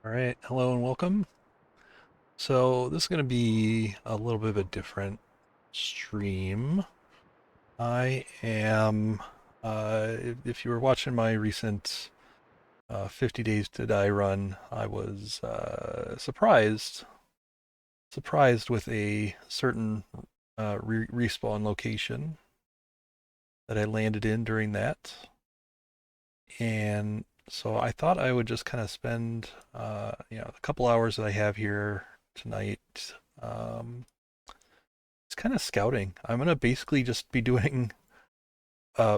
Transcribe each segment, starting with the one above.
All right, hello and welcome. So this is going to be a little bit of a different stream. I am, if you were watching my recent 50 Days to Die run, I was surprised with a certain respawn location that I landed in during that. And so I thought I would just kind of spend, a couple hours that I have here tonight. It's kind of scouting. I'm gonna basically just be doing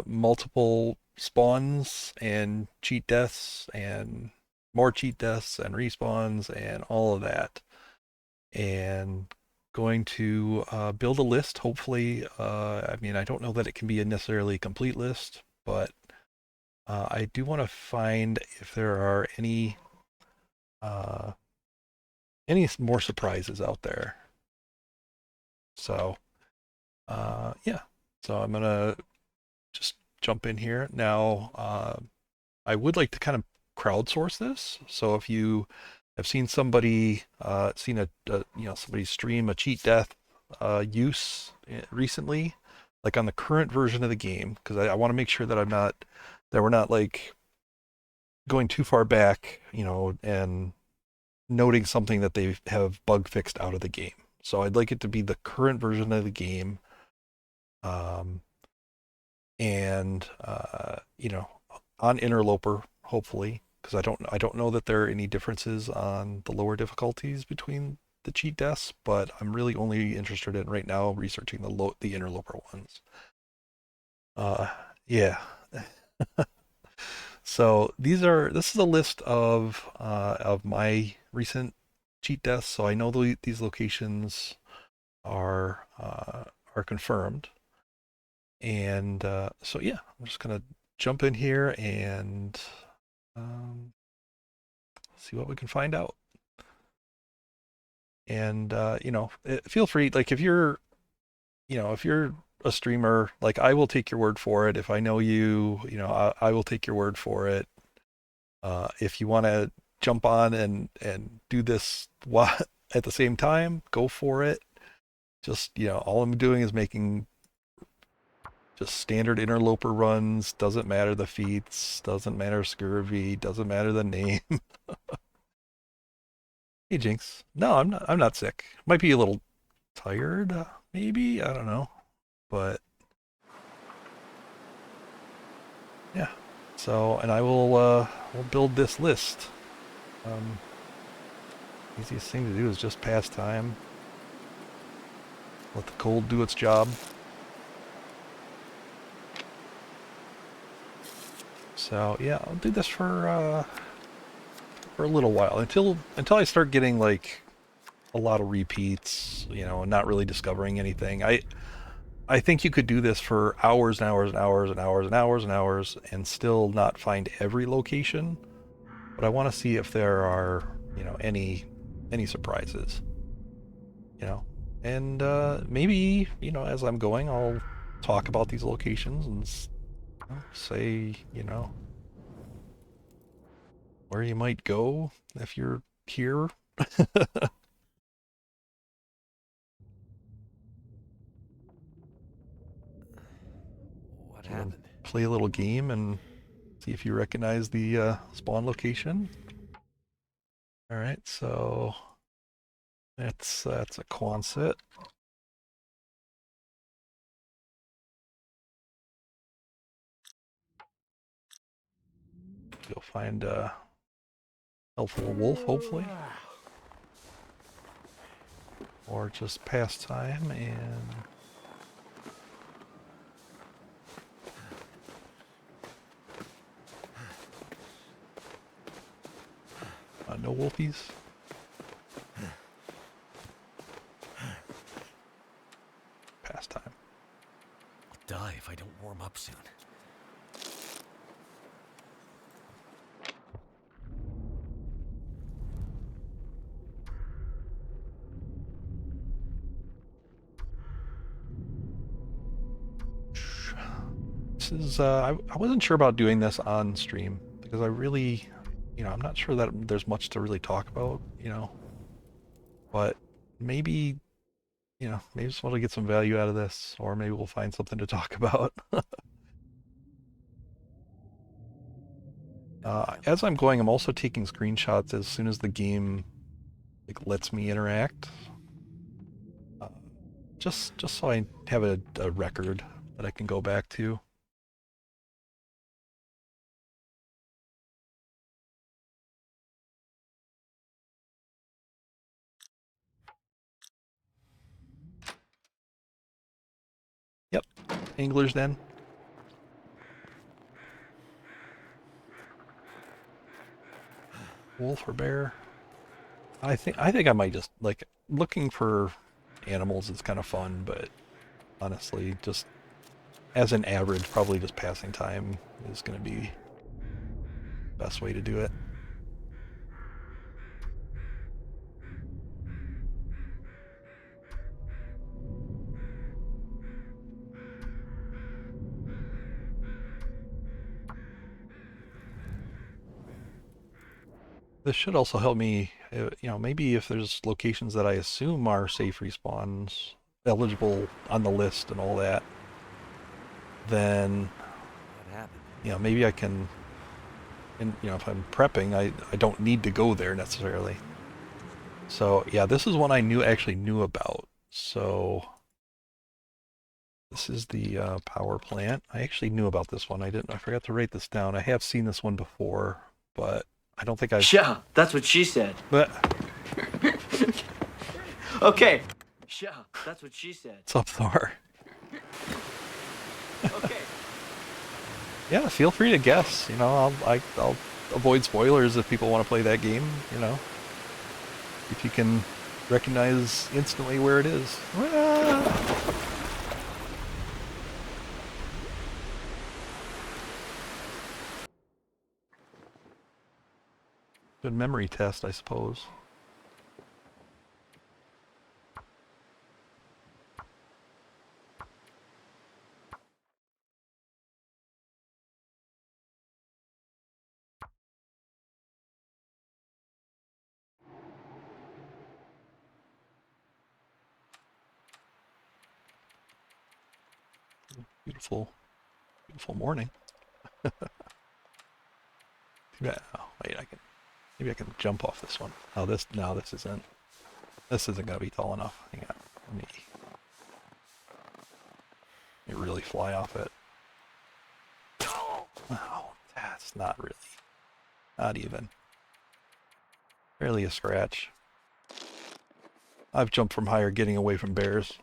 multiple spawns and cheat deaths and more cheat deaths and respawns and all of that, and going to build a list. Hopefully, I mean, I don't know that it can be a necessarily complete list, but I do want to find if there are uh, any more surprises out there. So, yeah. So I'm gonna just jump in here now. I would like to kind of crowdsource this. So if you have seen somebody, seen somebody stream a cheat death use recently, like on the current version of the game, because I want to make sure that that we're not like going too far back, and noting something that they have bug fixed out of the game. So I'd like it to be the current version of the game, um, and on Interloper, hopefully, because I don't know that there are any differences on the lower difficulties between the cheat deaths, but I'm really only interested in right now researching the Interloper ones. Uh, yeah. So this is a list of my recent cheat deaths. So I know these locations are confirmed, and so yeah, I'm just gonna jump in here and um, see what we can find out. And feel free, like if you're a streamer, like I will take your word for it. If I know you, I will take your word for it. If you want to jump on and do this at the same time, go for it. Just all I'm doing is making just standard interloper runs. Doesn't matter the feats. Doesn't matter scurvy. Doesn't matter the name. Hey Jinx. No, I'm not. I'm not sick. Might be a little tired, maybe. I don't know. But yeah. So, and I will build this list. Um, Easiest thing to do is just pass time. Let the cold do its job. So yeah, I'll do this for a little while until I start getting like a lot of repeats, and not really discovering anything. I think you could do this for hours and hours and hours and hours and hours and hours and still not find every location. But I want to see if there are, any surprises, you know. And maybe, as I'm going, I'll talk about these locations and say, where you might go if you're here. What We'll happened? play a little game and see if you recognize the spawn location. All right, so that's a Quonset. You'll find a helpful wolf, hopefully, or just pastime and no wolfies. Pastime. I'll die if I don't warm up soon. This is I wasn't sure about doing this on stream because I really I'm not sure that there's much to really talk about, but maybe, maybe just want to get some value out of this, or maybe we'll find something to talk about. As I'm going, I'm also taking screenshots as soon as the game like lets me interact, uh, just so I have a record that I can go back to. Yep, Angler's Den, wolf or bear. I think I might just like looking for animals is kind of fun, but honestly, just as an average, probably just passing time is going to be the best way to do it. This should also help me, maybe if there's locations that I assume are safe respawns, eligible on the list and all that, then, What happened? maybe I can, and, if I'm prepping, I don't need to go there necessarily. So, yeah, this is one I actually knew about. So, this is the power plant. I actually knew about this one. I forgot to write this down. I have seen this one before, but I don't think I've, Yeah, that's what she said. but Okay. Yeah, that's what she said. it's up Thor. Okay. Yeah, feel free to guess. I'll avoid spoilers if people want to play that game. If you can recognize instantly where it is. Ah! Good memory test, I suppose. Beautiful, beautiful morning. Yeah. Oh, wait, maybe I can jump off this one. Oh, no, this isn't gonna be tall enough. Hang on, let me really fly off it. Oh, that's not really, not even, barely a scratch. I've jumped from higher getting away from bears.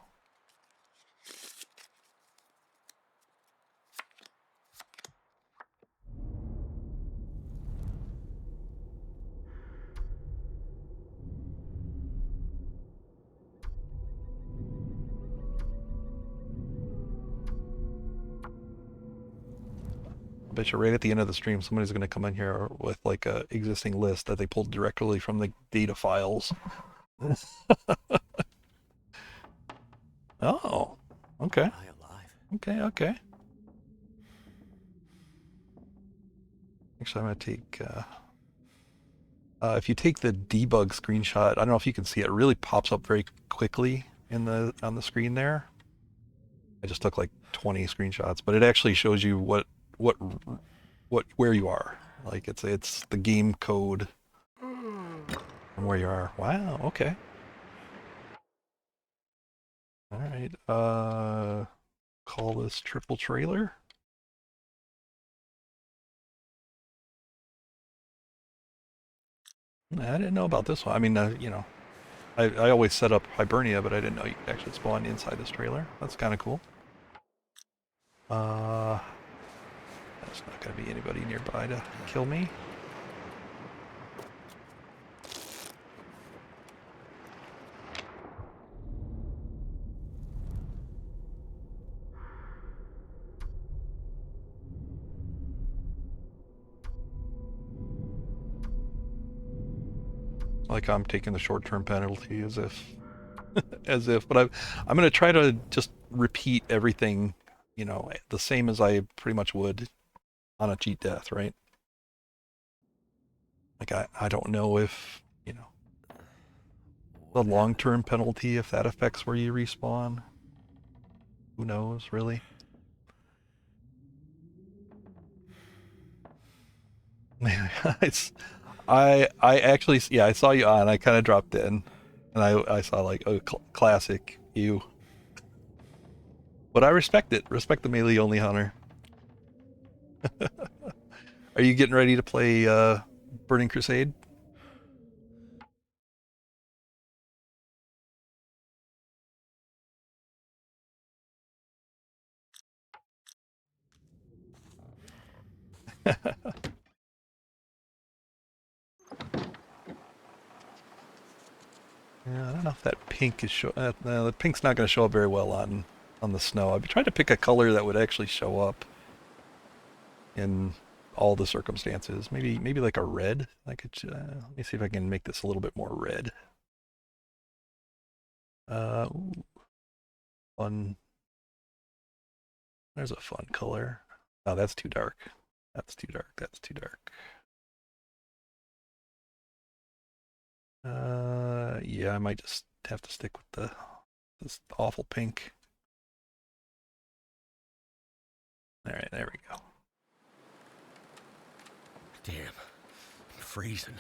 I bet you right at the end of the stream, somebody's going to come in here with like a existing list that they pulled directly from the data files. Oh, okay, Am I alive? okay. Actually, I'm going to take. If you take the debug screenshot, I don't know if you can see it. It really pops up very quickly on the screen there. I just took like 20 screenshots, but it actually shows you what where you are. Like it's the game code from where you are. Wow. Okay. All right. Call this triple trailer. I didn't know about this one. I mean, I always set up Hibernia, but I didn't know you could actually spawn inside this trailer. That's kind of cool. Uh, there's not going to be anybody nearby to kill me. Like I'm taking the short-term penalty but I'm going to try to just repeat everything, the same as I pretty much would on a cheat death, right? Like I don't know if, the long-term penalty, if that affects where you respawn. Who knows, really? it's I actually, yeah, I saw you on. I kind of dropped in, and I saw like classic you, but I respect it. Respect the melee only hunter. Are you getting ready to play Burning Crusade? Yeah, I don't know if that pink is show. No, the pink's not going to show up very well on the snow. I've been trying to pick a color that would actually show up in all the circumstances. Maybe like a red. I could. Let me see if I can make this a little bit more red. Ooh, fun. There's a fun color. Oh, that's too dark. That's too dark. That's too dark. Yeah, I might just have to stick with this awful pink. All right, there we go. Damn, I'm freezing.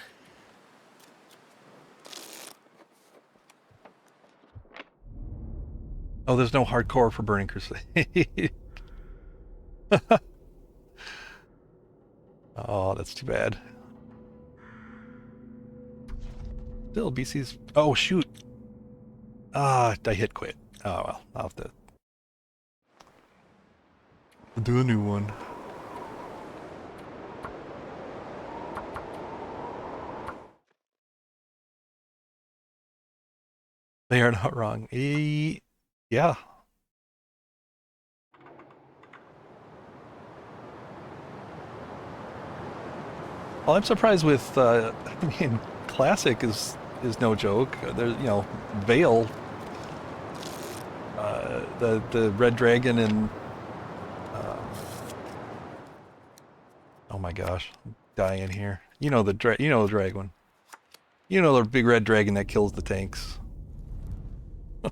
Oh, there's no hardcore for Burning Crusade. Oh, that's too bad. Still, BC's. Oh, shoot. Ah, I hit quit. Oh, well, I'll have to do a new one. They are not wrong. Yeah. Well, I'm surprised with. I mean, classic is no joke. There's, Veil, the Red Dragon, and oh my gosh, I'm dying here. The dragon. You know the big red dragon that kills the tanks. You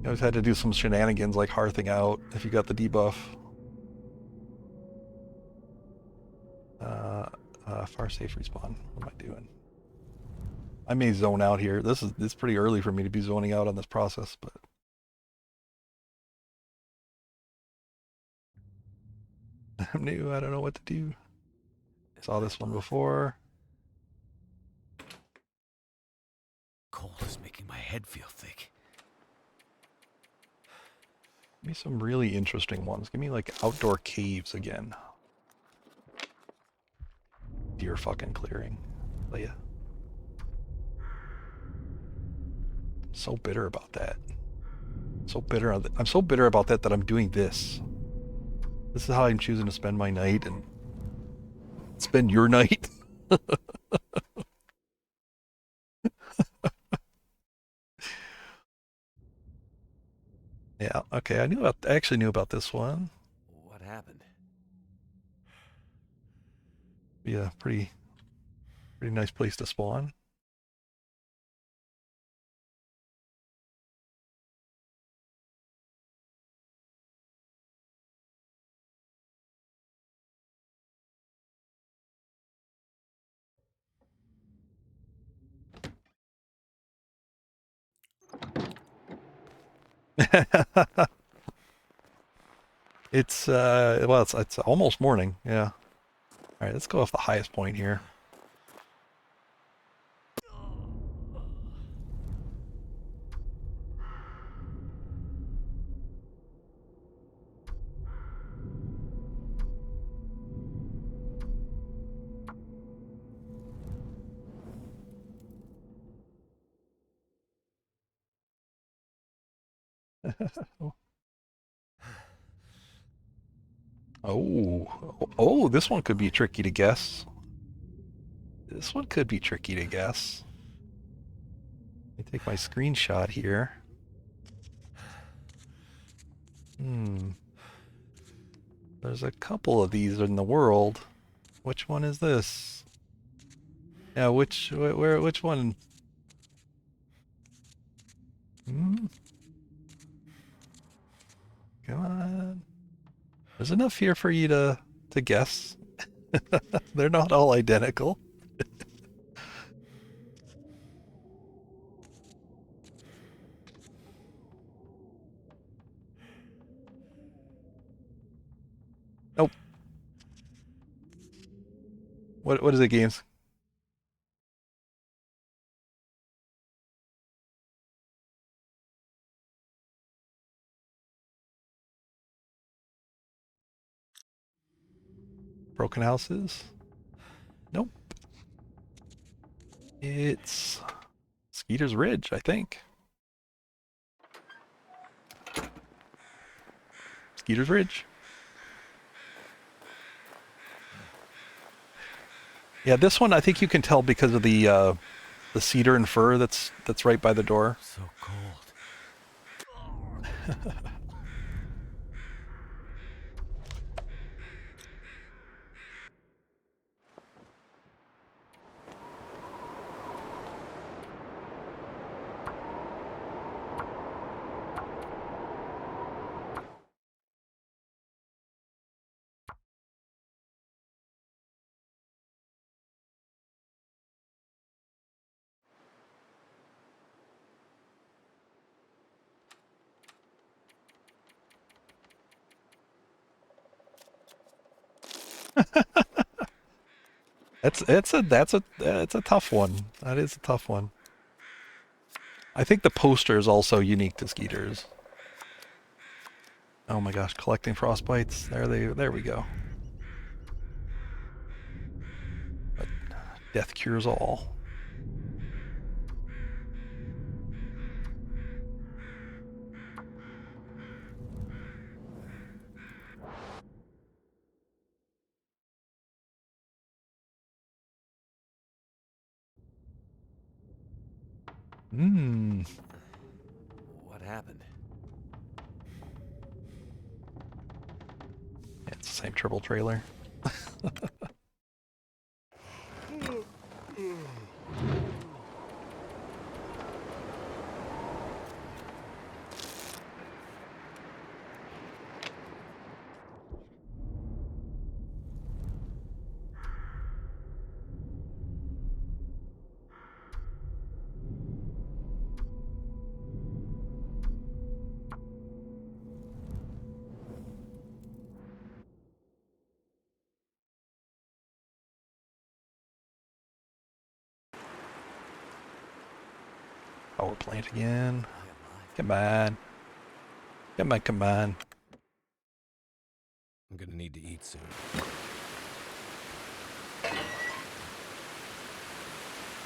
always had to do some shenanigans like hearthing out if you got the debuff. Far safe respawn. What am I doing? I may zone out here. It's pretty early for me to be zoning out on this process, but I'm new. I don't know what to do. Saw this one before. Cold is making my head feel thick. Give me some really interesting ones. Give me like outdoor caves again. Deer fucking clearing. Leia. So bitter about that. So bitter. I'm so bitter about that I'm doing this. This is how I'm choosing to spend my night and spend your night. Yeah, okay. I actually knew about this one. What happened? Be a pretty nice place to spawn. It's well, it's almost morning. Yeah. All right, let's go off the highest point here. Oh, this one could be tricky to guess. This one could be tricky to guess. Let me take my screenshot here. There's a couple of these in the world. Which one is this? Yeah, which one? Hmm? Come on. There's enough here for you to guess. They're not all identical. Nope. What is it, games? Broken houses? Nope. It's Skeeter's Ridge, I think. Skeeter's Ridge. Yeah, this one I think you can tell because of the cedar and fir that's right by the door. So cold. It's a tough one. That is a tough one. I think the poster is also unique to Skeeter's. Oh my gosh, collecting frostbites. There we go. But death cures all. Mmm. What happened? Yeah, it's the same triple trailer. Power plant again. Come on. Come on, come on. I'm gonna need to eat soon.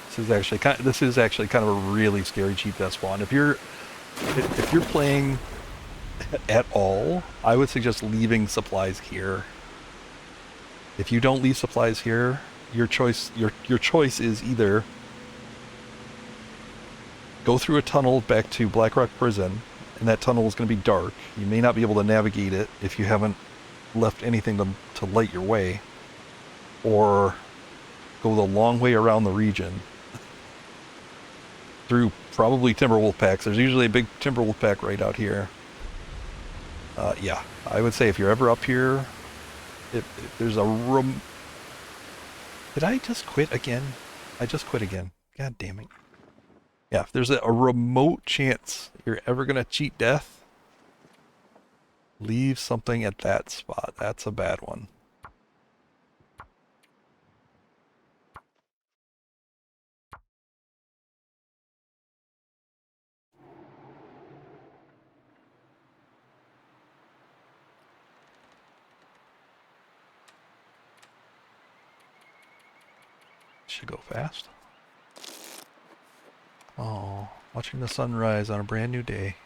This is actually kind of a really scary cheap death spawn. If you're playing at all, I would suggest leaving supplies here. If you don't leave supplies here, your choice is either go through a tunnel back to Blackrock Prison, and that tunnel is going to be dark. You may not be able to navigate it if you haven't left anything to light your way, or go the long way around the region through probably Timberwolf packs. There's usually a big Timberwolf pack right out here. Yeah, I would say if you're ever up here, if there's a room... Did I just quit again? I just quit again. God damn it. Yeah, if there's a remote chance you're ever going to cheat death, leave something at that spot. That's a bad one. Should go fast. Oh, watching the sunrise on a brand new day.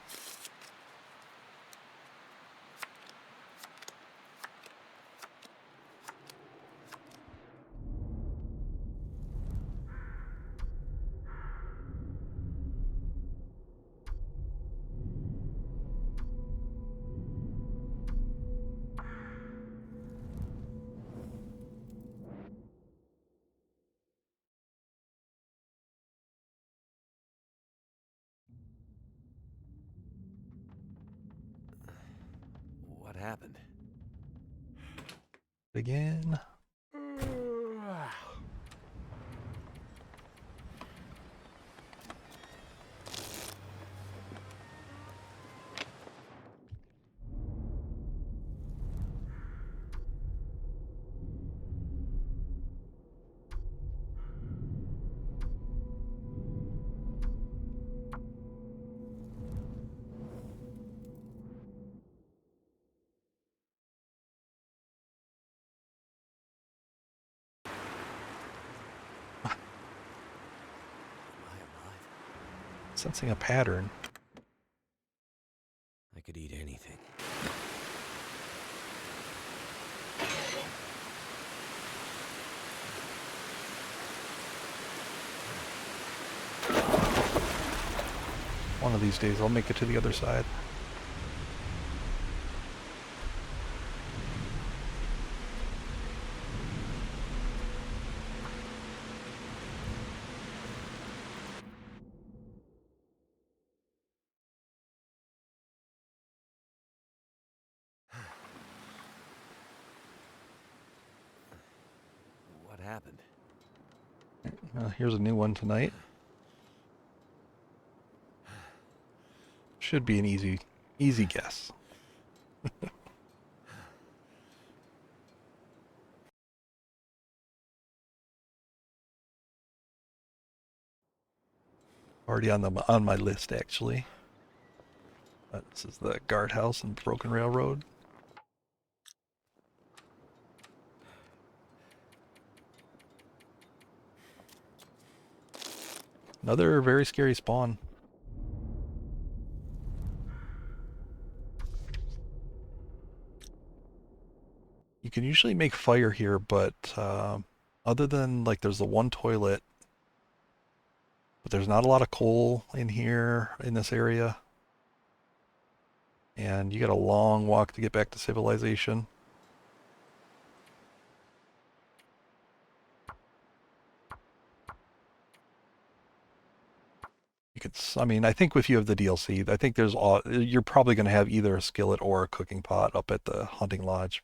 happened? Again. Am I alive? Sensing a pattern. I could eat anything. One of these days I'll make it to the other side. What happened? Here's a new one tonight. Should be an easy guess. Already on my list actually. This is the guardhouse and Broken Railroad. Another very scary spawn. You can usually make fire here, but other than like there's the one toilet, but there's not a lot of coal in here in this area. And you got a long walk to get back to civilization. You could, I mean, I think if you have the DLC, I think you're probably going to have either a skillet or a cooking pot up at the hunting lodge.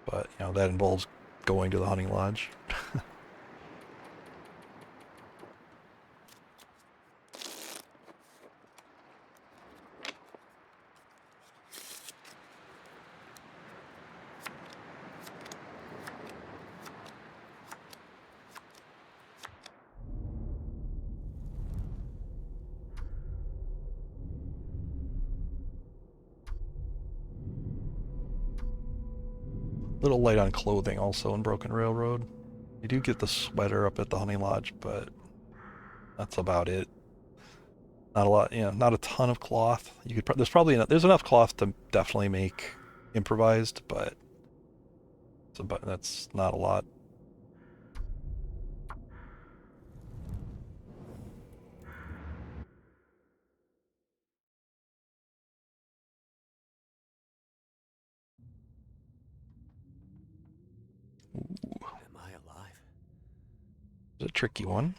But, that involves going to the hunting lodge. Little light on clothing also in Broken Railroad. You do get the sweater up at the hunting lodge, but that's about it. Not a lot, not a ton of cloth. There's enough cloth to definitely make improvised, but that's not a lot. Ooh, Am I alive? it's a tricky one.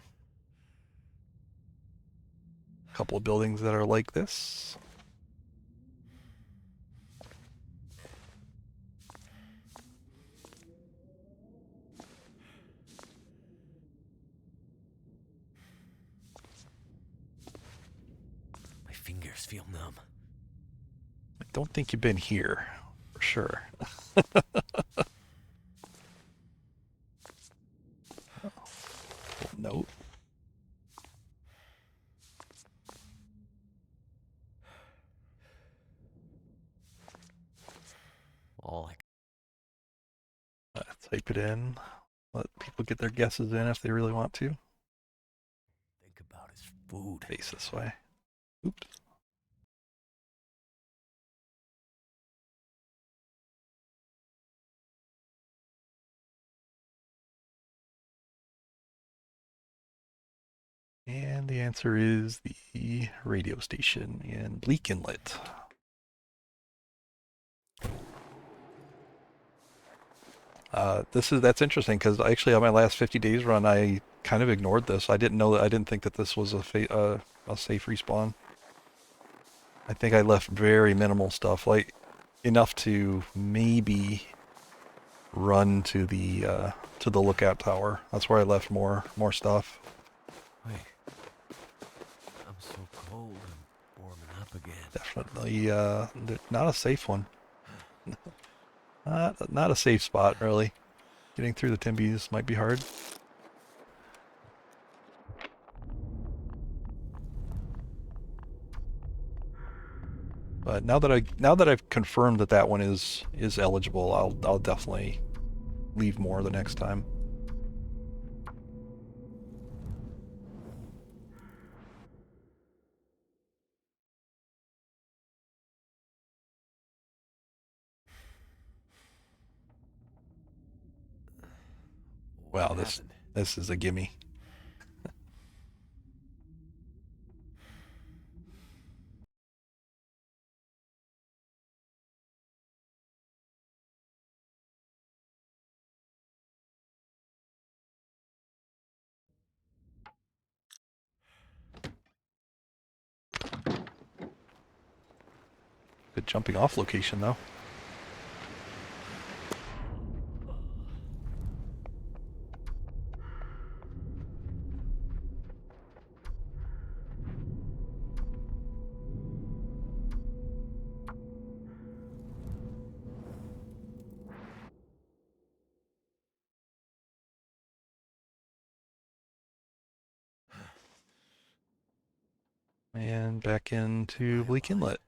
A couple of buildings that are like this. My fingers feel numb. I don't think you've been here, for sure. Note. All I Type it in. Let people get their guesses in if they really want to. think about is food. Face this way. Oops. And the answer is the radio station in Bleak Inlet. That's interesting because actually on my last 50 days run I kind of ignored this. I didn't think that this was a safe respawn. I think I left very minimal stuff. Like enough to maybe run to the lookout tower. That's where I left more stuff. Wait. I'm so cold. I'm warming up again. Definitely not a safe one. Not a safe spot, really. Getting through the Timbies might be hard. But now that I've confirmed that that one is eligible, I'll definitely leave more the next time. What Wow, happened? this is a gimme. Good jumping off location though. And back into Bleak Inlet.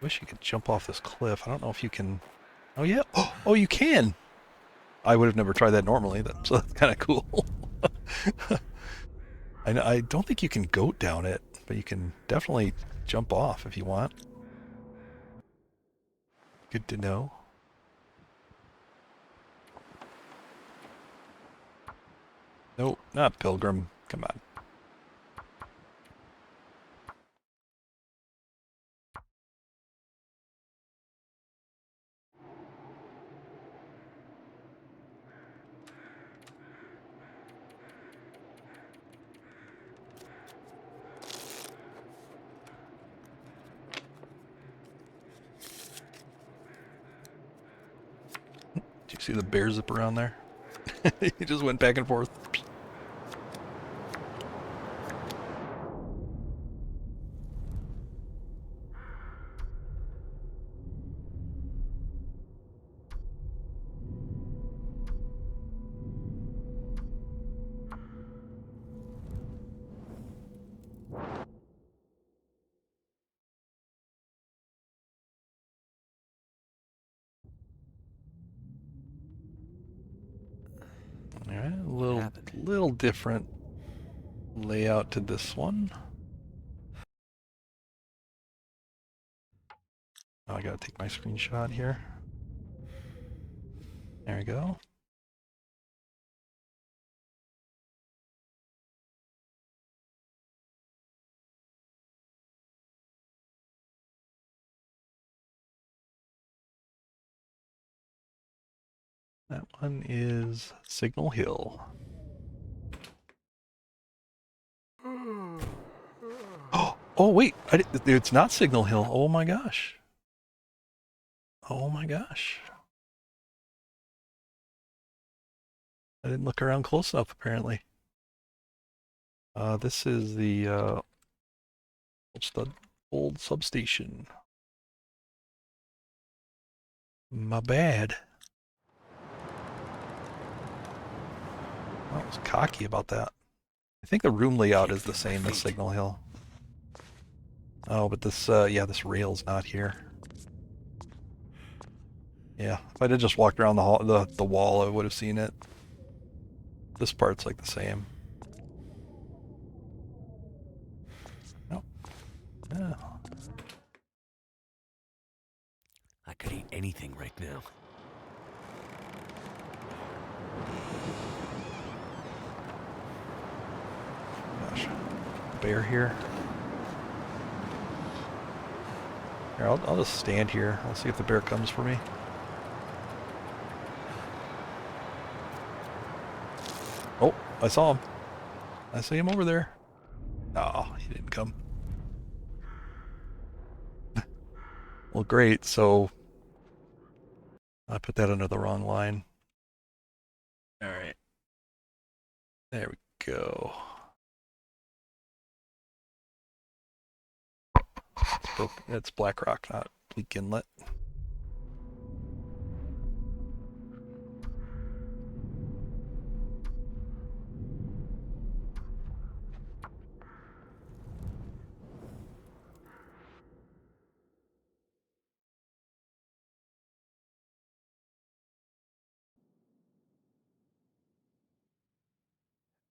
Wish you could jump off this cliff. I don't know if you can. Oh yeah. Oh, you can. I would have never tried that normally. That's kind of cool. I don't think you can goat down it, but you can definitely jump off if you want. Good to know. Nope, not Pilgrim. Come on. Do you see the bear zip around there? He just went back and forth. All right, little different layout to this one. Oh, I gotta take my screenshot here. There we go. That one is Signal Hill. Oh wait, it's not Signal Hill. Oh my gosh. Oh my gosh. I didn't look around close enough apparently. This is the old substation. My bad. I was cocky about that. I think the room layout is the same as Signal Hill. Oh, but this, yeah, this rail's not here. Yeah, if I'd have just walked around the wall, I would have seen it. This part's like the same. Nope. Yeah. I could eat anything right now. Gosh. Bear here. Here, I'll just stand here. I'll see if the bear comes for me. Oh, I saw him. I see him over there. Oh, he didn't come. Well, great. So I put that under the wrong line. All right. There we go. That's Blackrock, not Bleak Inlet.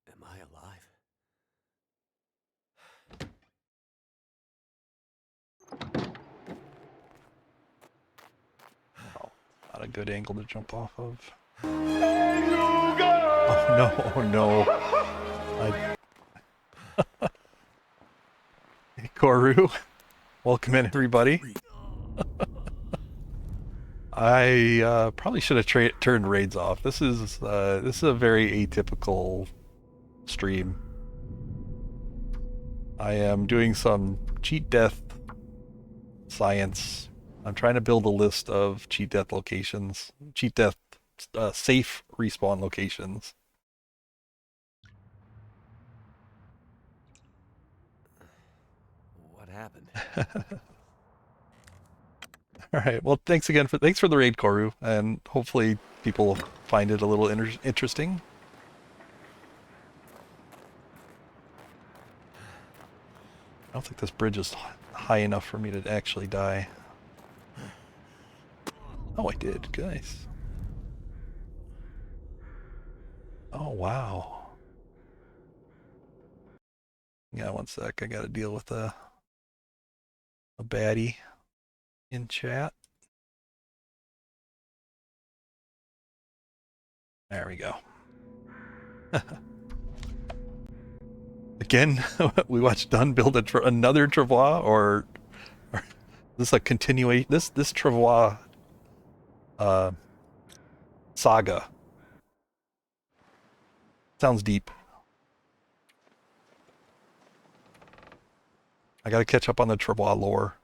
Am I alive? Oh, not a good angle to jump off of. Oh no, oh no. Hey, Koru. Welcome in, everybody. I probably should have turned raids off. This is a very atypical stream. I am doing some cheat death science. I'm trying to build a list of cheat death locations, cheat death safe respawn locations. What happened? All right. Well, thanks for the raid, Koru, and hopefully people find it a little interesting. I don't think this bridge is high enough for me to actually die. Oh, I did. Nice. Oh, wow. Yeah, one sec. I got to deal with a baddie in chat. There we go. Again, we watched Dunn build another travois, or is this a continuation? This travois saga sounds deep. I gotta catch up on the travois lore.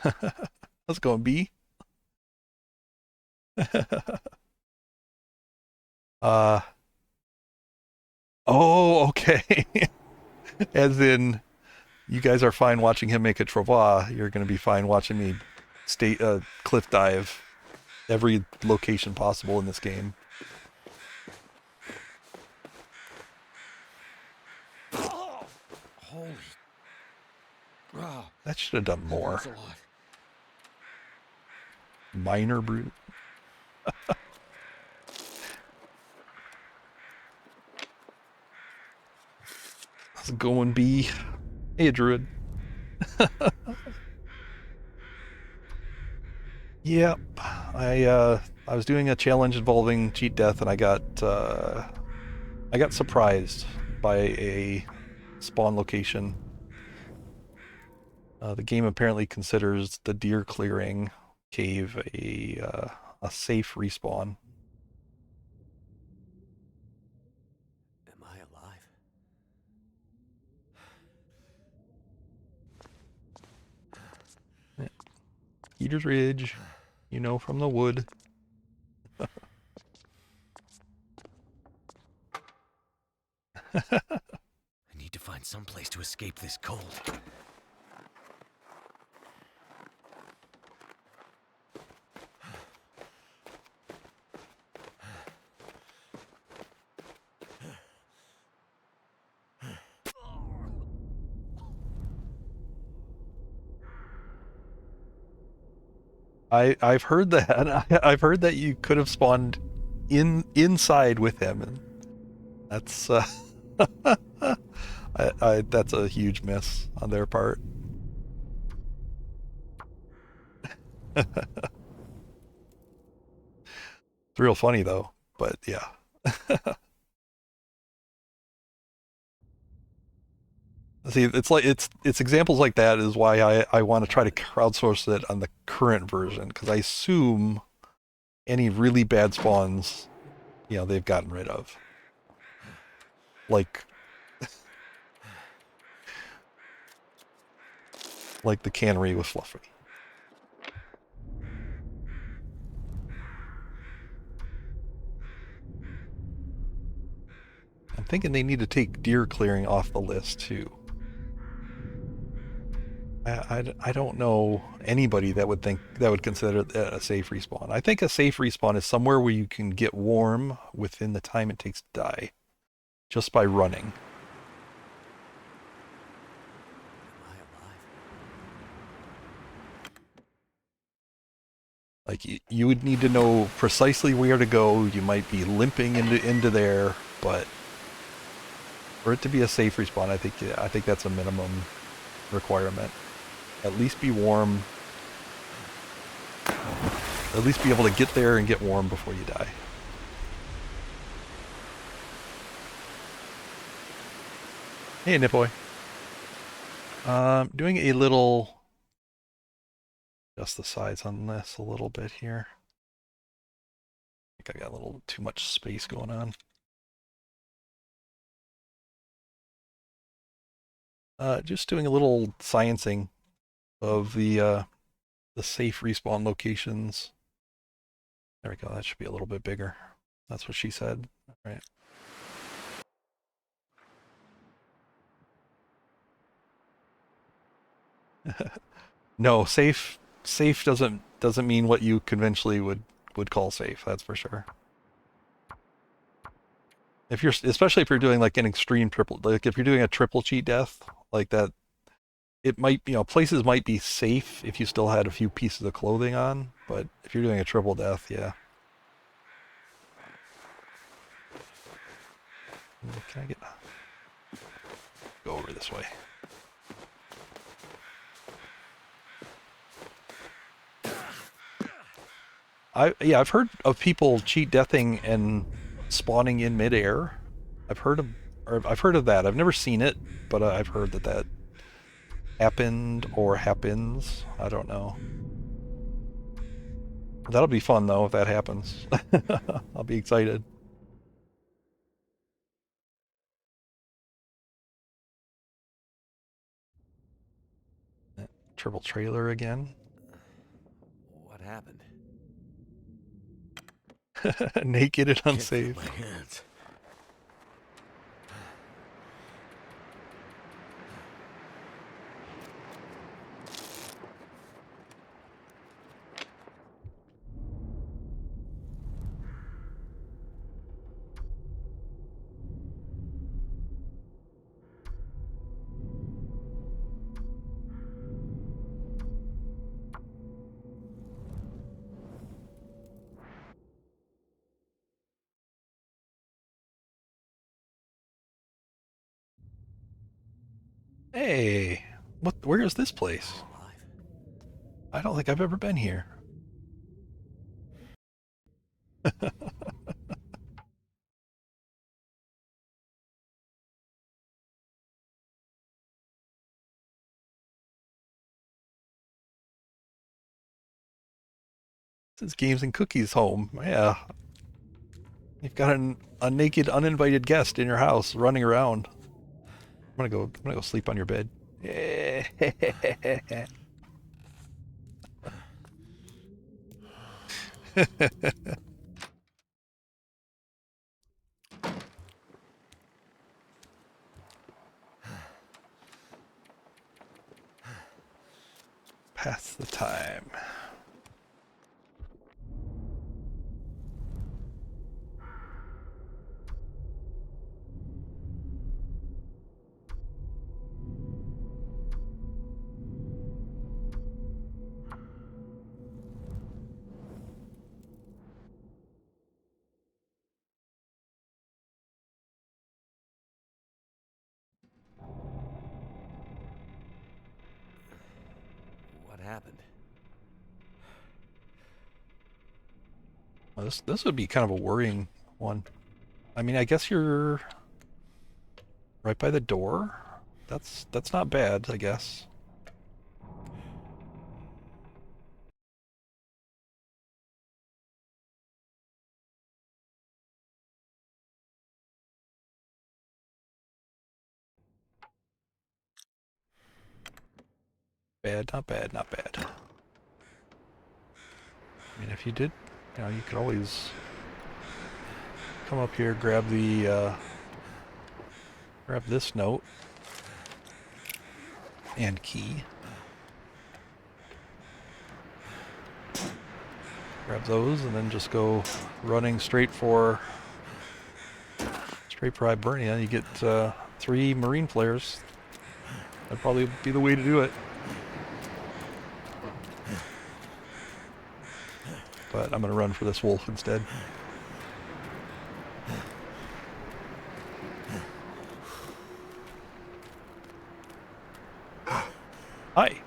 How's it going, B? uh oh, okay. As in, you guys are fine watching him make a travois. You're gonna be fine watching me cliff dive every location possible in this game. Holy. Wow. That should have done more. That's a lot. Minor brute. How's it going, B? Hey, Druid. Yep. I was doing a challenge involving cheat death, and I got surprised by a spawn location. The game apparently considers the deer clearing cave a safe respawn. Am I alive? Yeah. Eater's Ridge, you know, from the wood. I need to find some place to escape this cold. I've heard that. I've heard that you could have spawned inside with him, and that's that's a huge miss on their part. It's real funny though, but yeah. See, it's examples like that is why I want to try to crowdsource it on the current version, because I assume any really bad spawns you know, they've gotten rid of. Like the cannery with Fluffy. I'm thinking they need to take deer clearing off the list too. I don't know anybody that would consider that a safe respawn. I think a safe respawn is somewhere where you can get warm within the time it takes to die, just by running. Am I alive? Like you would need to know precisely where to go. You might be limping into there, but for it to be a safe respawn, I think that's a minimum requirement. At least be warm. At least be able to get there and get warm before you die. Hey, Nipboy. Doing a little, adjust the size on this a little bit here. I think I got a little too much space going on. Just doing a little sciencing of the safe respawn locations. There we go. That should be a little bit bigger. That's what she said. All right. No, safe doesn't mean what you conventionally would call safe. That's for sure. If you're especially if you're doing like an extreme triple, like if you're doing a triple cheat death like that, it might, you know, places might be safe if you still had a few pieces of clothing on, but if you're doing a triple death, yeah. Can I go over this way? I've heard of people cheat deathing and spawning in midair. I've heard of I've heard of that. I've never seen it, but I've heard that happened or happens. I don't know. That'll be fun though if that happens. I'll be excited. Triple trailer again. What happened? Naked and Can't feel unsafe. my hands. Hey, where is this Am place? I alive? I don't think I've ever been here. This is Games and Cookies home. Yeah. You've got a naked, uninvited guest in your house running around. I'm gonna go sleep on your bed. Pass the time. What happened? Well, this would be kind of a worrying one. I mean, I guess you're right by the door. That's not bad, I guess. bad, not bad, not bad. I mean, if you did, you could always come up here, grab the, grab this note and key. Grab those and then just go running straight for Hibernia. You get 3 marine flares. That'd probably be the way to do it. But I'm going to run for this wolf instead. Hi.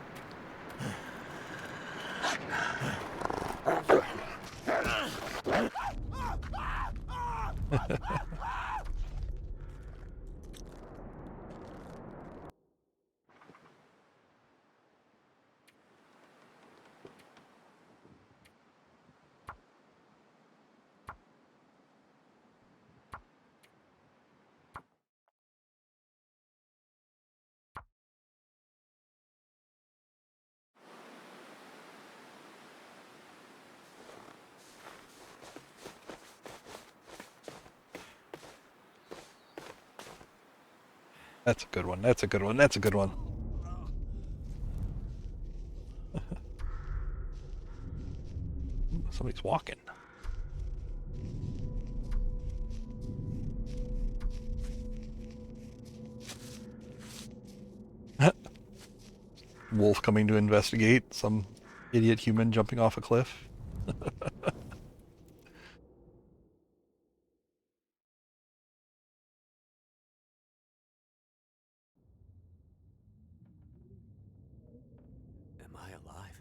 That's a good one. That's a good one. That's a good one. Somebody's walking. Wolf coming to investigate some idiot human jumping off a cliff. Am I alive?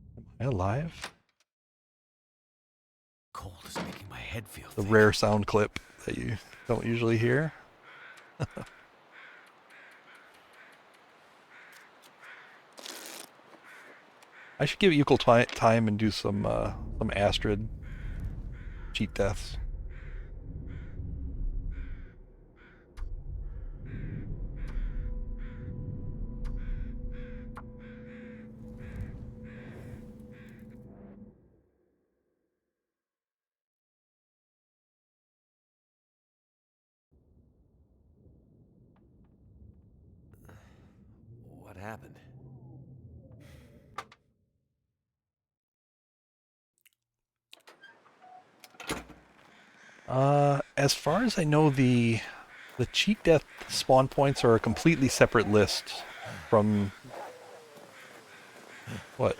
Am I alive? Cold is making my head feel The thick. rare sound clip that you don't usually hear. I should give equal time and do some Astrid cheat deaths. What happened? As far as I know, the cheat death spawn points are a completely separate list from what?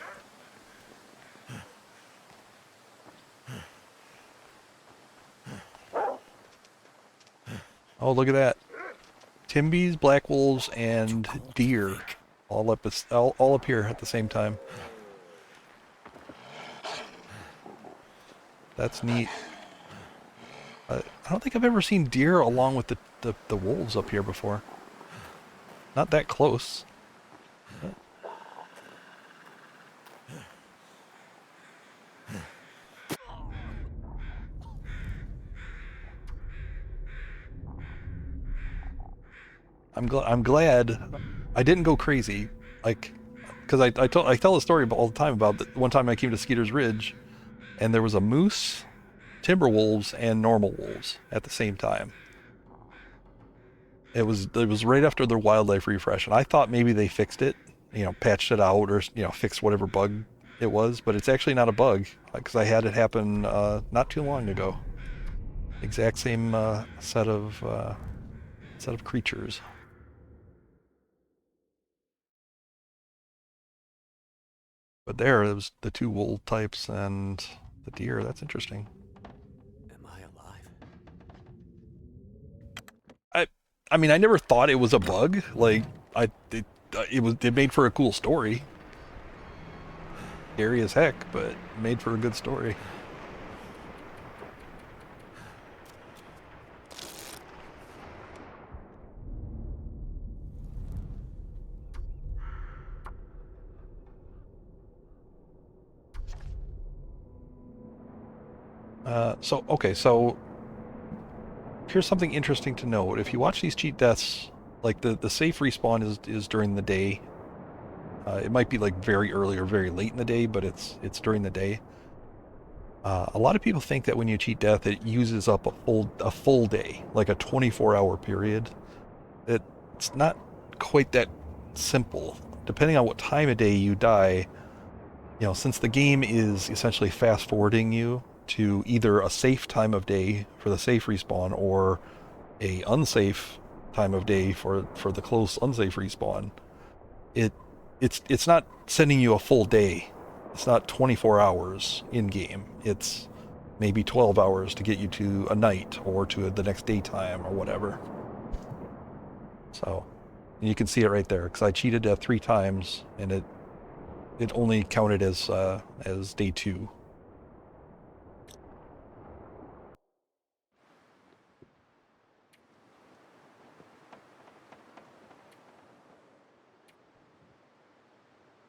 Oh, look at that. Timbies, black wolves, and deer all up here at the same time. That's neat. I don't think I've ever seen deer along with the wolves up here before. Not that close. I'm glad I didn't go crazy, like, because I tell a story all the time about one time I came to Skeeter's Ridge, and there was a moose, timber wolves, and normal wolves at the same time. It was right after their wildlife refresh, and I thought maybe they fixed it, patched it out, or fixed whatever bug it was, but it's actually not a bug because I had it happen not too long ago. Exact same set of creatures. But there, it was the 2 wolf types and the deer. That's interesting. Am I alive? I mean, I never thought it was a bug. Like, it made for a cool story. Scary as heck, but made for a good story. So here's something interesting to note. If you watch these cheat deaths, like the safe respawn is during the day, It might be like very early or very late in the day, but it's during the day. A lot of people think that when you cheat death, it uses up a full day, like a 24-hour period. It's not quite that simple. Depending on what time of day you die, since the game is essentially fast forwarding you to either a safe time of day for the safe respawn or a unsafe time of day for the close unsafe respawn, it it's not sending you a full day. It's not 24 hours in game. It's maybe 12 hours to get you to a night or to the next daytime or whatever. So you can see it right there because I cheated death 3 times and it only counted as day 2.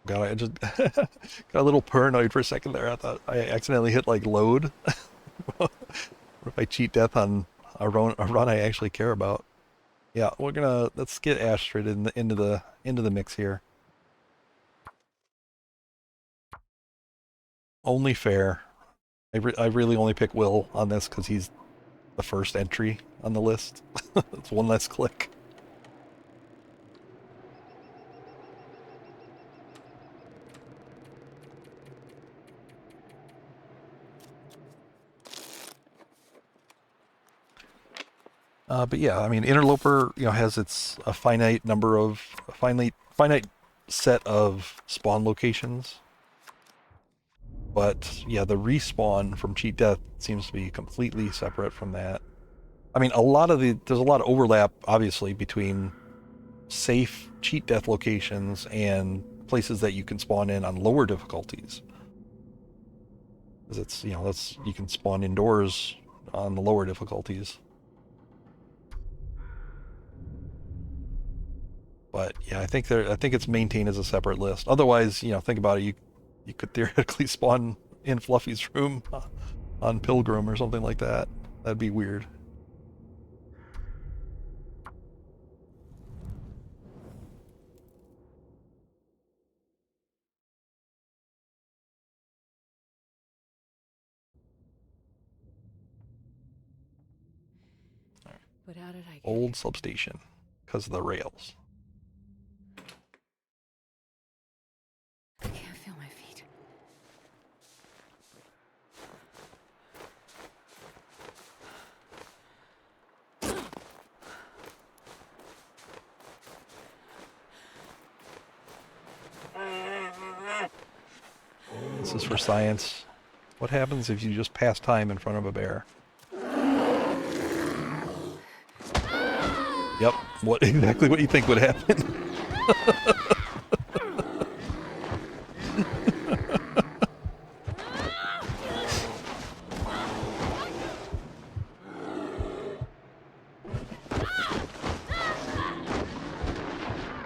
God, I just got a little paranoid for a second there. I thought I accidentally hit like load. What if I cheat death on a run I actually care about? Yeah, let's get Astrid into the mix here. Only fair. I really only pick Will on this because he's the first entry on the list. It's one less click. But yeah, I mean, Interloper, has a finite set of spawn locations. But yeah, the respawn from cheat death seems to be completely separate from that. I mean, there's a lot of overlap, obviously, between safe cheat death locations and places that you can spawn in on lower difficulties. Because you can spawn indoors on the lower difficulties. But yeah, I think it's maintained as a separate list. Otherwise, think about it. You could theoretically spawn in Fluffy's room on Pilgrim or something like that. That'd be weird. But how did I get Old here? substation because of the rails. I can't feel my feet. This is for science. What happens if you just pass time in front of a bear? Yep, exactly what you think would happen.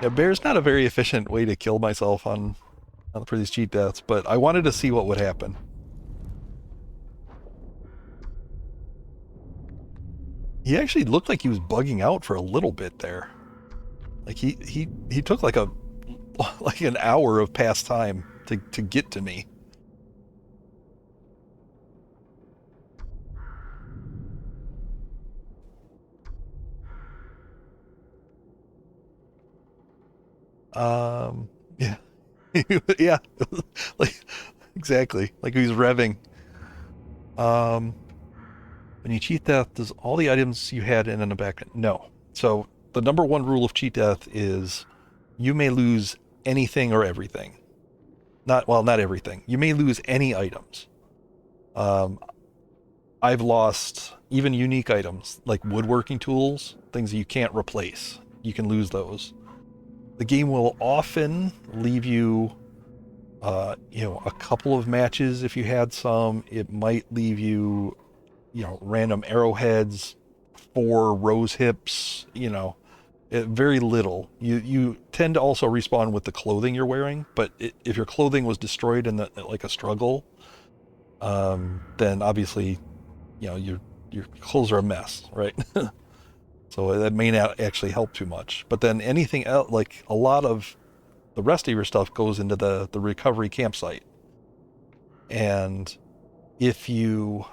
Yeah, bear's not a very efficient way to kill myself for these cheat deaths, but I wanted to see what would happen. He actually looked like he was bugging out for a little bit there. Like he took like an hour of past time to get to me. Yeah. Yeah. Like exactly. Like he was revving. Um when you cheat death, does all the items you had in the back? No. So the number one rule of cheat death is you may lose anything or everything. Not everything. You may lose any items. Um, I've lost even unique items like woodworking tools, things you can't replace. You can lose those. The game will often leave you, a couple of matches if you had some. It might leave you, random arrowheads, 4 rose hips, very little. You tend to also respawn with the clothing you're wearing, but if your clothing was destroyed in like a struggle, then obviously, your clothes are a mess, right? So that may not actually help too much. But then anything else, like a lot of the rest of your stuff goes into the recovery campsite. And if you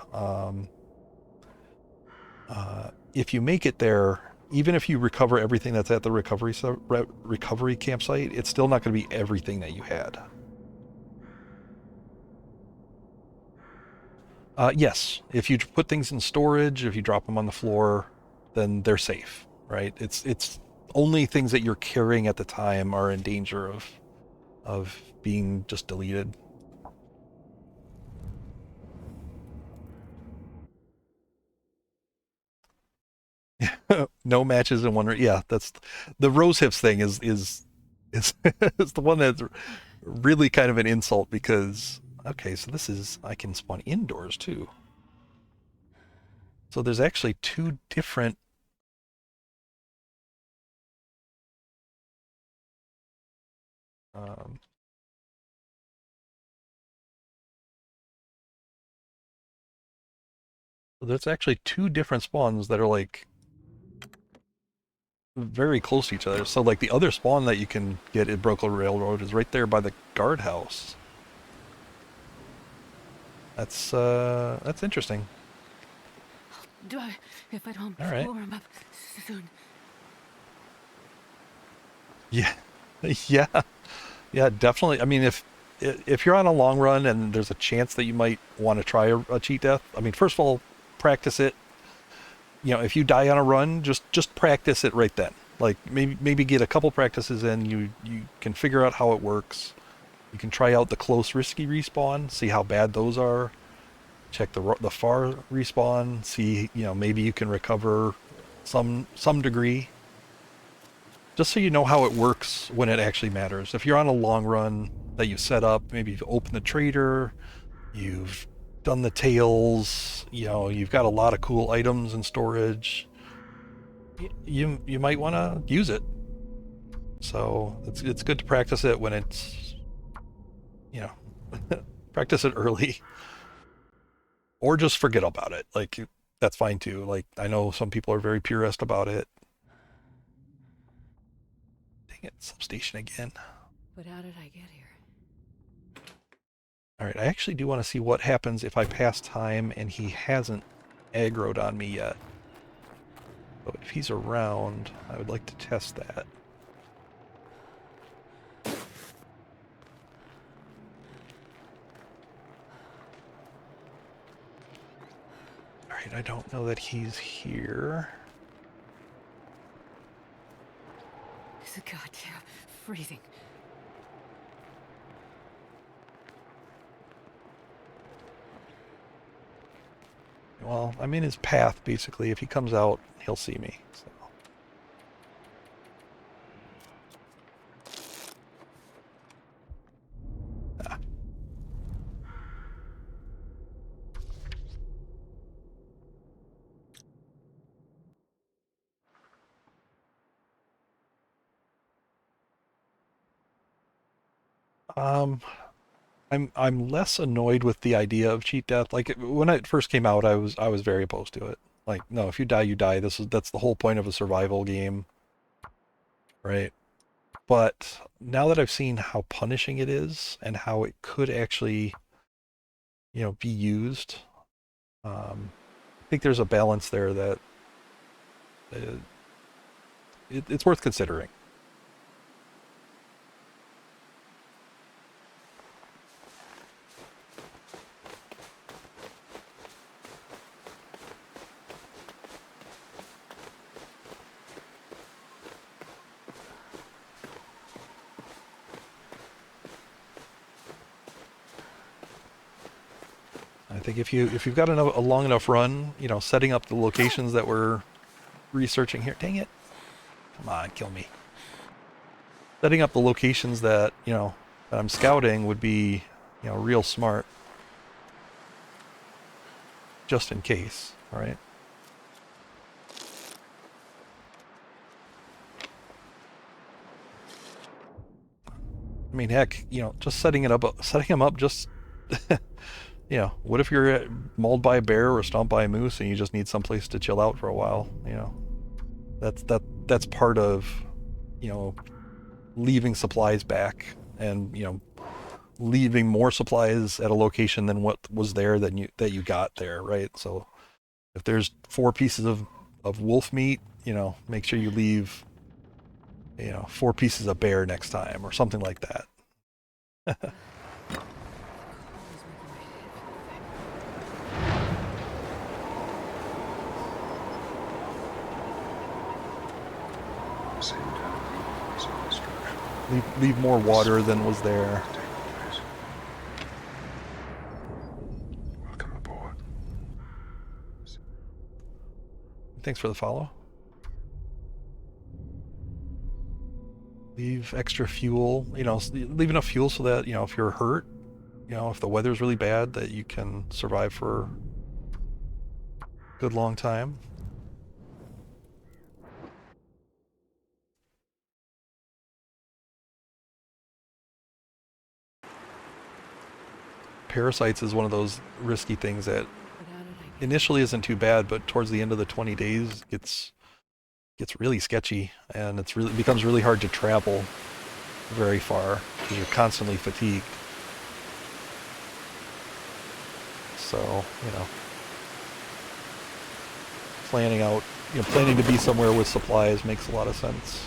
make it there, even if you recover everything that's at the recovery campsite, it's still not going to be everything that you had. Yes, if you put things in storage, if you drop them on the floor, then they're safe, right? It's only things that you're carrying at the time are in danger of being just deleted. No matches in one. Yeah, that's the rose hips thing is is the one that's really kind of an insult because okay, so this is I can spawn indoors too. So there's actually two different. Um, there's actually two different spawns that are like very close to each other. So like the other spawn that you can get at Broken Railroad is right there by the guardhouse. That's interesting. Do I? If I don't All right. warm up soon. Yeah, yeah, yeah, definitely. I mean, if you're on a long run and there's a chance that you might want to try a cheat death, I mean, first of all, practice it. You know, if you die on a run, just practice it right then. Like maybe get a couple practices in. You can figure out how it works. You can try out the close risky respawn, see how bad those are. Check the far respawn, see maybe you can recover some degree. Just so you know how it works when it actually matters. If you're on a long run that you set up, maybe you've opened the trader, you've done the tails, you've got a lot of cool items in storage, you might want to use it. So it's good to practice it when it's, practice it early. Or just forget about it. Like, that's fine too. Like, I know some people are very purist about it. Dang it, substation again. But how did I get here? All right, I actually do want to see what happens if I pass time and he hasn't aggroed on me yet. So if he's around, I would like to test that. All right, I don't know that he's here. It's a goddamn freezing. Well, I'm in his path, basically. If he comes out, he'll see me. So. I'm less annoyed with the idea of cheat death. Like when it first came out, I was very opposed to it. Like, no, if you die, you die. That's the whole point of a survival game, right? But now that I've seen how punishing it is and how it could actually, be used, I think there's a balance there that uh, it's worth considering. I think if you've got a long enough run, setting up the locations that we're researching here. Dang it! Come on, kill me. Setting up the locations that that I'm scouting would be real smart, just in case. All right. I mean, heck, just setting them up just. What if you're mauled by a bear or stomped by a moose and you just need someplace to chill out for a while? That's part of, leaving supplies back, and leaving more supplies at a location than what was there that you got there, right? So if there's 4 pieces of wolf meat, make sure you leave 4 pieces of bear next time or something like that. Leave more water than was there. Welcome aboard. Thanks for the follow. Leave extra fuel, leave enough fuel so that, if you're hurt, if the weather's really bad, that you can survive for a good long time. Parasites is one of those risky things that initially isn't too bad, but towards the end of the 20 days gets really sketchy, and becomes really hard to travel very far because you're constantly fatigued. So, planning to be somewhere with supplies makes a lot of sense.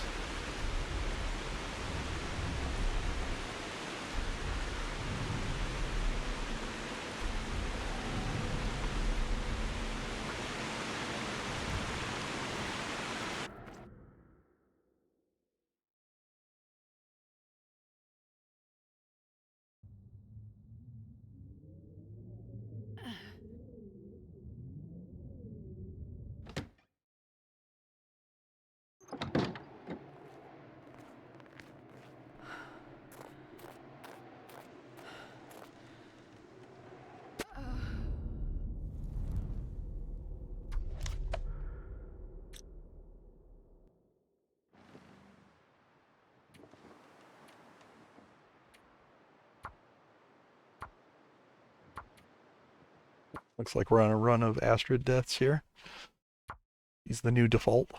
Looks like we're on a run of Astrid deaths here. He's the new default.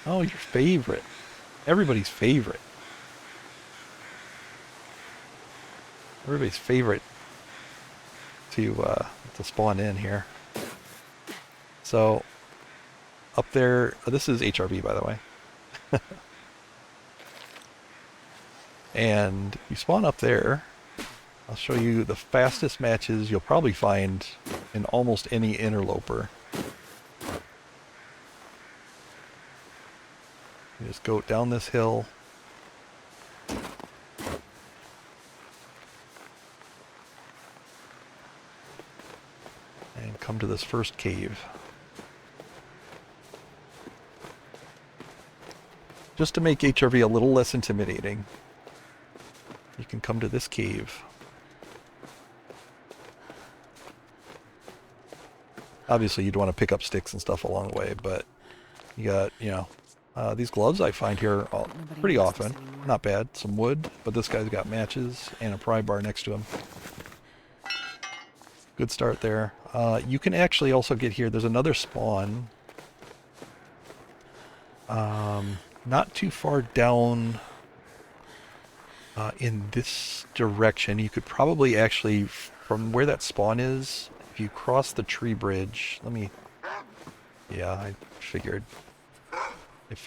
Oh, your favorite. Everybody's favorite. Everybody's favorite to spawn in here. So, up there, this is HRV, by the way. And you spawn up there. I'll show you the fastest matches you'll probably find in almost any interloper. You just go down this hill. And come to this first cave. Just to make HRV a little less intimidating, you can come to this cave. Obviously, you'd want to pick up sticks and stuff along the way, but you got, these gloves I find here pretty often. Not bad. Some wood, but this guy's got matches and a pry bar next to him. Good start there. You can actually also get here. There's another spawn. Not too far down in this direction. You could probably actually, from where that spawn is, if you cross the tree bridge, yeah, I figured. Let's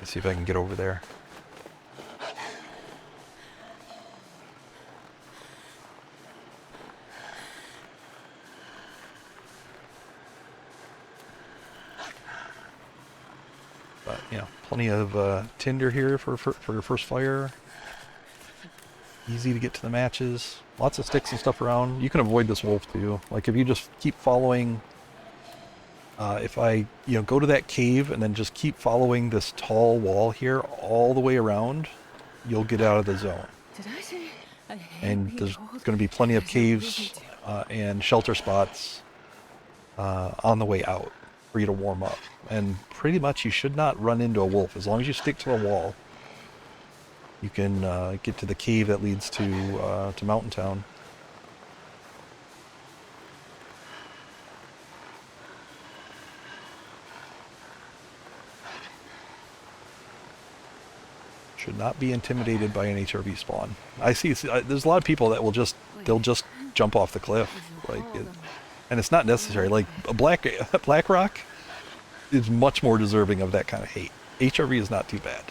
see if I can get over there. But, plenty of tinder here for your first fire. Easy to get to the matches. Lots of sticks and stuff around. You can avoid this wolf too. Like if you just keep following, if I, go to that cave and then just keep following this tall wall here all the way around, you'll get out of the zone. Did I say I hate And being there's cold? going to be plenty of Because I really caves do. and shelter spots on the way out for you to warm up. And pretty much you should not run into a wolf. As long as you stick to the wall, you can get to the cave that leads to Mountain Town. Should not be intimidated by an HRV spawn. I see. There's a lot of people that will they'll just jump off the cliff, and it's not necessary. Like a black rock is much more deserving of that kind of hate. HRV is not too bad.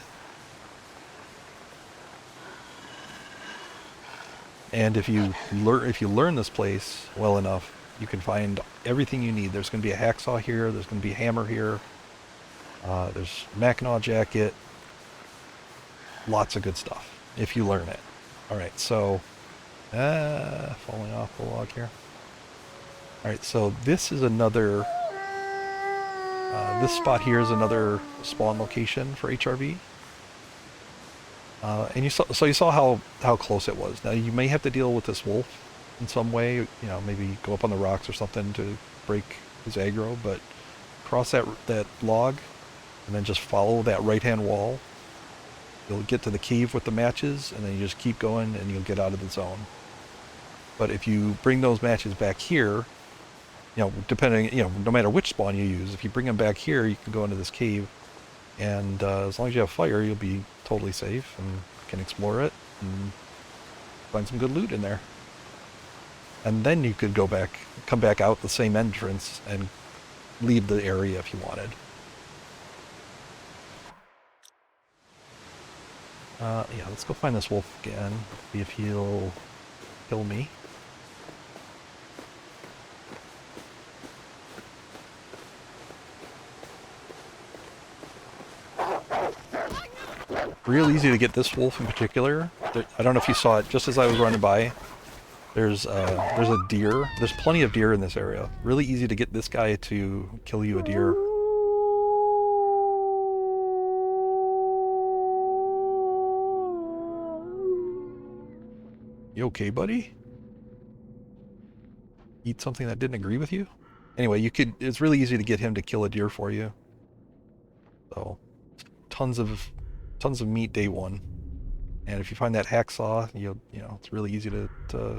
And if you learn this place well enough, you can find everything you need. There's going to be a hacksaw here. There's going to be a hammer here. There's Mackinaw jacket. Lots of good stuff if you learn it. All right, so falling off the log here. All right, so this is another. This spot here is another spawn location for HRV. And you saw how close it was. Now you may have to deal with this wolf in some way. You know, maybe go up on the rocks or something to break his aggro. But cross that log, and then just follow that right-hand wall. You'll get to the cave with the matches, and then you just keep going, and you'll get out of the zone. But if you bring those matches back here, you know, no matter which spawn you use, if you bring them back here, you can go into this cave, and as long as you have fire, you'll be totally safe and can explore it and find some good loot in there. And then you could come back out the same entrance and leave the area if you wanted. Yeah, let's go find this wolf again, see if he'll kill me. Real easy to get this wolf in particular. I don't know if you saw it, just as I was running by. There's a deer. There's plenty of deer in this area. Really easy to get this guy to kill you a deer. You okay, buddy? Eat something that didn't agree with you? Anyway, it's really easy to get him to kill a deer for you. So, tons of meat day one. And if you find that hacksaw, you know, it's really easy to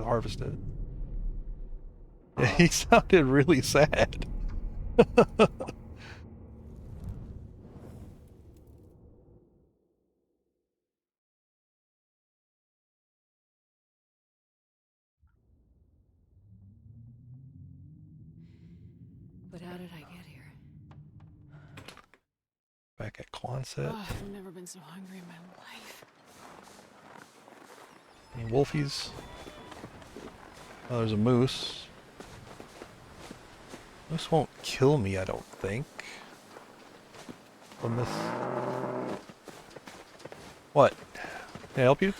harvest it. Yeah, he sounded really sad. But how did I get here? Back at Quonset. Oh, I've never been so hungry in my life. Any wolfies? Oh, there's a moose. Moose won't kill me, I don't think. From this. What? Can I help you?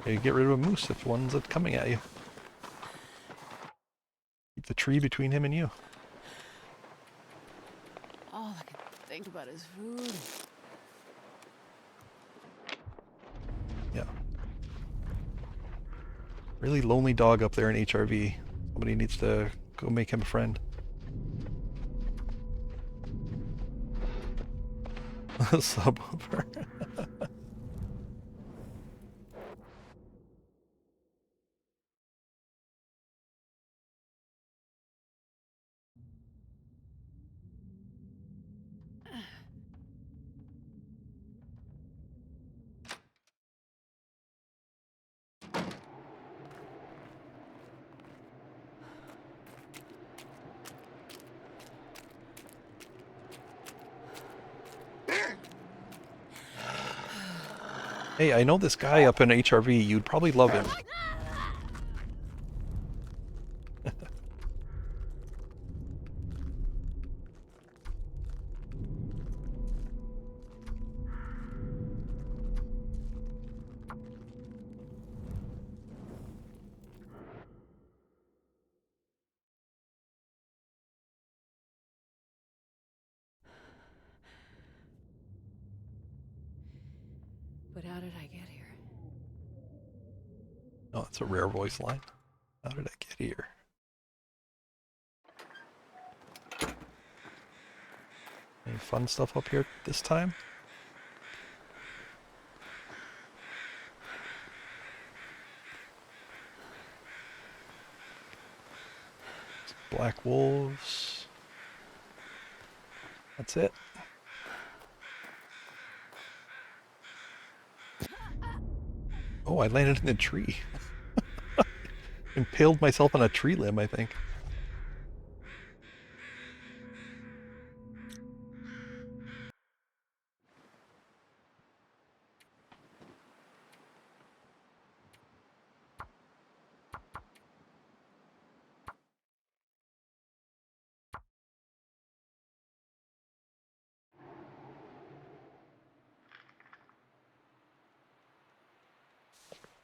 You get rid of a moose if one's coming at you. Keep the tree between him and you. All I can think about is food. Yeah. Really lonely dog up there in HRV. Somebody needs to go make him a friend. Subwoofer. Hey, I know this guy up in HRV. You'd probably love him. But how did I get here? Oh, it's a rare voice line. How did I get here? Any fun stuff up here this time? Black wolves. That's it. Oh, I landed in a tree. Impaled myself on a tree limb, I think.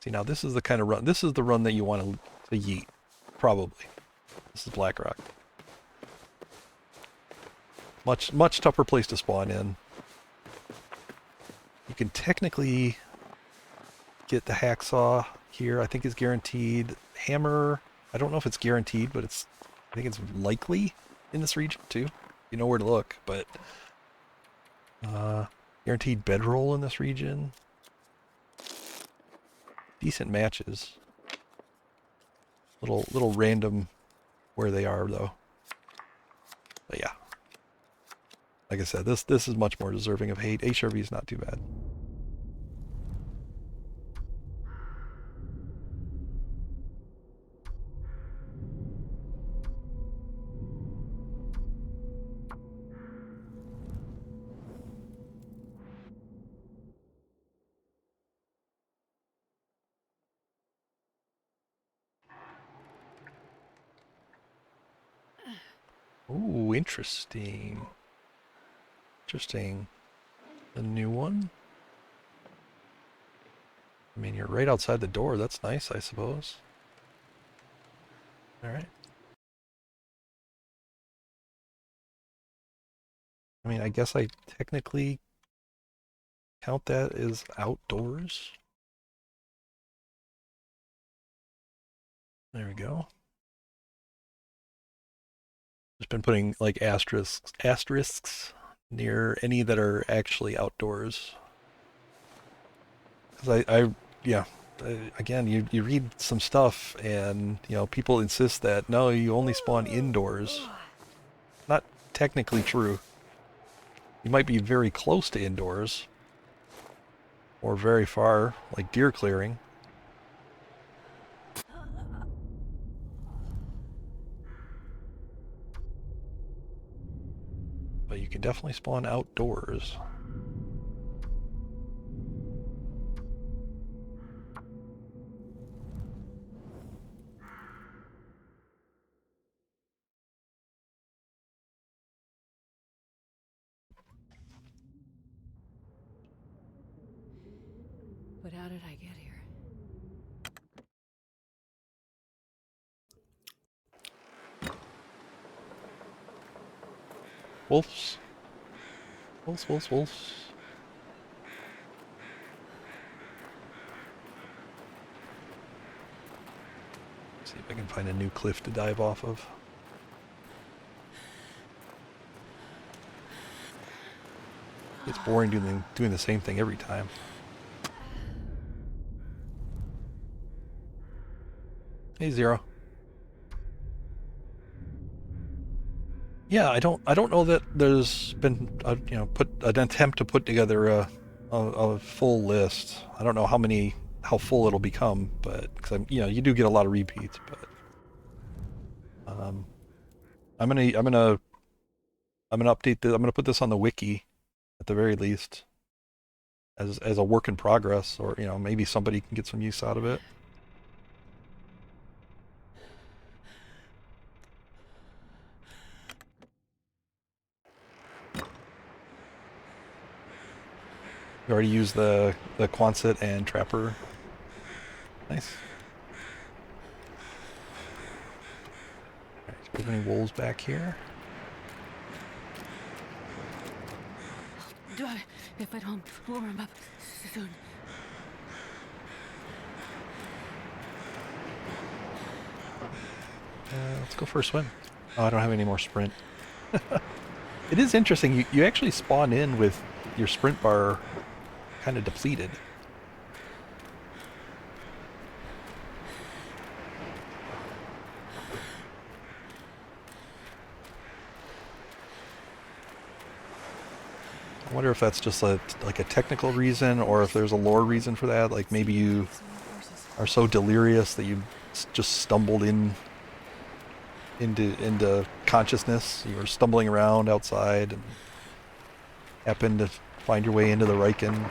See, now this is the kind of run. This is the run that you want to yeet, probably. This is Blackrock. Much tougher place to spawn in. You can technically get the hacksaw here. I think it's guaranteed. Hammer, I don't know if it's guaranteed, but I think it's likely in this region too. You know where to look, but guaranteed bedroll in this region. Decent matches. Little random where they are though. But yeah. Like I said, this is much more deserving of hate. HRV is not too bad. Ooh, interesting. Interesting. The new one? I mean, you're right outside the door. That's nice, I suppose. Alright. I mean, I guess I technically count that as outdoors. There we go. Just been putting like asterisks near any that are actually outdoors. Because yeah, again, you read some stuff and, you know, people insist that, no, you only spawn indoors. Not technically true. You might be very close to indoors. Or very far, like deer clearing. But you can definitely spawn outdoors. But how did I get here? Wolves. Wolves. See if I can find a new cliff to dive off of. It's boring doing the same thing every time. Hey, Zero. Yeah, I don't know that there's been an attempt to put together a full list. I don't know how full it'll become, but because you do get a lot of repeats, but I'm gonna update this. I'm gonna put this on the wiki at the very least as a work in progress, or maybe somebody can get some use out of it. You already used the Quonset and Trapper. Nice. Alright, put any wolves back here. If I don't warm up soon. Let's go for a swim. Oh, I don't have any more sprint. It is interesting. You actually spawn in with your sprint bar kind of depleted. I wonder if that's just like a technical reason, or if there's a lore reason for that. Like maybe you are so delirious that you just stumbled into consciousness. You were stumbling around outside and happened to find your way into the Riken.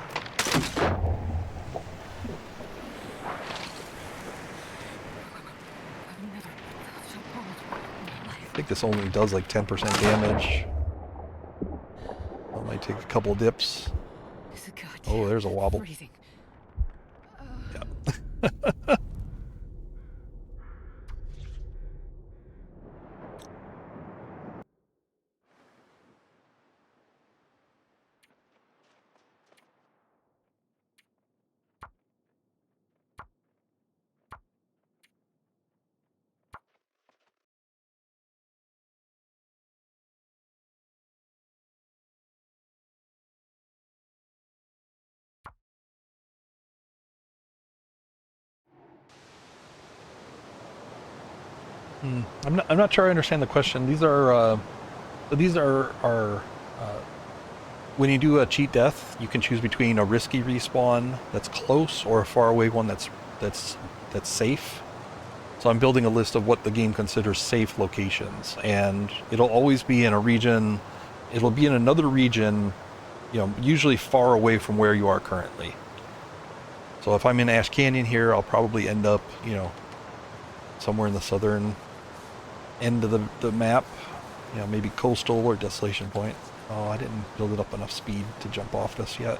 I think this only does like 10% damage. It might take a couple of dips. Oh, there's a wobble. Freezing. Yeah. I'm not sure I understand the question. These are when you do a cheat death, you can choose between a risky respawn that's close or a far away one that's safe. So I'm building a list of what the game considers safe locations, and it'll always be in a region. It'll be in another region, usually far away from where you are currently. So if I'm in Ash Canyon here, I'll probably end up, somewhere in the southern end of the map, maybe coastal or Desolation Point. Oh, I didn't build it up enough speed to jump off this yet.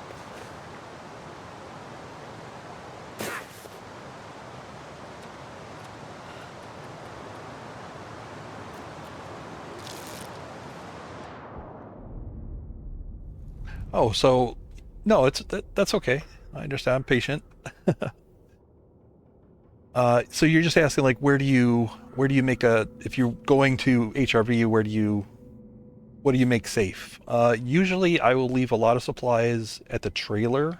Oh, so no, that's okay. I understand. I'm patient. So you're just asking, like, where do you make if you're going to HRV, what do you make safe? Usually I will leave a lot of supplies at the trailer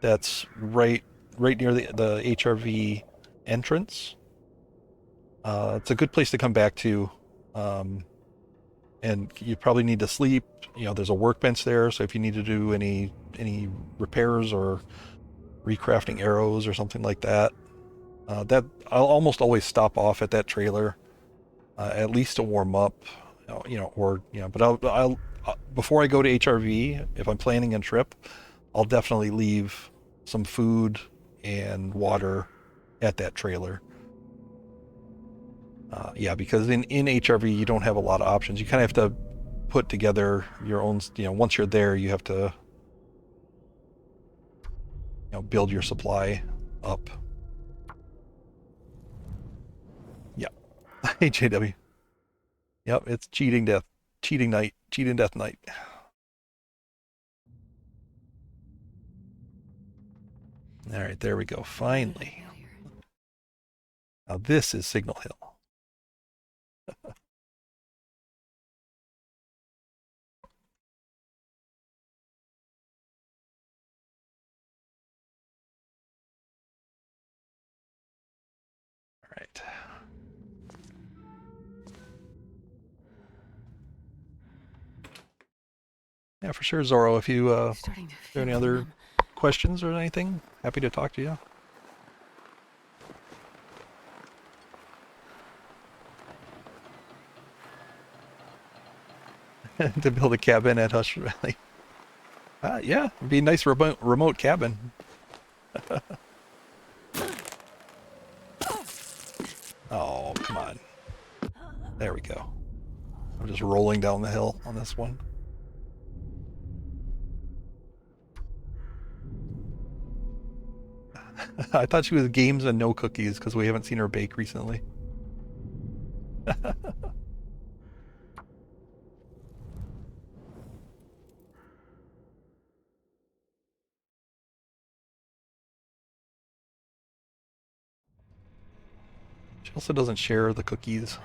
that's right near the HRV entrance. It's a good place to come back to, and you probably need to sleep. There's a workbench there, so if you need to do any repairs or recrafting arrows or something like that, that I'll almost always stop off at that trailer, at least to warm up, But I'll before I go to HRV, if I'm planning a trip, I'll definitely leave some food and water at that trailer. Yeah, because in HRV you don't have a lot of options. You kind of have to put together your own. Once you're there, you have to build your supply up. Yeah. Hey JW. Yep, it's cheating death night. All right, there we go. Finally. Now this is Signal Hill. All right. Yeah, for sure, Zorro. If you have any other questions or anything, happy to talk to you. To build a cabin at Hush Valley. Yeah, it'd be a nice remote cabin. Oh, come on. There we go. I'm just rolling down the hill on this one. I thought she was games and no cookies because we haven't seen her bake recently. She also doesn't share the cookies.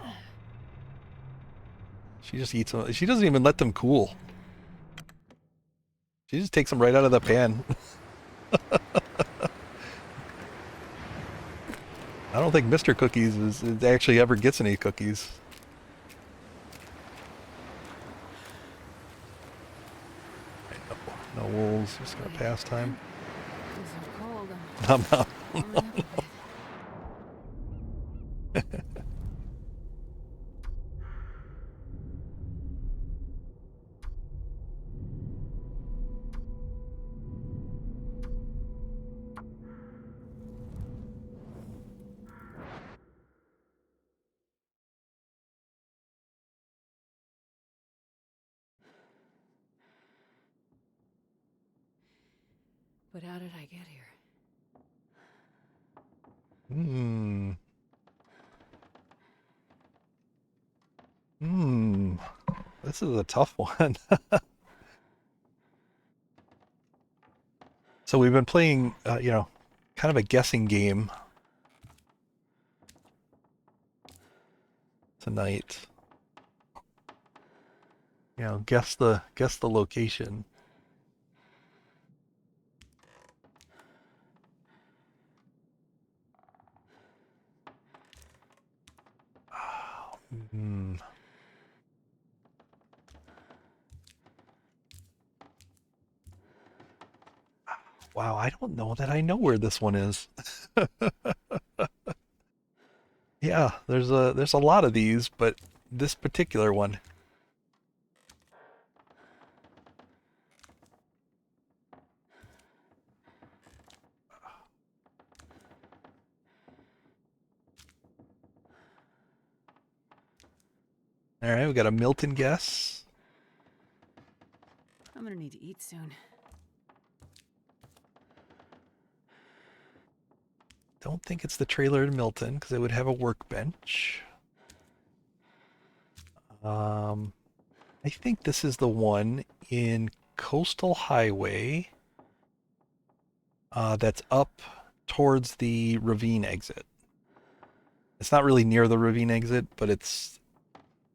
She just eats them. She doesn't even let them cool. She just takes them right out of the pan. I don't think Mr. Cookies is actually ever gets any cookies. No wolves, just gonna pass time. It's so cold. Nom nom. I'm warming up a bit. But how did I get here? Hmm. Hmm. This is a tough one. So we've been playing, kind of a guessing game tonight. Guess the location. Hmm. Wow, I don't know that I know where this one is. Yeah, there's a lot of these, but this particular one. All right, we got a Milton guess. I'm gonna need to eat soon. Don't think it's the trailer to Milton because it would have a workbench. I think this is the one in Coastal Highway that's up towards the ravine exit. It's not really near the ravine exit, but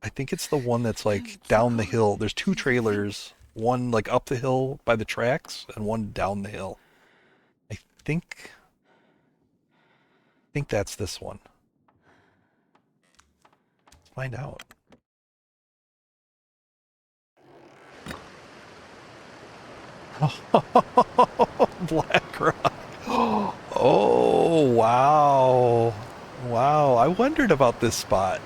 I think it's the one that's like down the hill. There's two trailers, one like up the hill by the tracks and one down the hill. I think that's this one. Let's find out. Black Rock. Oh, wow. Wow, I wondered about this spot.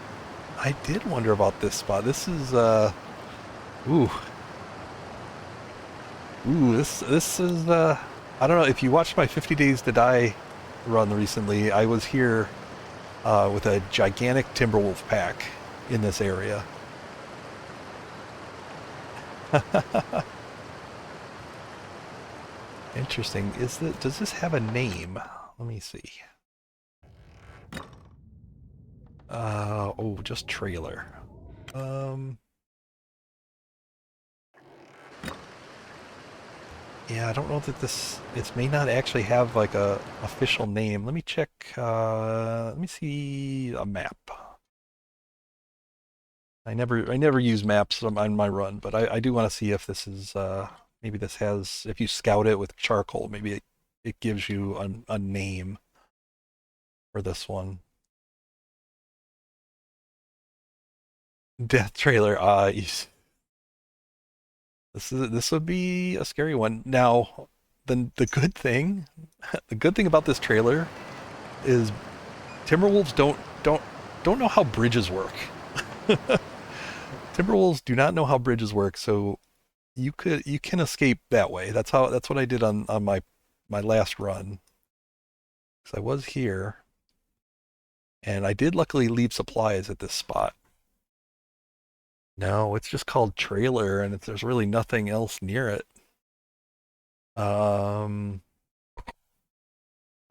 I did wonder about this spot. This is ooh. Ooh, this is I don't know if you watched my 50 Days to Die run recently. I was here with a gigantic Timberwolf pack in this area. Interesting. Does this have a name? Let me see. Oh, just trailer. Yeah, I don't know that it may not actually have like a official name. Let me check, let me see a map. I never use maps on my run, but I do want to see if this is, maybe this has, if you scout it with charcoal, maybe it gives you a name for this one. Death trailer, this would be a scary one. Now, the good thing, the good thing about this trailer is Timberwolves don't know how bridges work. Timberwolves do not know how bridges work, so you can escape that way. That's what I did on my last run. Because I was here, and I did luckily leave supplies at this spot. No, it's just called trailer, and there's really nothing else near it. Um,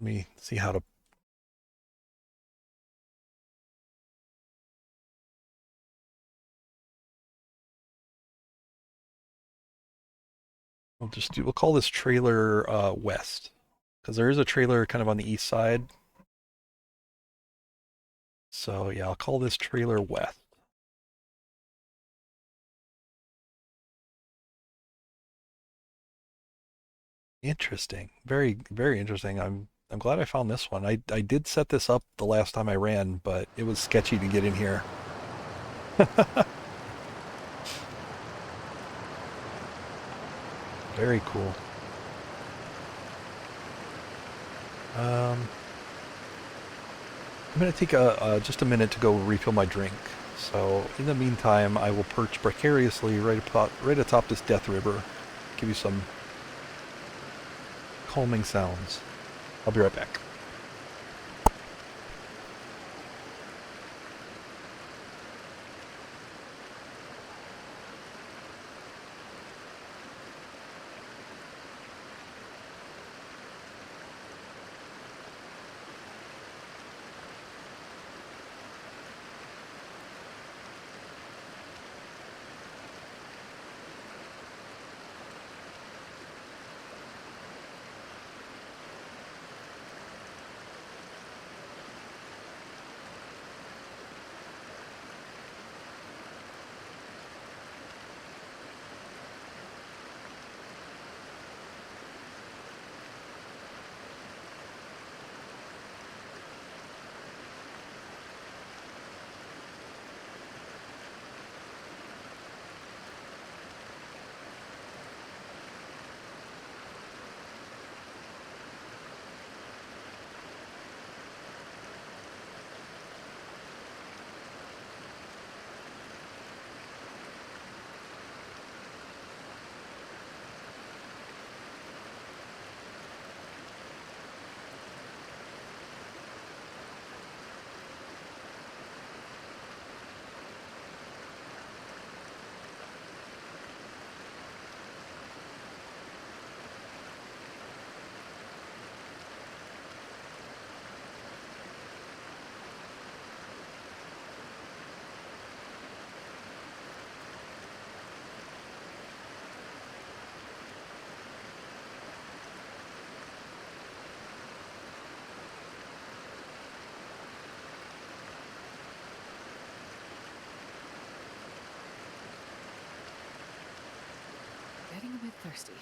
Let me see how to. We'll call this trailer west, because there is a trailer kind of on the east side. So yeah, I'll call this trailer west. Interesting. Very, very interesting. I'm glad I found this one. I did set this up the last time I ran, but it was sketchy to get in here. Very cool. I'm going to take just a minute to go refill my drink. So in the meantime, I will perch precariously right atop this death river. Give you some calming sounds. I'll be right back. Getting a bit thirsty.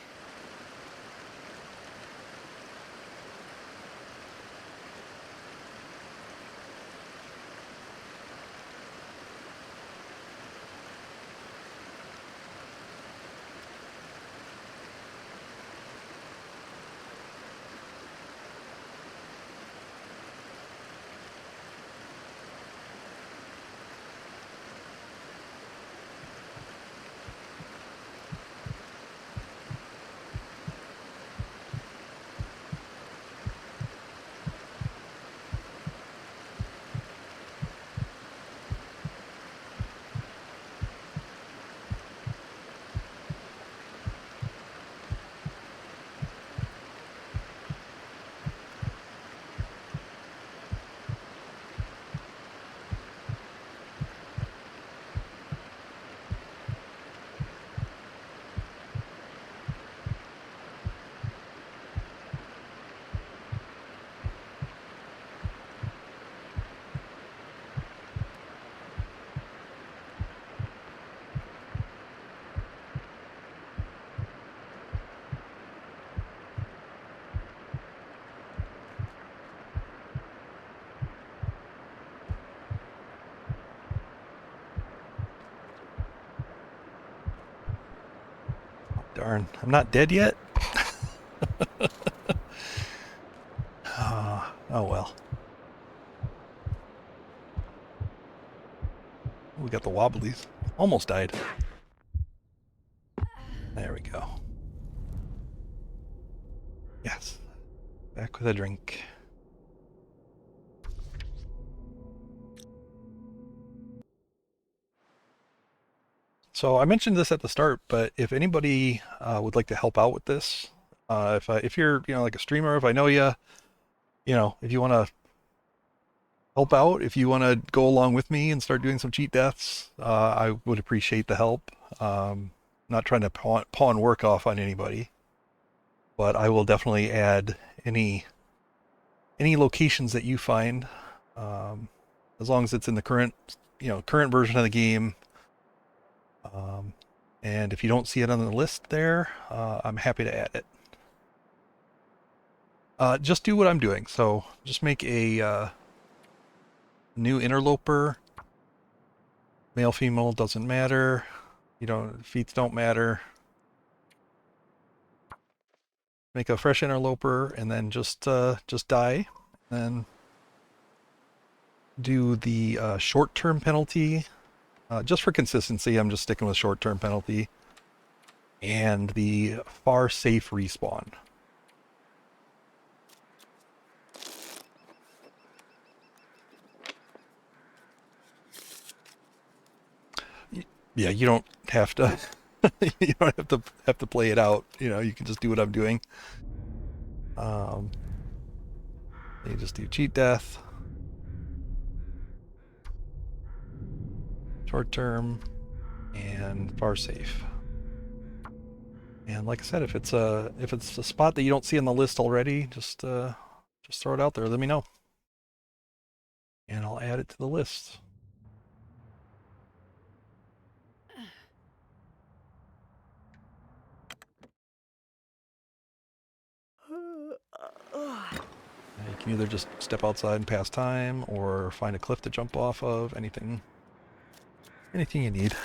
Darn, I'm not dead yet? Oh well. We got the wobblies. Almost died. There we go. Yes. Back with a drink. So I mentioned this at the start, but if anybody would like to help out with this, if you're like a streamer, if I know you, if you want to help out, if you want to go along with me and start doing some cheat deaths, I would appreciate the help. Not trying to pawn work off on anybody, but I will definitely add any locations that you find, as long as it's in the current version of the game. And if you don't see it on the list there, I'm happy to add it. Just do what I'm doing. So just make a new interloper. Male, female, doesn't matter. Feats don't matter. make a fresh interloper, and then just die. Then do the short-term penalty. Just for consistency, I'm just sticking with short-term penalty. And the far safe respawn. Yeah, you don't have to. You don't have to play it out. You know, you can just do what I'm doing. You just do cheat death, short term, and far safe. And like I said, if it's a spot that you don't see on the list already, just throw it out there. Let me know, and I'll add it to the list. You can either just step outside and pass time, or find a cliff to jump off of. Anything you need.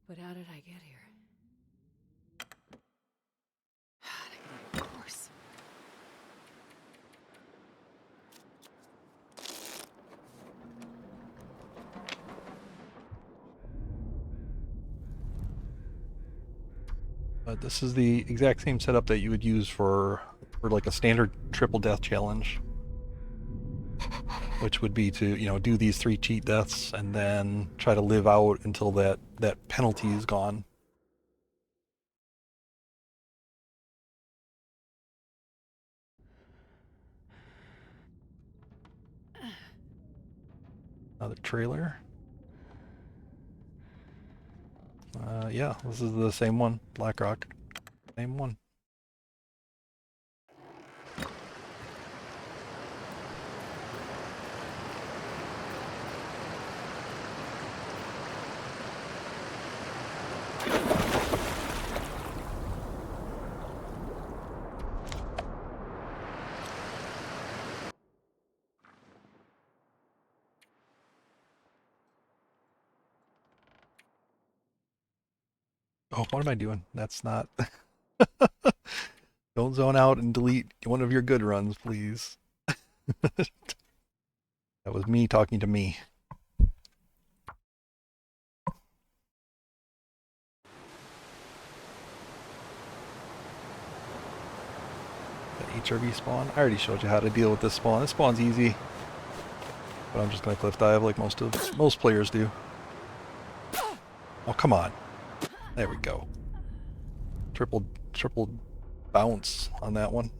But how did I get here? Of course. This is the exact same setup that you would use for like a standard triple death challenge, which would be to, you know, do these 3 cheat deaths and then try to live out until that penalty is gone. Another trailer. Yeah, this is the same one. BlackRock. Same one. Oh, what am I doing? That's not... Don't zone out and delete one of your good runs, please. That was me talking to me. The HRV spawn. I already showed you how to deal with this spawn. This spawn's easy. But I'm just gonna cliff dive like most players do. Oh, come on. There we go. Triple bounce on that one.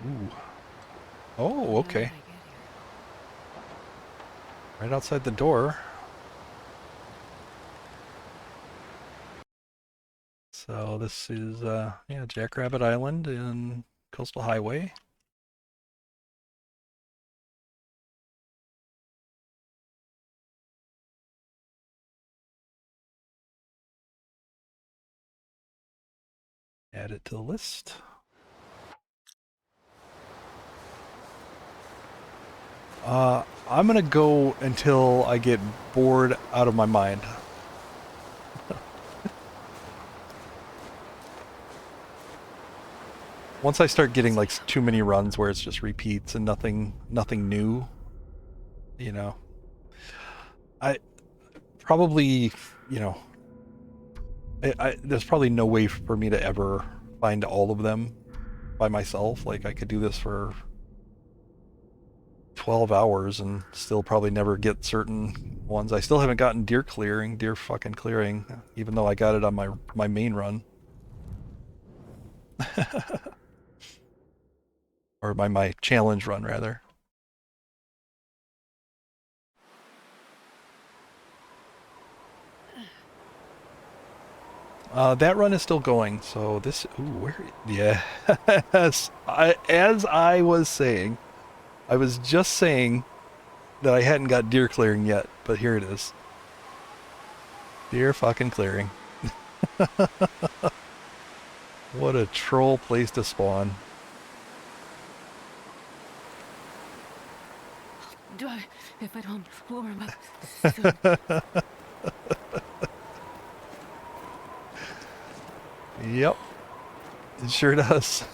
Ooh. Oh, okay. Right outside the door. So this is, yeah, Jackrabbit Island in Coastal Highway. Add it to the list. I'm gonna go until I get bored out of my mind. Once I start getting like too many runs where it's just repeats and nothing new, you know, I probably, you know, there's probably no way for me to ever find all of them by myself. Like I could do this for 12 hours and still probably never get certain ones. I still haven't gotten deer fucking clearing, even though I got it on my main run. Or my challenge run, rather. That run is still going, so this... Ooh, where... Yes. As I was saying, I was just saying that I hadn't got deer clearing yet, but here it is. Deer fucking clearing. What a troll place to spawn. Do I, if I don't warm up soon? Yep. It sure does.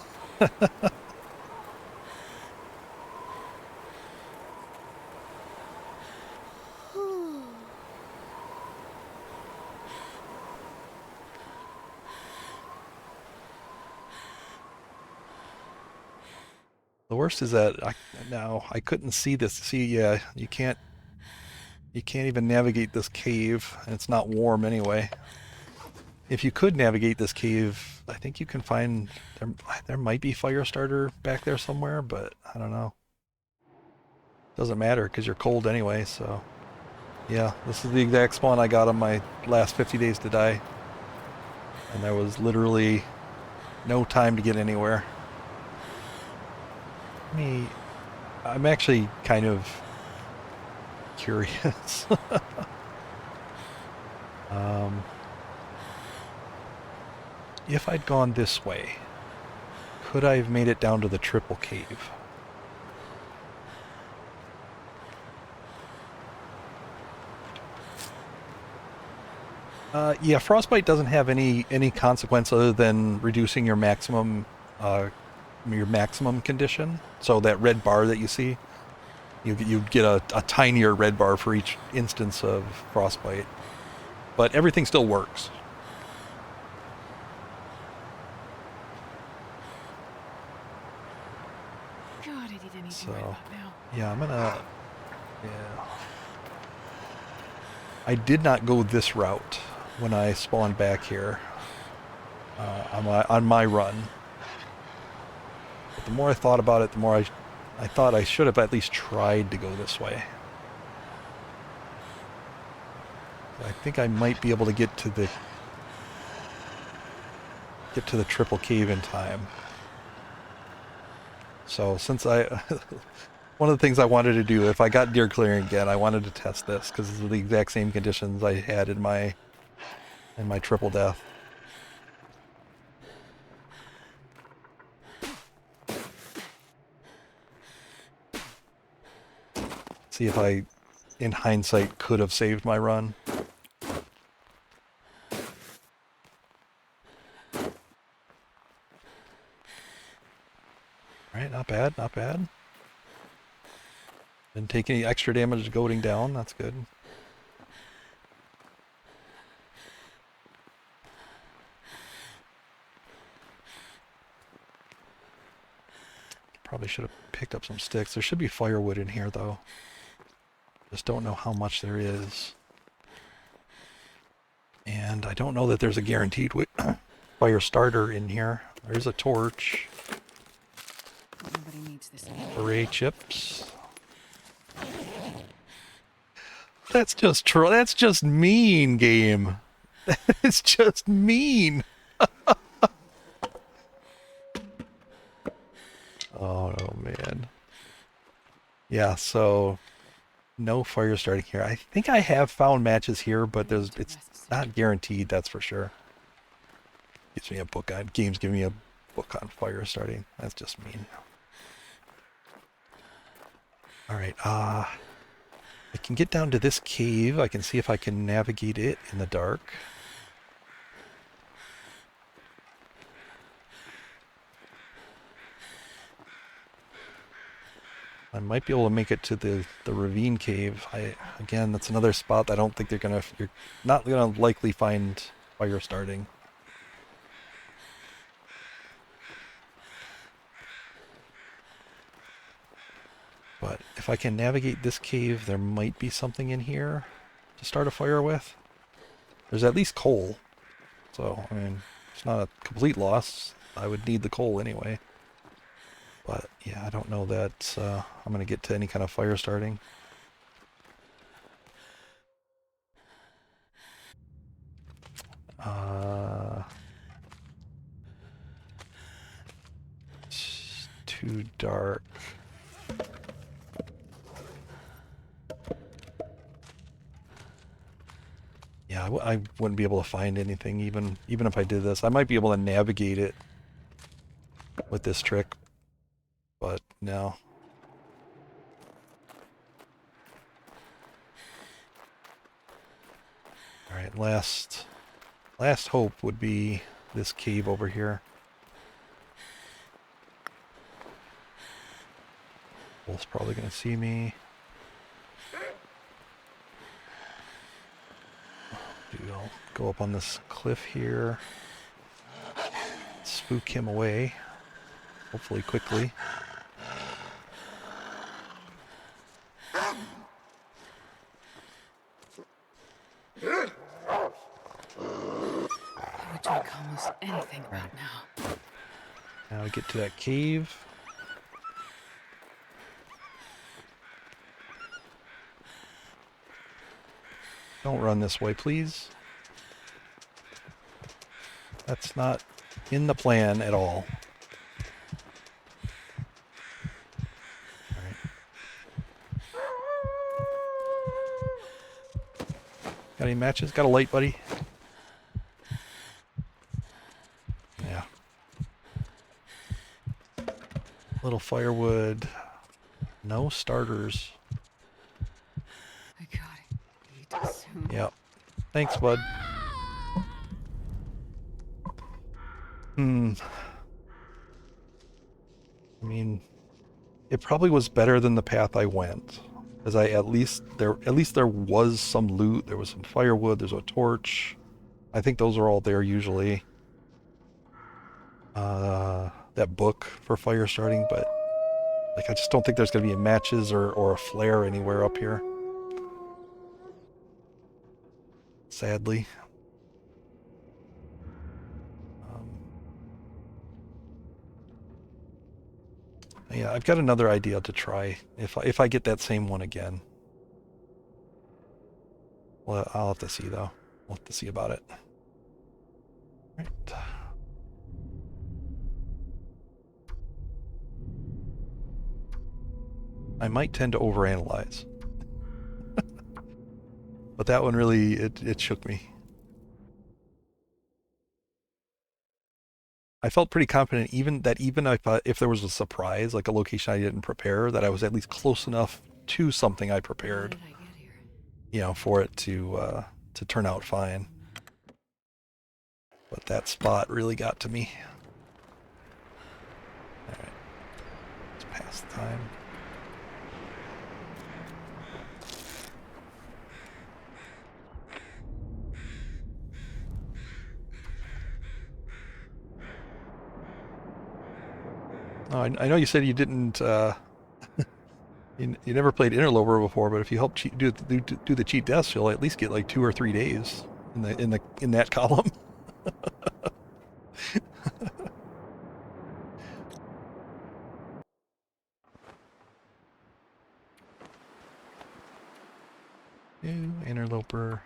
The worst is that I couldn't see this. See, yeah, you can't even navigate this cave, and it's not warm anyway. If you could navigate this cave, I think you can find there might be fire starter back there somewhere, but I don't know. Doesn't matter because you're cold anyway, so yeah, this is the exact spawn I got on my last 50 days to die. And there was literally no time to get anywhere. I'm actually kind of curious. If I'd gone this way, could I have made it down to the triple cave? Yeah, frostbite doesn't have any consequence other than reducing your maximum condition. So that red bar that you see, you get a tinier red bar for each instance of frostbite, but everything still works. God, I need anything So, right about now. yeah, yeah. I did not go this route when I spawned back here on my run. But the more I thought about it, the more I thought I should have at least tried to go this way. I think I might be able to get to the triple cave in time. So since one of the things I wanted to do, if I got deer clearing again, I wanted to test this because this is the exact same conditions I had in my triple death. See if I, in hindsight, could have saved my run. Alright, not bad, not bad. Didn't take any extra damage goading down, that's good. Probably should have picked up some sticks. There should be firewood in here, though. Just don't know how much there is. And I don't know that there's a guaranteed fire starter in here. There's a torch. Nobody needs this anymore. Array chips. That's just that's just mean, game. It's just mean. Oh man. Yeah, so no fire starting here. I think I have found matches here, but it's not guaranteed, that's for sure. Gives me a book on games giving me a book on fire starting. That's just mean. Alright, I can get down to this cave. I can see if I can navigate it in the dark. I might be able to make it to the ravine cave. Again, that's another spot I don't think you're not gonna likely find fire starting. But if I can navigate this cave, there might be something in here to start a fire with. There's at least coal. So, I mean, it's not a complete loss. I would need the coal anyway. But, yeah, I don't know that I'm going to get to any kind of fire starting. It's too dark. Yeah, I wouldn't be able to find anything even if I did this. I might be able to navigate it with this trick, but no. All right, last hope would be this cave over here. Wolf's probably gonna see me. I'll go up on this cliff here. Spook him away. Hopefully quickly. I would drink almost anything right now. Now we get to that cave. Don't run this way, please. That's not in the plan at all. Got any matches? Got a light, buddy? Yeah. Little firewood. No starters. I gotta eat soon. Yep. Thanks, bud. I mean, it probably was better than the path I went. Because at least there was some loot, there was some firewood, there's a torch. I think those are all there usually. That book for fire starting, but like I just don't think there's gonna be matches or a flare anywhere up here. Sadly. Yeah, I've got another idea to try if I get that same one again. Well, I'll have to see though. We'll have to see about it. Right. I might tend to overanalyze. But that one really, it shook me. I felt pretty confident even if there was a surprise, like a location I didn't prepare, that I was at least close enough to something I How prepared, did I get here? for it to turn out fine. But that spot really got to me. All right, it's past time. Oh, I know you said you didn't. You never played Interloper before, but if you help do the cheat deaths, you'll at least get like 2 or 3 days in that column. New Interloper.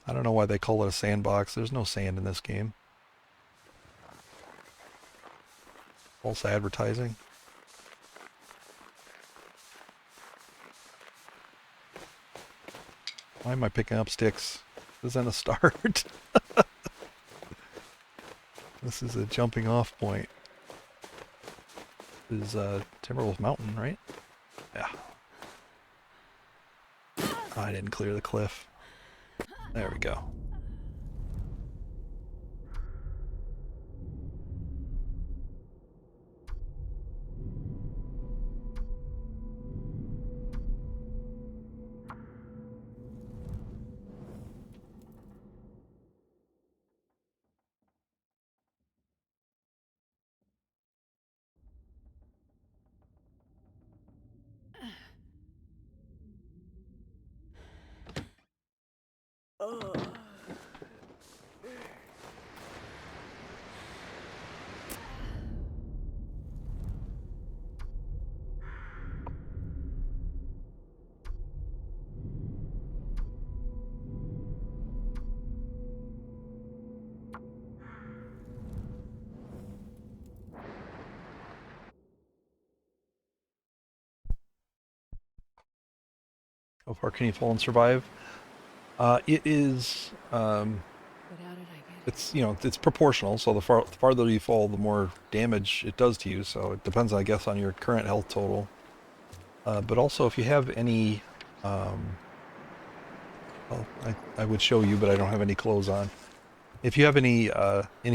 I don't know why they call it a sandbox. There's no sand in this game. False advertising. Why am I picking up sticks? This isn't a start. This is a jumping off point. This is Timberwolf Mountain, right? Yeah. Oh, I didn't clear the cliff. There we go. How far can you fall and survive? It is, But how did I get it's, you know, it's proportional. So the farther you fall, the more damage it does to you. So it depends, I guess, on your current health total. But also, if you have any, well, I would show you, but I don't have any clothes on. If you have any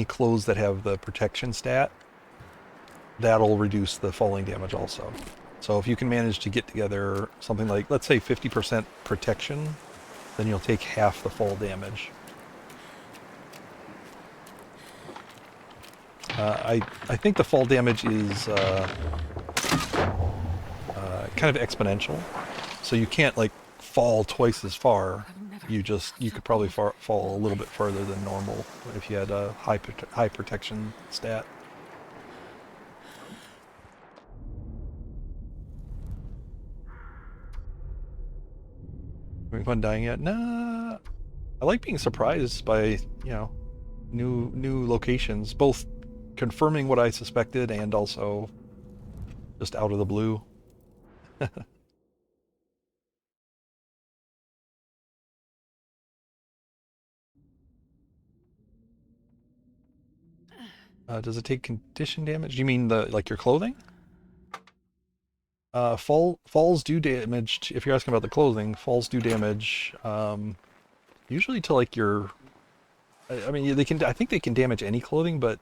clothes that have the protection stat, that'll reduce the falling damage also. So if you can manage to get together something like, let's say 50% protection, then you'll take half the fall damage. I think the fall damage is kind of exponential, so you can't like fall twice as far. You could probably fall a little bit farther than normal if you had a high protection stat. Having fun dying yet? Nah. I like being surprised by, you know, new locations, both confirming what I suspected and also just out of the blue. Does it take condition damage? You mean the like your clothing? Falls do damage. If you're asking about the clothing, falls do damage. Usually to like your. I mean, they can. I think they can damage any clothing, but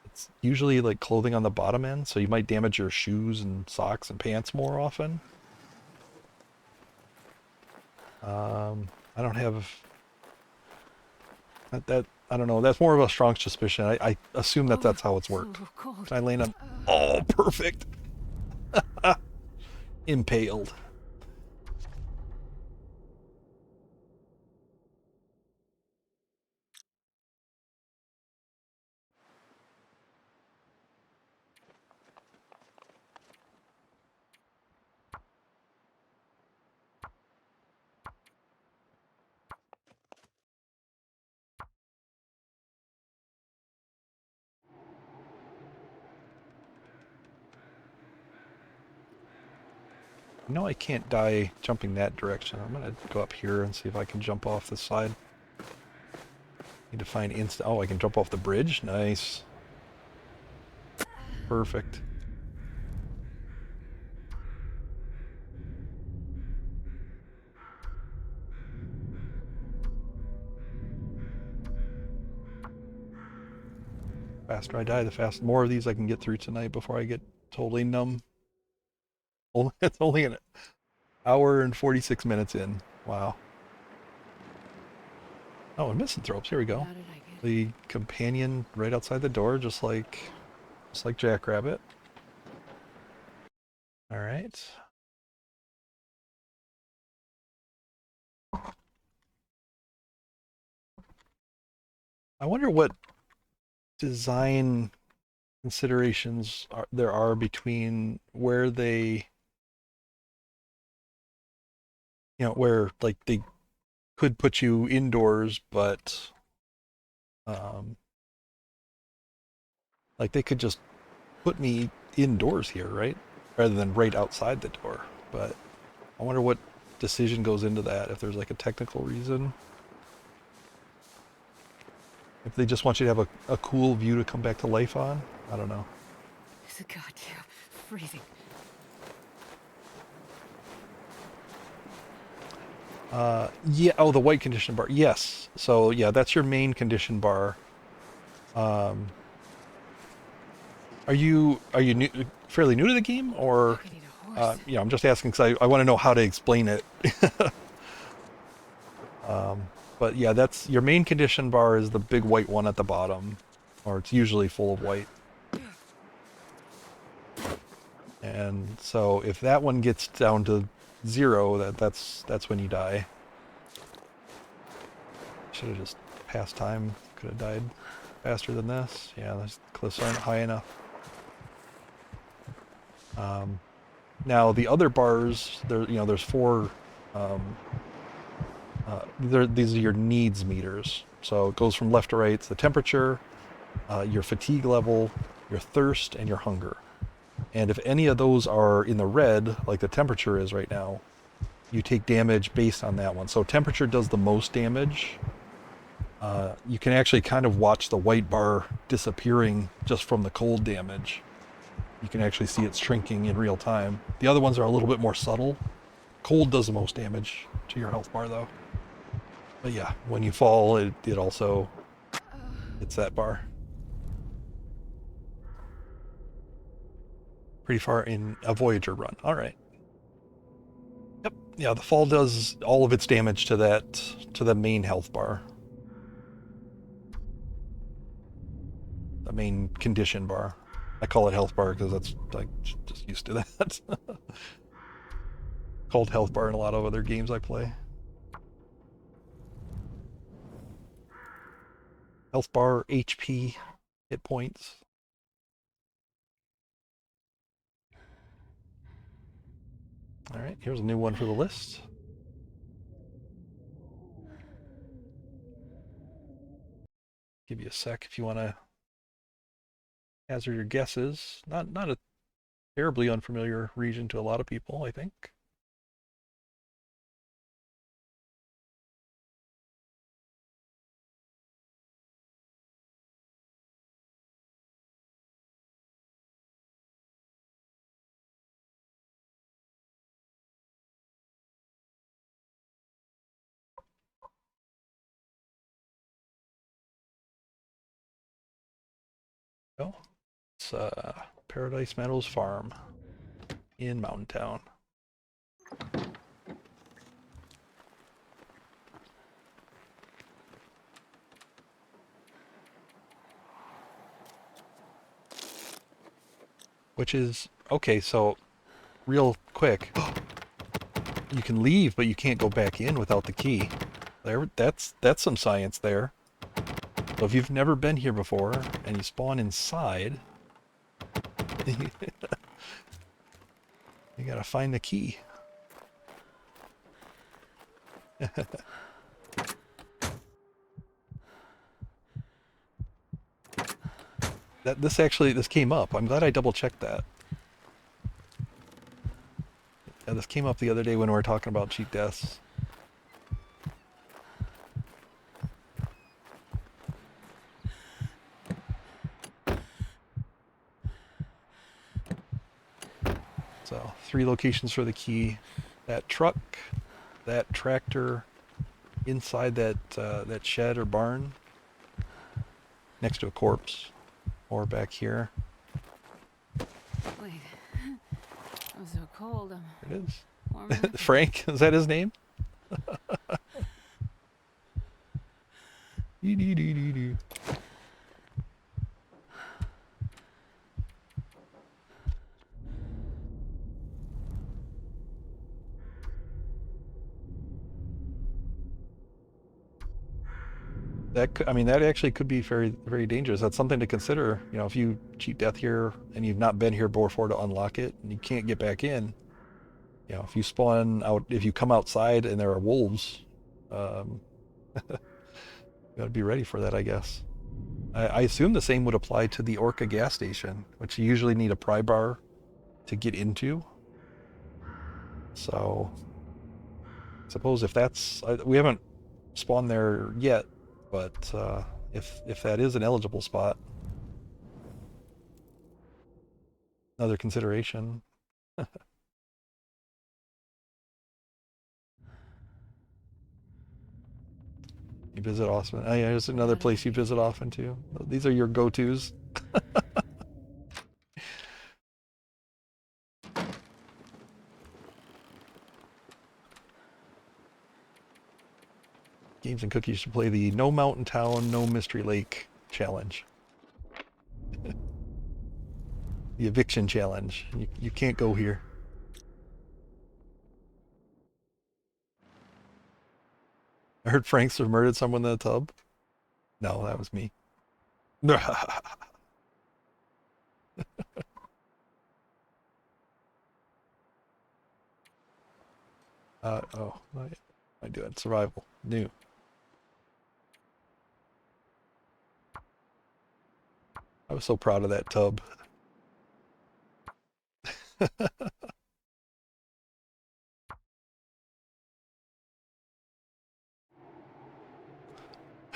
it's usually like clothing on the bottom end. So you might damage your shoes and socks and pants more often. I don't have that. I don't know. That's more of a strong suspicion. I assume that that's how it's worked. so cold? Can I land on? Oh, perfect. Impaled. No, I can't die jumping that direction. I'm gonna go up here and see if I can jump off this side. Need to find instant. Oh, I can jump off the bridge. Nice. Perfect. Faster I die, the faster. More of these I can get through tonight before I get totally numb. It's only an hour and 46 minutes in. Wow. Oh, and misanthropes. Here we go. How did I get The companion right outside the door, just like Jackrabbit. All right. I wonder what design considerations there are between where they, you know, where like they could put you indoors, but um, like they could just put me indoors here, right? Rather than right outside the door. But I wonder what decision goes into that, if there's like a technical reason. If they just want you to have a cool view to come back to life on. I don't know. It's goddamn freezing. Yeah, oh, the white condition bar. Yes. So yeah, that's your main condition bar. Um, are you fairly new to the game, or I need a horse. you know, I'm just asking because I want to know how to explain it. But yeah, that's your main condition bar is the big white one at the bottom, or it's usually full of white. And so if that one gets down to 0, that's when you die. Should have just passed time. Could have died faster than this. Yeah, the cliffs aren't high enough. Now the other bars, there's 4. These are your needs meters. So it goes from left to right. It's the temperature, your fatigue level, your thirst, and your hunger. And if any of those are in the red, like the temperature is right now, you take damage based on that one. So temperature does the most damage. You can actually kind of watch the white bar disappearing just from the cold damage. You can actually see it shrinking in real time. The other ones are a little bit more subtle. Cold does the most damage to your health bar, though. But yeah, when you fall, it also hits that bar. Pretty far in a Voyager run. All right. Yep. Yeah, the fall does all of its damage to the main health bar. The main condition bar. I call it health bar because that's like just used to that. Called health bar in a lot of other games I play. Health bar, HP, hit points. All right, here's a new one for the list. Give you a sec if you want to hazard your guesses. Not a terribly unfamiliar region to a lot of people, I think. Oh, it's Paradise Meadows Farm in Mountain Town. Which is okay, so real quick, you can leave, but you can't go back in without the key. That's some science there. So if you've never been here before and you spawn inside, you gotta find the key. This came up. I'm glad I double checked that. Yeah, this came up the other day when we were talking about cheat deaths. So 3 locations for the key. That truck, that tractor, inside that shed or barn, next to a corpse, or back here. Wait. I'm so cold. I'm There it is. warm enough. Frank, is that his name? Dee-dee-dee-dee-dee. I mean, that actually could be very, very dangerous. That's something to consider. You know, if you cheat death here and you've not been here before to unlock it, and you can't get back in. You know, if you spawn out, if you come outside and there are wolves, um, you got to be ready for that, I guess. I assume the same would apply to the Orca gas station, which you usually need a pry bar to get into. So, suppose if that's, we haven't spawned there yet, but if that is an eligible spot, another consideration. You visit often. Oh yeah, there's another place you visit often too. These are your go-tos. Games and Cookies should play the No Mountain Town, No Mystery Lake challenge. The eviction challenge. You can't go here. I heard Frank's murdered someone in the tub. No, that was me. Oh, what am I doing? Survival. New. I was so proud of that tub.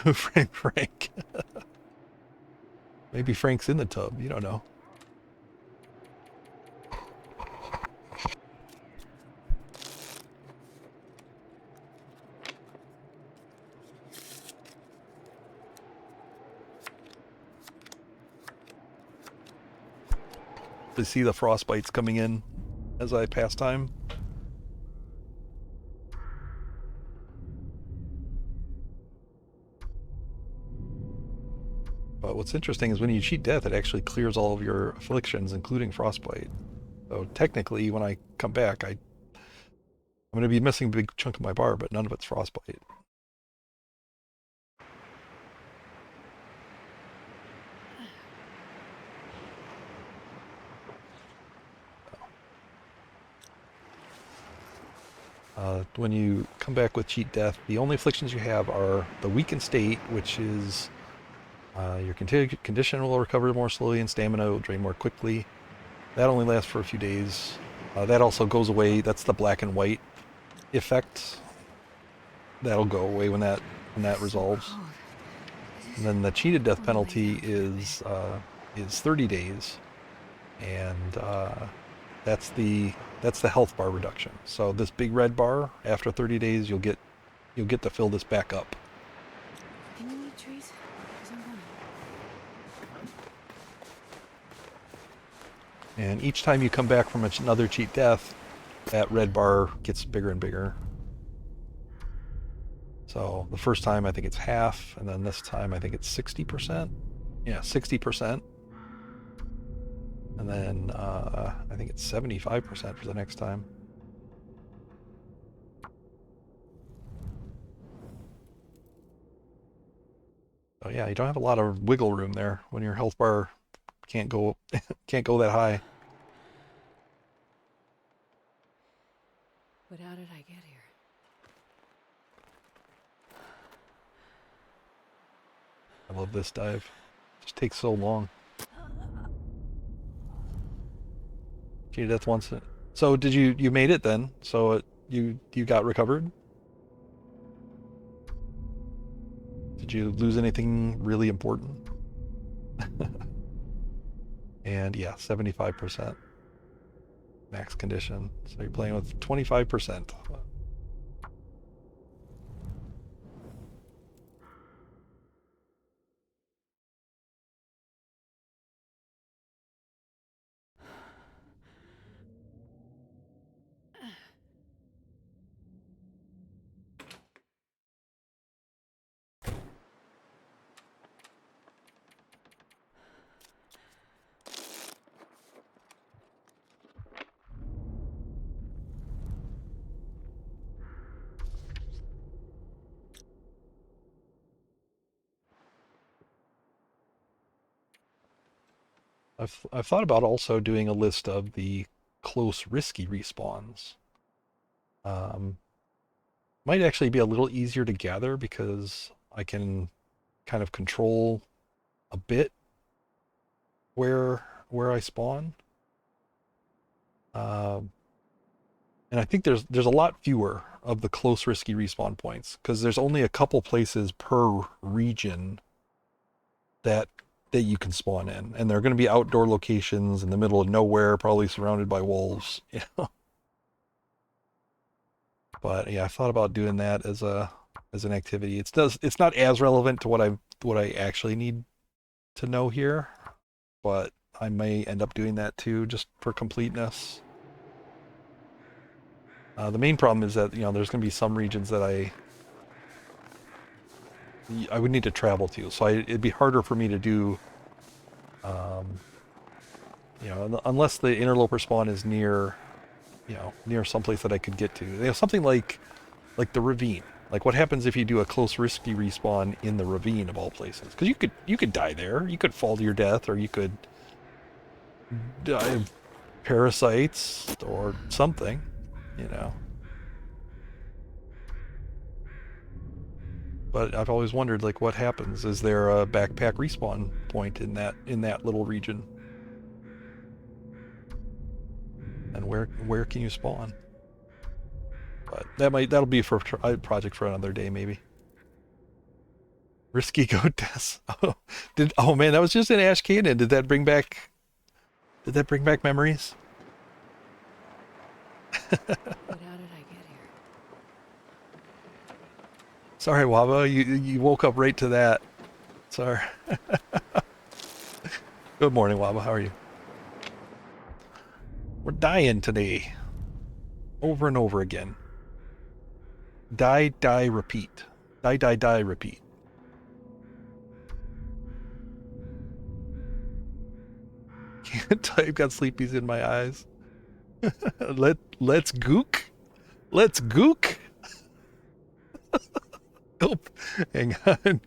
Who framed Frank? Maybe Frank's in the tub. You don't know. To see the frostbites coming in as I pass time. But what's interesting is when you cheat death, it actually clears all of your afflictions, including frostbite. So technically, when I come back, I'm going to be missing a big chunk of my bar, but none of it's frostbite. When you come back with cheat death, the only afflictions you have are the weakened state, which is your condition will recover more slowly and stamina will drain more quickly. That only lasts for a few days. That also goes away. That's the black and white effect. That'll go away when that resolves. And then the cheated death penalty is 30 days, and that's the health bar reduction. So this big red bar, after 30 days, you'll get to fill this back up. Can you eat trees? 'Cause I'm gonna. And each time you come back from another cheat death, that red bar gets bigger and bigger. So the first time I think it's half, and then this time I think it's 60%. Yeah, 60%. And then I think it's 75% for the next time. So yeah, you don't have a lot of wiggle room there when your health bar can't go that high. But how did I get here? I love this dive. It just takes so long. Cheated death once. So did you made it then? So you got recovered? Did you lose anything really important? And yeah, 75% max condition. So you're playing with 25%. I've thought about also doing a list of the close risky respawns. Might actually be a little easier to gather because I can kind of control a bit where I spawn. And I think there's a lot fewer of the close risky respawn points because there's only a couple places per region that you can spawn in, and they're going to be outdoor locations in the middle of nowhere, probably surrounded by wolves. You know? But yeah, I thought about doing that as an activity. It's not as relevant to what I actually need to know here, but I may end up doing that too, just for completeness. The main problem is that there's going to be some regions that I would need to travel to, so it'd be harder for me to do. Unless the interloper spawn is near someplace that I could get to. Something like the ravine. Like what happens if you do a close risky respawn in the ravine of all places? Because you could die there. You could fall to your death, or you could die of parasites or something. But I've always wondered, like, what happens? Is there a backpack respawn point in that little region? And where can you spawn? But that'll be for a project for another day, maybe. Risky goat deaths. Oh man, that was just in Ash Canyon. Did that bring back memories? But how did I get here? Sorry, Waba, you woke up right to that. Sorry. Good morning, Waba. How are you? We're dying today. Over and over again. Die, die, repeat. Die, die, die, repeat. Can't tell you've got sleepies in my eyes. Let's gook. Let's gook. Oh, hang on.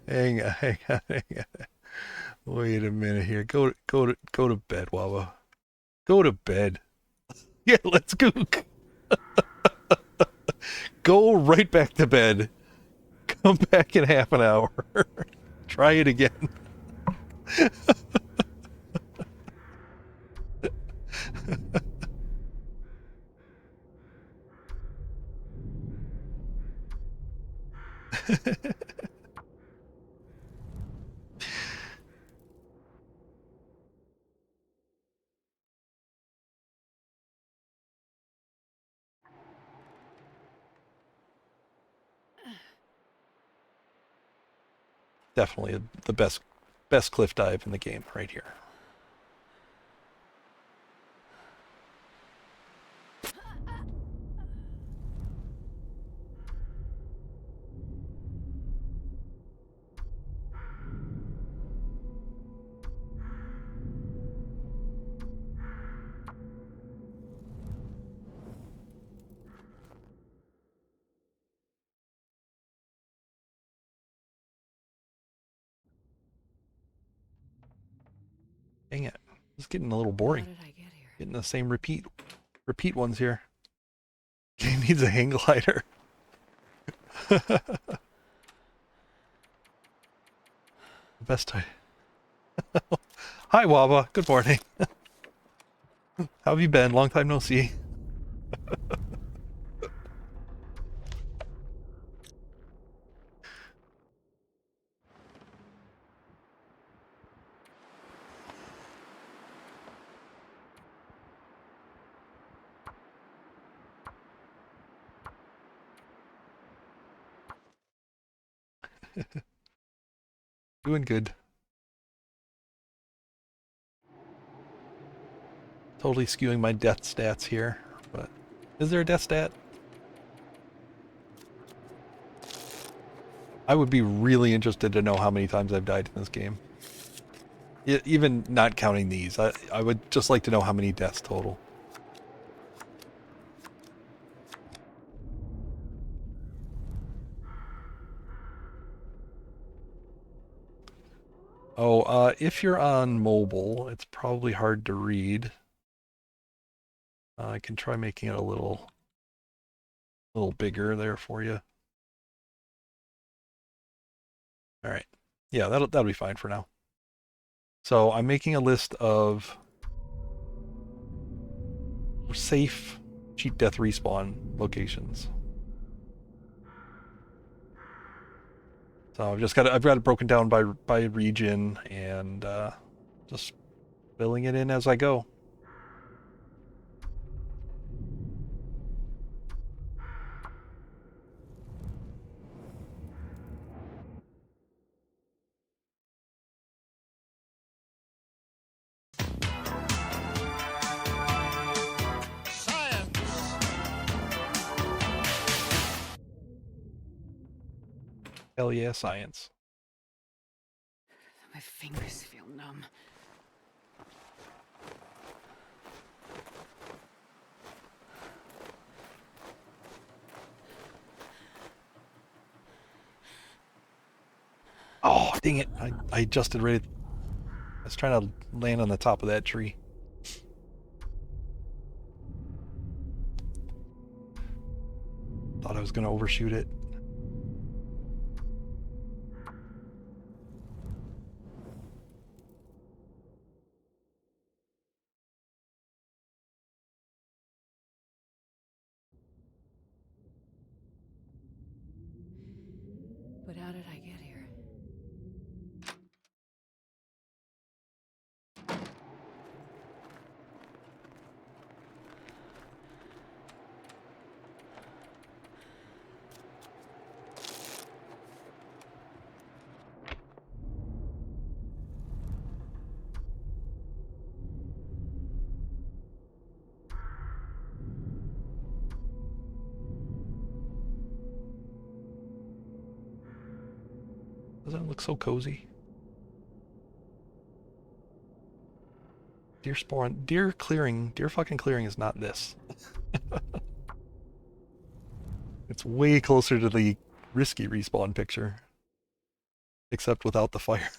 Hang on, hang on, hang on. Wait a minute here. Go to bed, Wawa. Go to bed. Yeah, let's gook. Go right back to bed. Come back in half an hour. Try it again. Definitely the best cliff dive in the game right here. Dang it. It's getting a little How boring. did I get here? Getting the same repeat ones here. Game needs a hang glider. Best time. Hi, Waba. Good morning. How have you been? Long time no see. Doing good. Totally skewing my death stats here, but is there a death stat? I would be really interested to know how many times I've died in this game. Even not counting these, I would just like to know how many deaths total. Oh, if you're on mobile, it's probably hard to read. I can try making it a little bigger there for you. All right. Yeah, that'll be fine for now. So I'm making a list of safe cheat death respawn locations. So I've got it broken down by region and just filling it in as I go. Hell yeah, science. My fingers feel numb. Oh, dang it. I adjusted right. I was trying to land on the top of that tree. Thought I was going to overshoot it. But how did I get here? Doesn't it look so cozy? Deer spawn, deer fucking clearing is not this. It's way closer to the risky respawn picture. Except without the fire.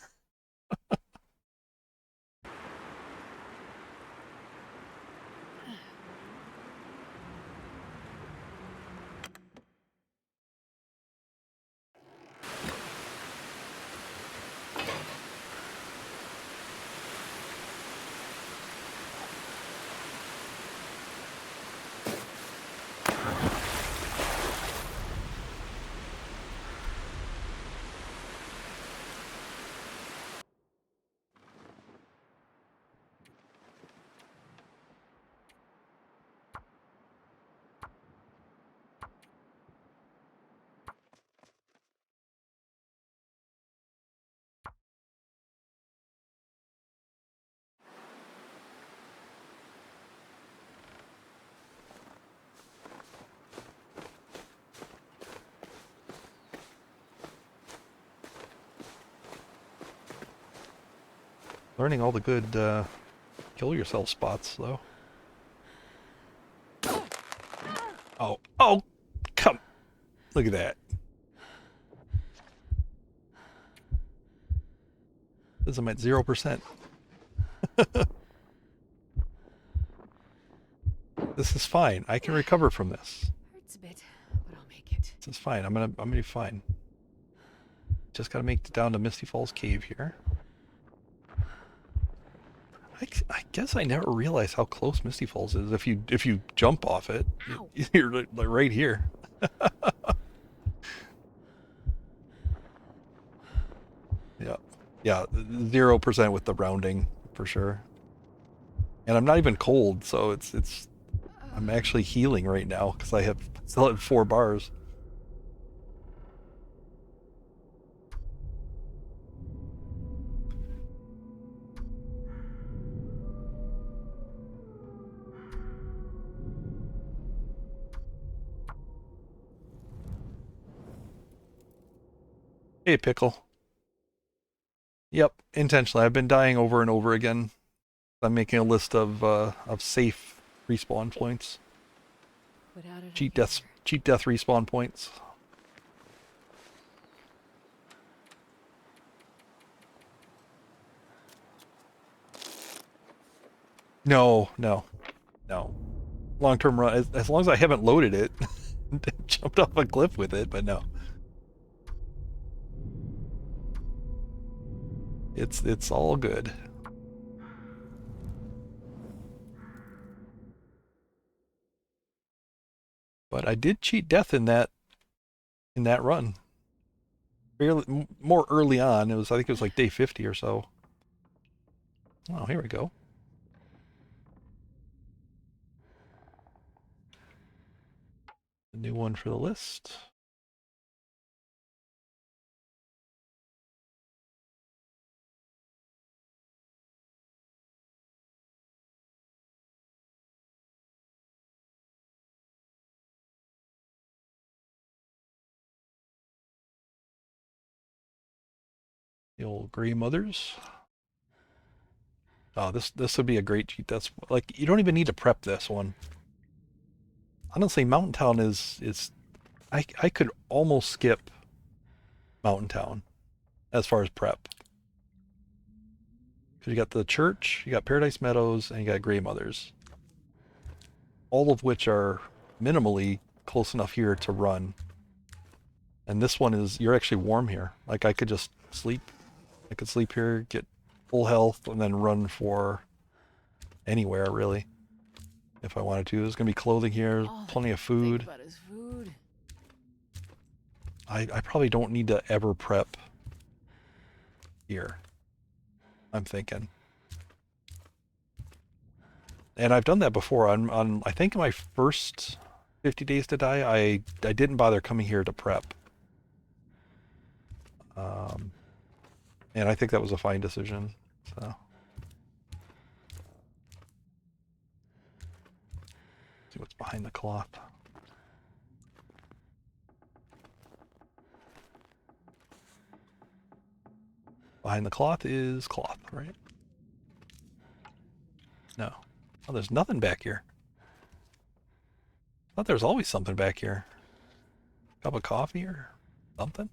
Learning all the good kill yourself spots, though. Oh, oh, come. Look at that. This I'm at 0%. This is fine. I can recover from this. Hurts a bit, but I'll make it. This is fine. I'm gonna be fine. Just gotta make it down to Misty Falls Cave here. I guess I never realized how close Misty Falls is. If you jump off it, Ow. you're like right here. Yeah, yeah, 0% with the rounding for sure. And I'm not even cold, so it's. I'm actually healing right now because I still have 4 bars. Hey, Pickle. Yep, intentionally. I've been dying over and over again. I'm making a list of safe respawn points. Without it, Cheat death respawn points. No. Long-term run, as long as I haven't loaded it, jumped off a cliff with it, but no. It's all good. But I did cheat death in that run. Fairly, more early on. I think it was like day 50 or so. Oh, here we go. A new one for the list. The old Gray Mothers. Oh, this would be a great cheat. That's like you don't even need to prep this one. Honestly, Mountain Town is I could almost skip Mountain Town as far as prep. Because you got the church, you got Paradise Meadows, and you got Gray Mothers. All of which are minimally close enough here to run. And this one is, you're actually warm here. Like I could just sleep. I could sleep here, get full health, and then run for anywhere, really. If I wanted to. There's going to be clothing here, plenty of food. Think about his food. I probably don't need to ever prep here. I'm thinking. And I've done that before. On I think my first 50 Days to Die, I didn't bother coming here to prep. And I think that was a fine decision. So. See what's behind the cloth. Behind the cloth is cloth, right? No. Oh, there's nothing back here. I thought there was always something back here. Cup of coffee or something?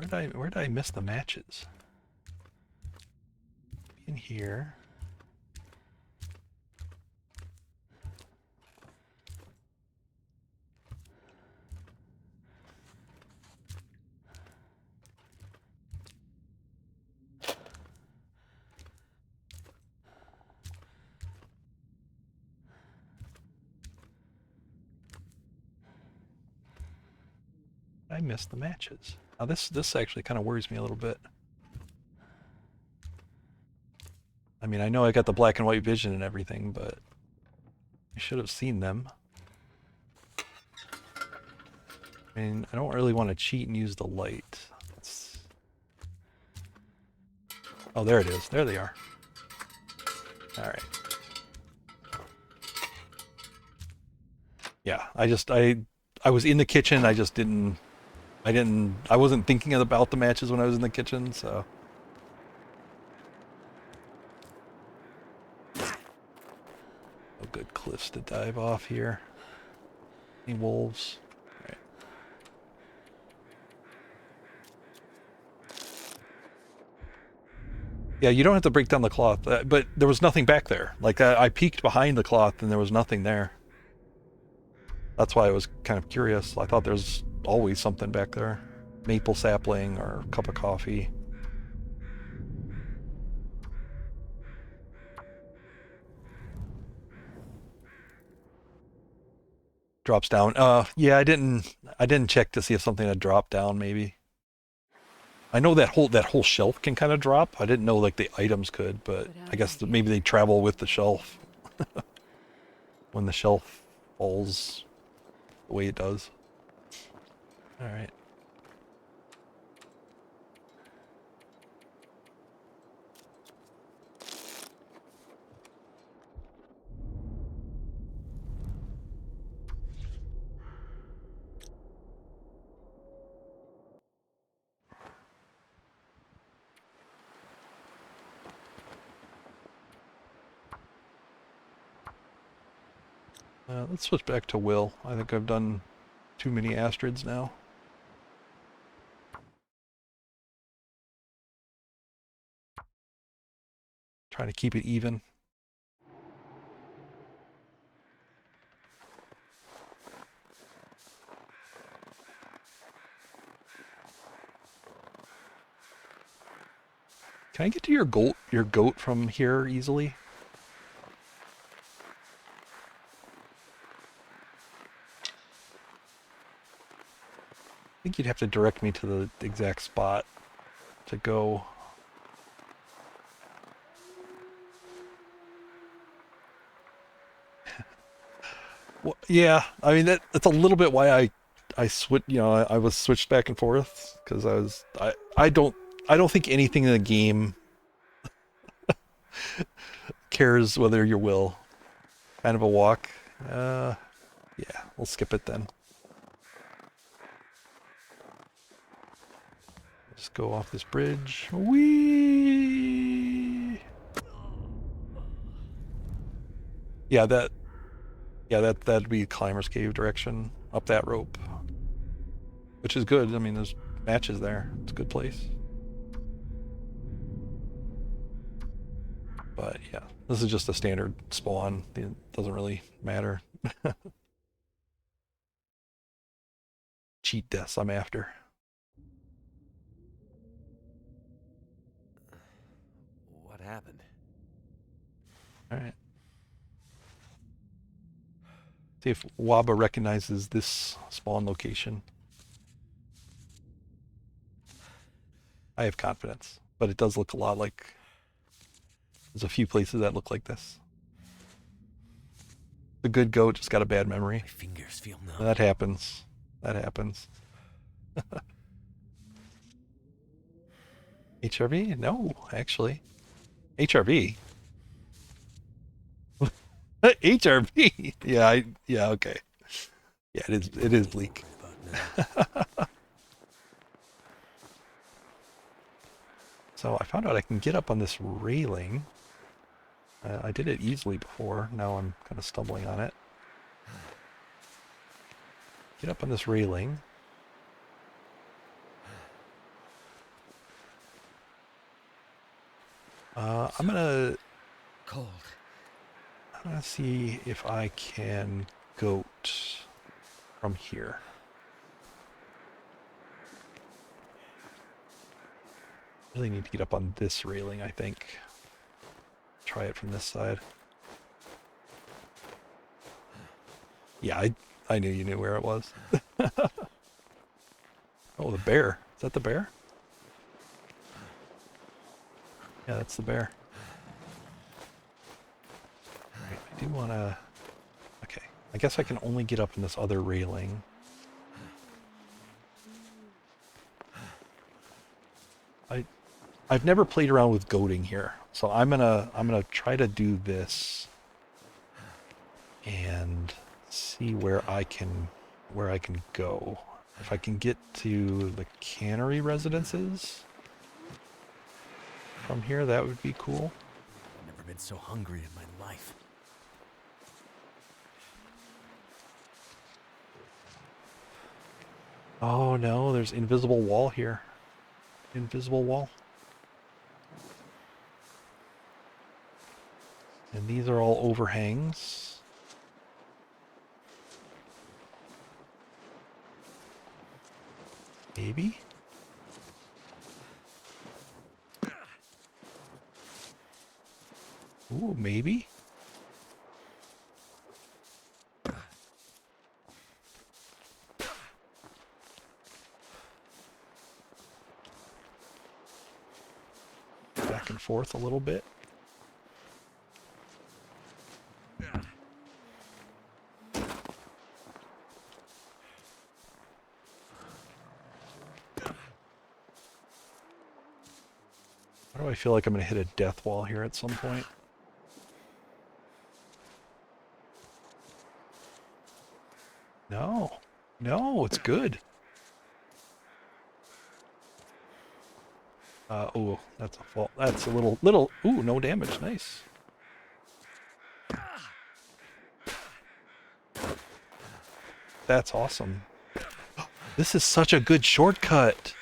Where did I miss the matches? In here. I missed the matches. Now this actually kind of worries me a little bit. I mean, I know I got the black and white vision and everything, but I should have seen them. I mean, I don't really want to cheat and use the light. Oh, there it is. There they are. All right. Yeah, I was in the kitchen. I just didn't. I wasn't thinking about the matches when I was in the kitchen, so. Oh, good cliffs to dive off here. Any wolves? All right. Yeah, you don't have to break down the cloth, but there was nothing back there. Like I peeked behind the cloth and there was nothing there. That's why I was kind of curious. I thought there's always something back there. Maple sapling or a cup of coffee. Drops down. Yeah, I didn't check to see if something had dropped down maybe. I know that whole shelf can kind of drop. I didn't know like the items could, but I guess maybe they travel with the shelf. When the shelf falls the way it does. All right. Let's switch back to Will. I think I've done too many Astrids now. Trying to keep it even. Can I get to your goat from here easily? I think you'd have to direct me to the exact spot to go. Well, yeah, I mean that's a little bit why I switch. I was switched back and forth because I don't think anything in the game cares whether you will. Kind of a walk. Yeah, we'll skip it then. Just go off this bridge. Whee! Yeah, that'd be climber's cave direction up that rope, which is good. I mean, there's matches there. It's a good place. But yeah, this is just a standard spawn. It doesn't really matter. Cheat deaths I'm after. What happened? All right. See if Waba recognizes this spawn location. I have confidence, but it does look a lot like... There's a few places that look like this. The good goat just got a bad memory. My fingers feel numb. That happens. That happens. HRV? No, actually. HRV? HRP. Yeah, yeah, okay. Yeah, it is bleak. So I found out I can get up on this railing. I did it easily before. Now I'm kind of stumbling on it. Get up on this railing. I'm gonna Cold. see if I can goat from here. Really need to get up on this railing, I think. Try it from this side. Yeah, I knew you knew where it was. Oh, the bear. Is that the bear? Yeah, that's the bear. Alright, I do want to... Okay, I guess I can only get up on this other railing. I've never played around with goating here, so I'm gonna try to do this and see where I can go. If I can get to the cannery residences from here, that would be cool. I've never been so hungry in my life. Oh no, there's invisible wall here. Invisible wall. And these are all overhangs. Maybe? Ooh, maybe? Back and forth a little bit. Why do I feel like I'm going to hit a death wall here at some point? No. No, it's good. Oh, that's a fault. That's a little, ooh, no damage. Nice. That's awesome. This is such a good shortcut.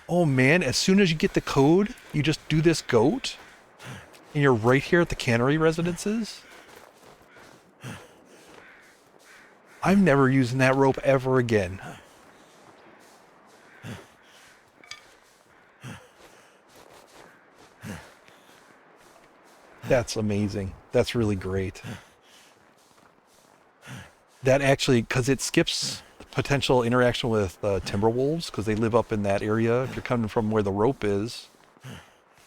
Oh man, as soon as you get the code, you just do this goat, and you're right here at the cannery residences. I'm never using that rope ever again. That's amazing. That's really great. That actually, because it skips potential interaction with timberwolves, because they live up in that area. If you're coming from where the rope is,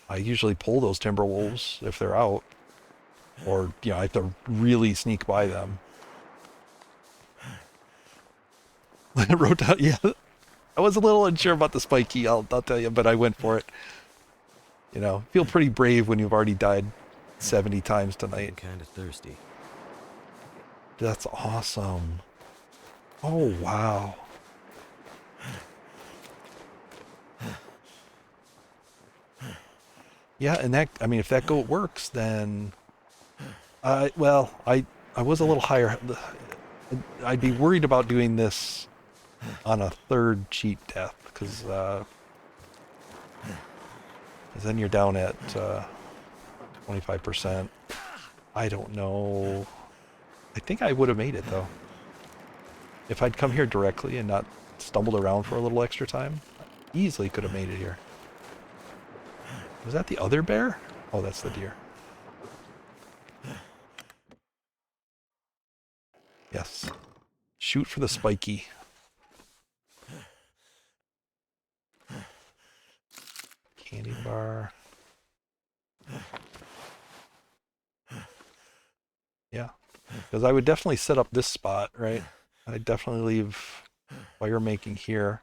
I usually pull those timberwolves if they're out. Or, you know, I have to really sneak by them. I wrote down, yeah, I was a little unsure about the spike key, I'll tell you, but I went for it. You know, feel pretty brave when you've already died 70 times I'm tonight. kind of thirsty. That's awesome. Oh, wow. Yeah, and that, I mean, if that goat works, then, well, I was a little higher. I'd be worried about doing this on a third cheat death, because then you're down at 25%. I don't know. I think I would have made it, though. If I'd come here directly and not stumbled around for a little extra time, easily could have made it here. Was that the other bear? Oh, that's the deer. Yes. Shoot for the spiky. Candy bar. Yeah. Because I would definitely set up this spot, right? I'd definitely leave fire making here.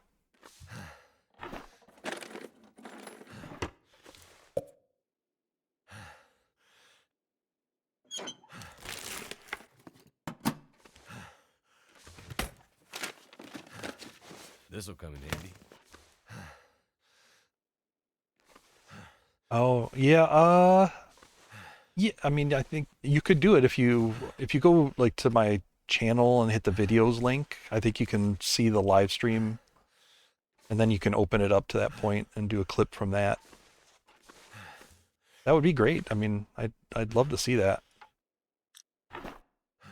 This'll come in handy. Oh, yeah, yeah, I mean, I think you could do it if you go like to my channel and hit the videos link. I think you can see the live stream and then you can open it up to that point and do a clip from that. That would be great. I mean, I'd love to see that.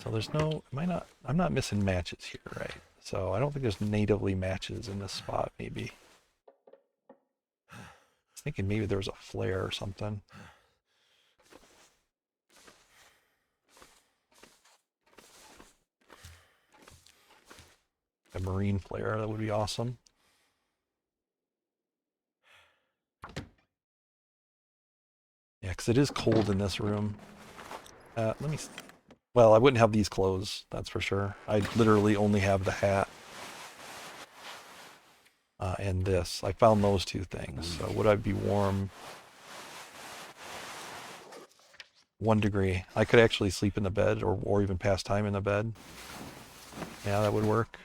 So there's no, I'm not missing matches here, right? So I don't think there's natively matches in this spot, maybe. I was thinking maybe there was a flare or something. A marine flare, that would be awesome. Yeah, because it is cold in this room. Let me, well, I wouldn't have these clothes, that's for sure. I literally only have the hat. And this. I found those two things. So would I be warm? 1 degree. I could actually sleep in the bed or even pass time in the bed. Yeah, that would work.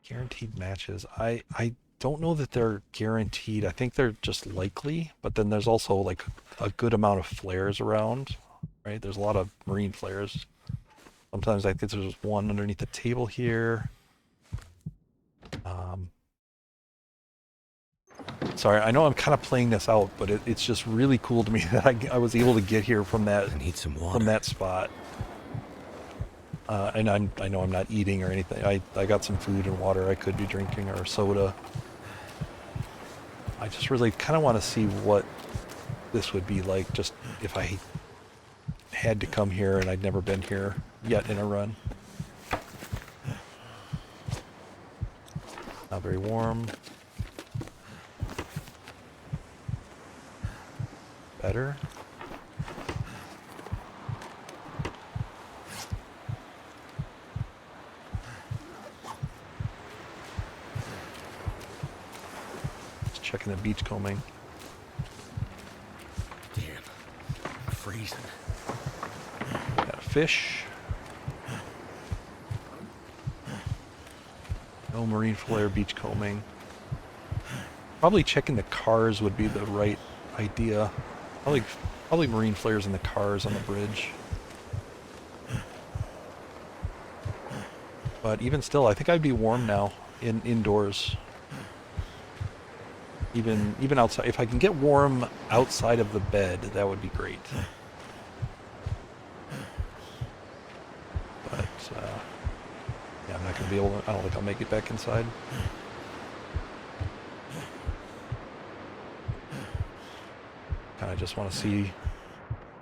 Guaranteed matches. I don't know that they're guaranteed. I think they're just likely, but then there's also like a good amount of flares around, right? There's a lot of marine flares. Sometimes I think there's one underneath the table here. Sorry, I know I'm kind of playing this out, but it's just really cool to me that I was able to get here from that I need some water. from that spot. And I know I'm not eating or anything. I got some food and water I could be drinking or soda. I just really kind of want to see what this would be like just if I had to come here and I'd never been here yet in a run. Not very warm. Better. Just checking the beach combing. Damn, I'm freezing. Got a fish. No marine flare, beach combing. Probably checking the cars would be the right idea. Probably marine flares in the cars on the bridge. But even still, I think I'd be warm now indoors. Even outside, if I can get warm outside of the bed, that would be great. But yeah, I'm not gonna be able to. I don't think I'll make it back inside. Kind of just want to see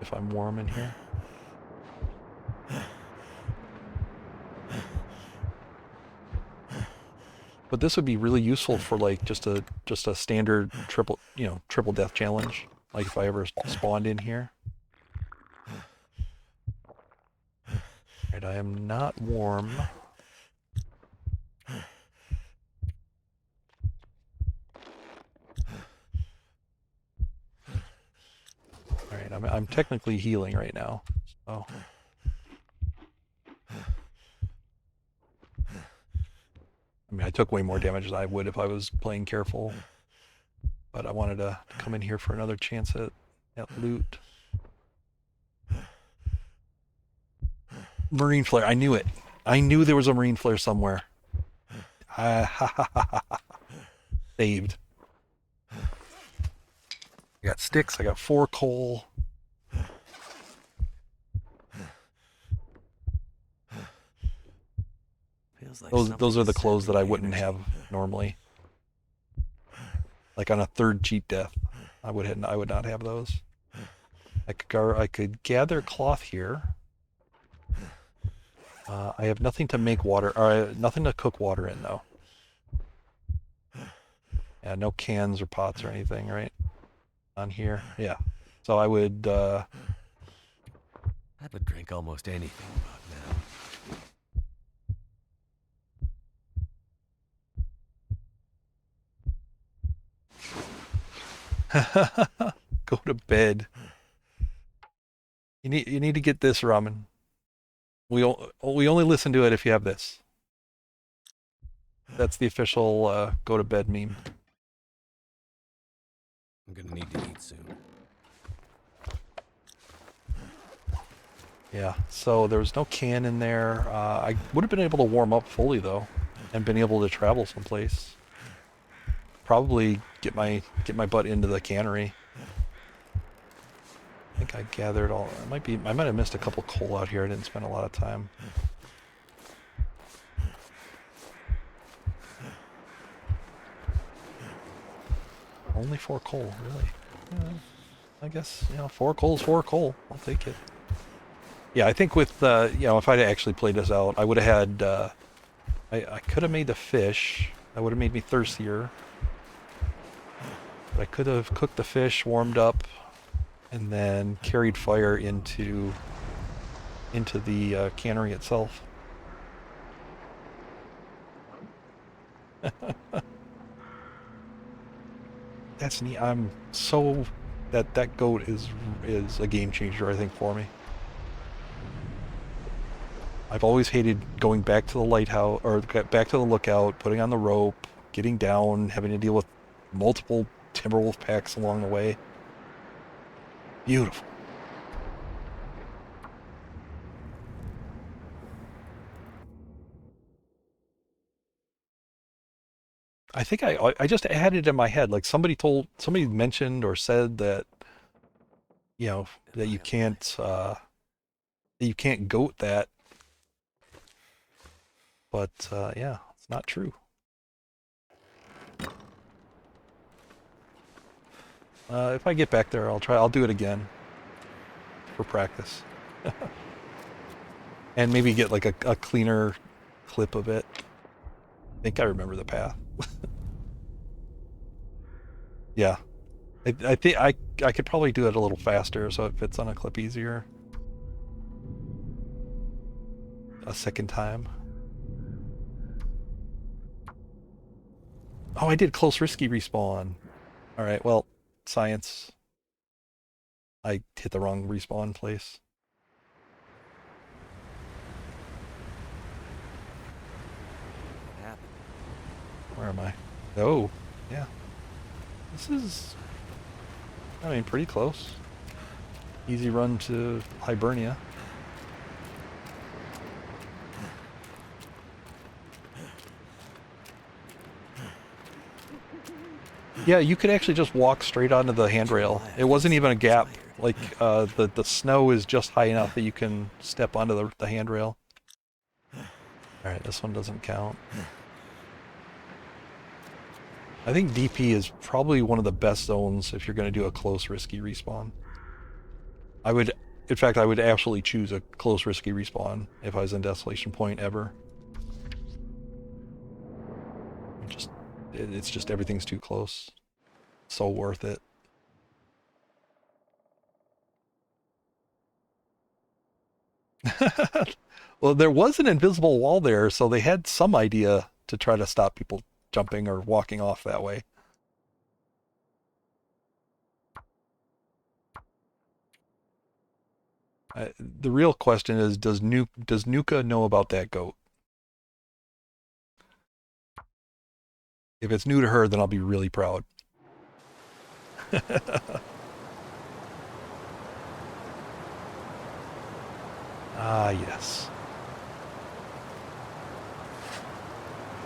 if I'm warm in here. But this would be really useful for like just a standard triple death challenge. Like if I ever spawned in here. Right, I am not warm. All right, I'm technically healing right now. So. I mean, I took way more damage than I would if I was playing careful. But I wanted to come in here for another chance at loot. Marine flare. I knew it. I knew there was a marine flare somewhere. Saved. I got sticks. I got 4 coal. Like those are the clothes that I wouldn't have normally. Like on a 3rd cheat death, I would not have those. I could gather cloth here. I have nothing to make water, or nothing to cook water in though. Yeah, no cans or pots or anything, right? On here, yeah. So I would. I would drink almost anything Go to bed. You need to get this ramen. We only listen to it if you have this. That's the official go to bed meme. I'm gonna need to eat soon. Yeah. So there was no can in there. I would have been able to warm up fully though, and been able to travel someplace. Probably get my butt into the cannery. I think I gathered all. I might have missed a couple coal out here. I didn't spend a lot of time. Only 4 coal, really? Yeah, I guess, 4 coal's 4 coal. I'll take it. Yeah, I think with, if I'd actually played this out, I would have had, I could have made the fish. That would have made me thirstier. But I could have cooked the fish, warmed up, and then carried fire into the cannery itself. That's neat. I'm so that goat is a game changer, I think, for me. I've always hated going back to the lighthouse or back to the lookout, putting on the rope, getting down, having to deal with multiple Timberwolf packs along the way. Beautiful. I think I just had it in my head. Like somebody mentioned or said that that you can't goat that, but yeah, it's not true. If I get back there, I'll do it again for practice. And maybe get like a cleaner clip of it. I think I remember the path. Yeah. I think I could probably do it a little faster so it fits on a clip easier. A second time. Oh, I did close risky respawn. Alright, well, science. I hit the wrong respawn place. What happened? Where am I? Oh, yeah. This is, pretty close. Easy run to Hibernia. Yeah, you could actually just walk straight onto the handrail. It wasn't even a gap. Like, the snow is just high enough that you can step onto the handrail. Alright, this one doesn't count. I think DP is probably one of the best zones if you're going to do a close risky respawn. In fact, I would absolutely choose a close risky respawn if I was in Desolation Point ever. It's just everything's too close. So worth it. Well, there was an invisible wall there, so they had some idea to try to stop people jumping or walking off that way. The real question is, does Nuka know about that goat? If it's new to her, then I'll be really proud. Ah, yes.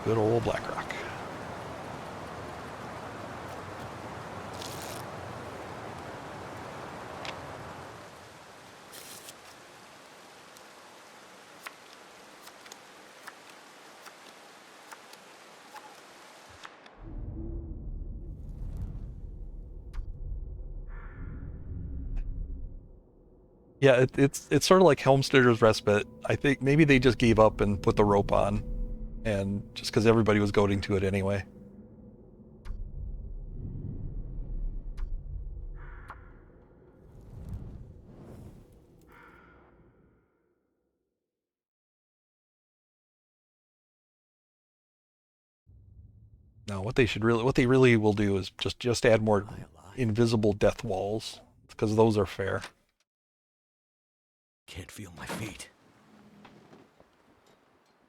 Good old Blackrock. Yeah, it's sort of like Helmstitter's Respite. I think maybe they just gave up and put the rope on, and just because everybody was goading to it anyway. Now, what they really will do is just add more Am I alive? invisible death walls, because those are fair. Can't feel my feet.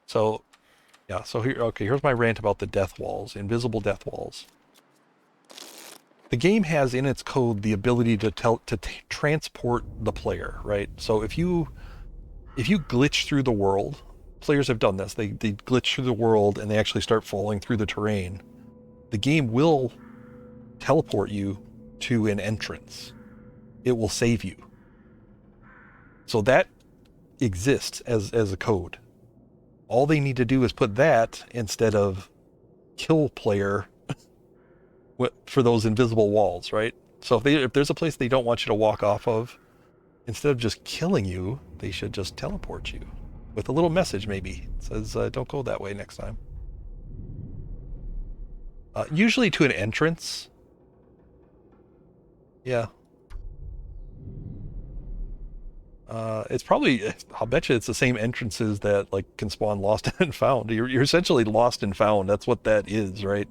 So, yeah, so here's my rant about the death walls, invisible death walls. The game has in its code the ability to transport the player, right? So if you glitch through the world, players have done this. They glitch through the world and they actually start falling through the terrain. The game will teleport you to an entrance. It will save you. So that exists as a code. All they need to do is put that instead of kill player for those invisible walls, right? So if there's a place they don't want you to walk off of, instead of just killing you, they should just teleport you with a little message maybe. It says, don't go that way next time. Usually to an entrance. Yeah. It's probably, I'll bet you it's the same entrances that like can spawn lost and found. You're essentially lost and found. That's what that is, right?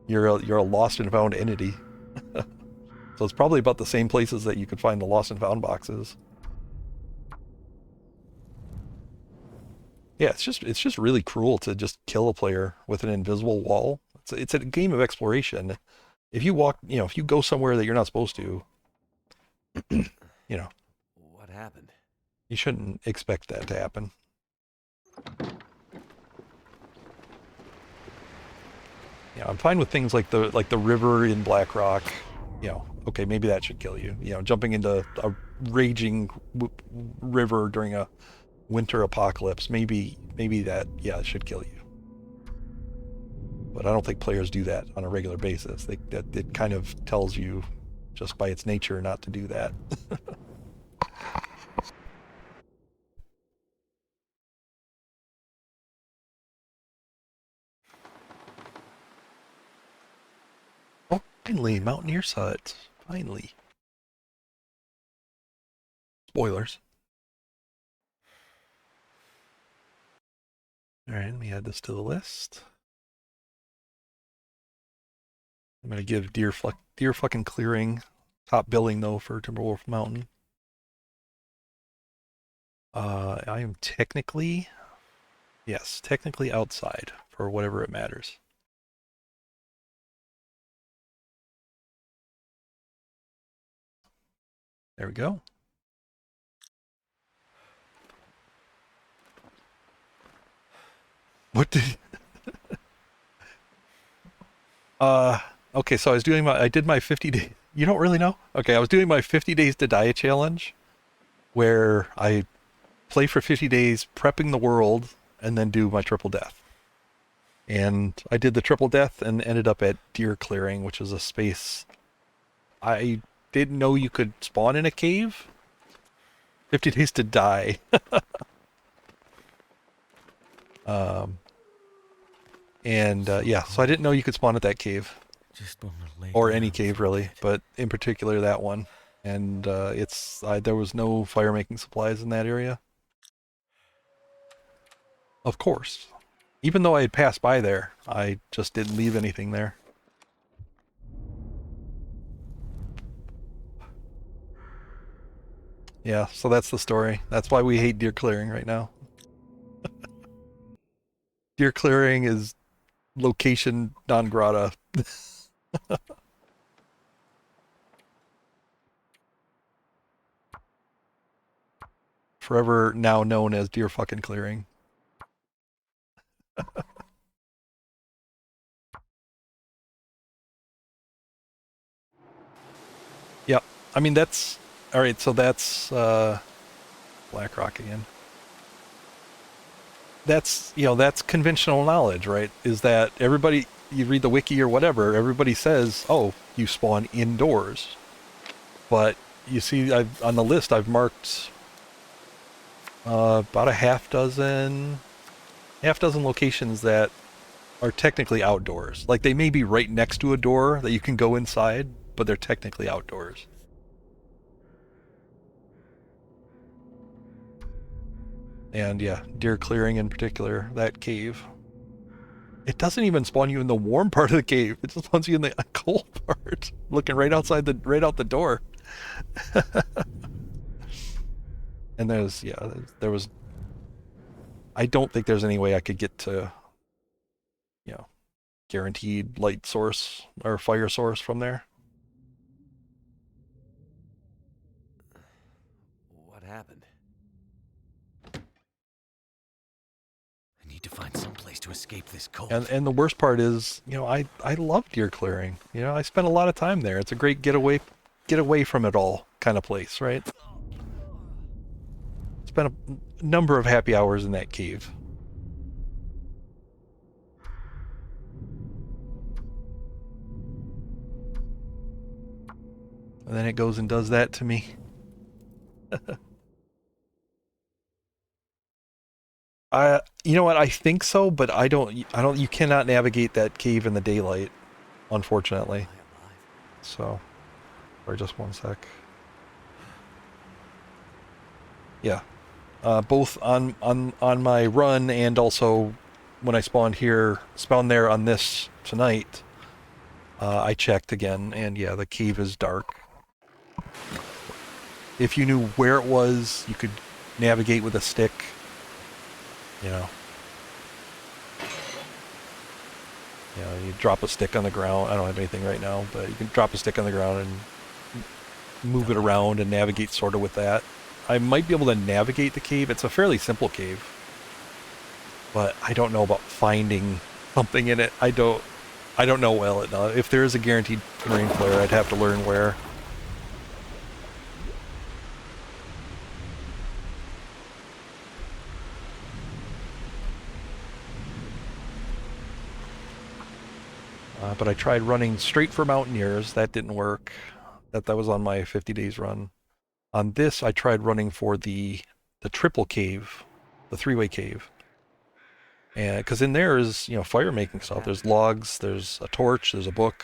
You're a lost and found entity. So it's probably about the same places that you could find the lost and found boxes. Yeah, it's just really cruel to just kill a player with an invisible wall. It's a game of exploration. If you if you go somewhere that you're not supposed to, What happened? you shouldn't expect that to happen. Yeah, I'm fine with things like the river in Blackrock. Okay, maybe that should kill you. Jumping into a raging river during a winter apocalypse, maybe that, yeah, it should kill you. But I don't think players do that on a regular basis. It kind of tells you just by its nature not to do that. Oh, finally, Mountaineer's Hut. Finally. Spoilers. Alright, let me add this to the list. I'm going to give Deer fucking Clearing top billing, though, for Timberwolf Mountain. I am technically outside for whatever it matters. There we go. What did... okay, so I did my 50 day... You don't really know? Okay, I was doing my 50 days to die challenge, where I play for 50 days, prepping the world, and then do my triple death. And I did the triple death and ended up at Deer Clearing, which is a space I didn't know you could spawn in a cave. 50 days to die. Yeah, so I didn't know you could spawn at that cave. Just wanna lay Or down any cave, for a really, bit. but in particular that one. And there was no fire making supplies in that area. Of course. Even though I had passed by there, I just didn't leave anything there. Yeah, so that's the story. That's why we hate Deer Clearing right now. Deer Clearing is location non grata. Forever now known as Deer fucking Clearing. Yep. I mean, that's... Alright, so that's... Blackrock again. That's conventional knowledge, right? Is that everybody... You read the wiki or whatever, everybody says, oh, you spawn indoors. But you see, on the list, I've marked about a half dozen locations that are technically outdoors. Like, they may be right next to a door that you can go inside, but they're technically outdoors. And yeah, Deer Clearing in particular, that cave. It doesn't even spawn you in the warm part of the cave. It just spawns you in the cold part, looking right out the door. And And there was. I don't think there's any way I could get to, you know, guaranteed light source or fire source from there. What happened? I need to find some place to escape this cold. And the worst part is, I love deer clearing. I spent a lot of time there. It's a great get away from it all kind of place, right? Spent a number of happy hours in that cave. And then it goes and does that to me. You know what? I think so, but I don't. You cannot navigate that cave in the daylight, unfortunately. So, or just one sec. Yeah, both on my run and also when I spawned there on this tonight. I checked again, and yeah, the cave is dark. If you knew where it was, you could navigate with a stick. You drop a stick on the ground. I don't have anything right now, but you can drop a stick on the ground and move it around and navigate sort of with that. I might be able to navigate the cave. It's a fairly simple cave, but I don't know about finding something in it. I don't know well enough. If there is a guaranteed marine flare, I'd have to learn where. But I tried running straight for Mountaineers. That didn't work. That was on my 50 days run. On this, I tried running for the triple cave, the three-way cave. And because in there is, fire making stuff. There's logs, there's a torch, there's a book,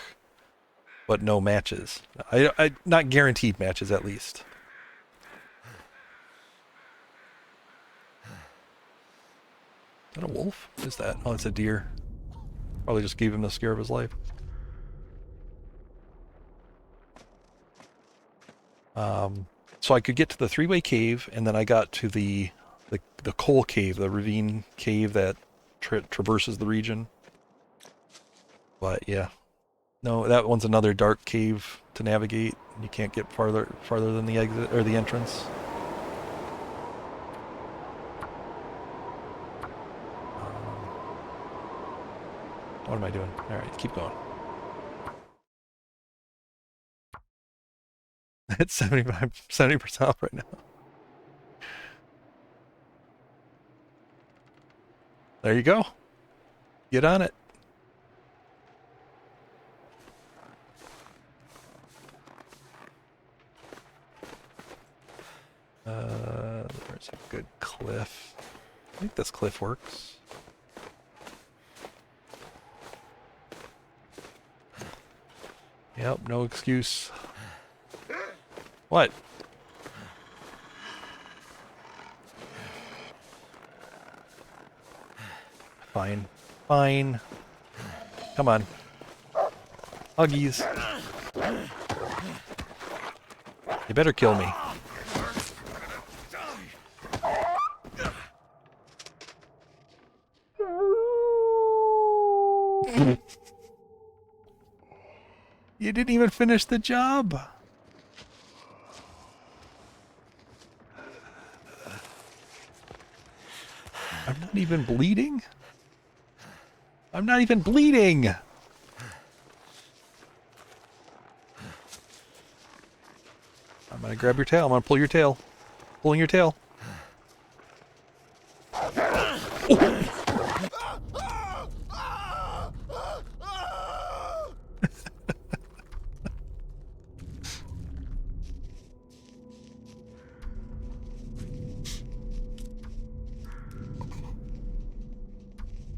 but no matches. I not guaranteed matches, at least. Is that a wolf? What is that? Oh, it's a deer. Probably just gave him the scare of his life. So I could get to the three-way cave, and then I got to the coal cave, the ravine cave that traverses the region. But yeah, no, that one's another dark cave to navigate. You can't get farther than the exit or the entrance. What am I doing? All right, keep going. It's 70% off right now. There you go. Get on it. There's a good cliff. I think this cliff works. Yep, no excuse. What? Fine. Fine. Come on. Huggies. You better kill me. You didn't even finish the job. I'm not even bleeding. I'm not even bleeding. I'm gonna grab your tail. I'm gonna pull your tail. Pulling your tail. Oh.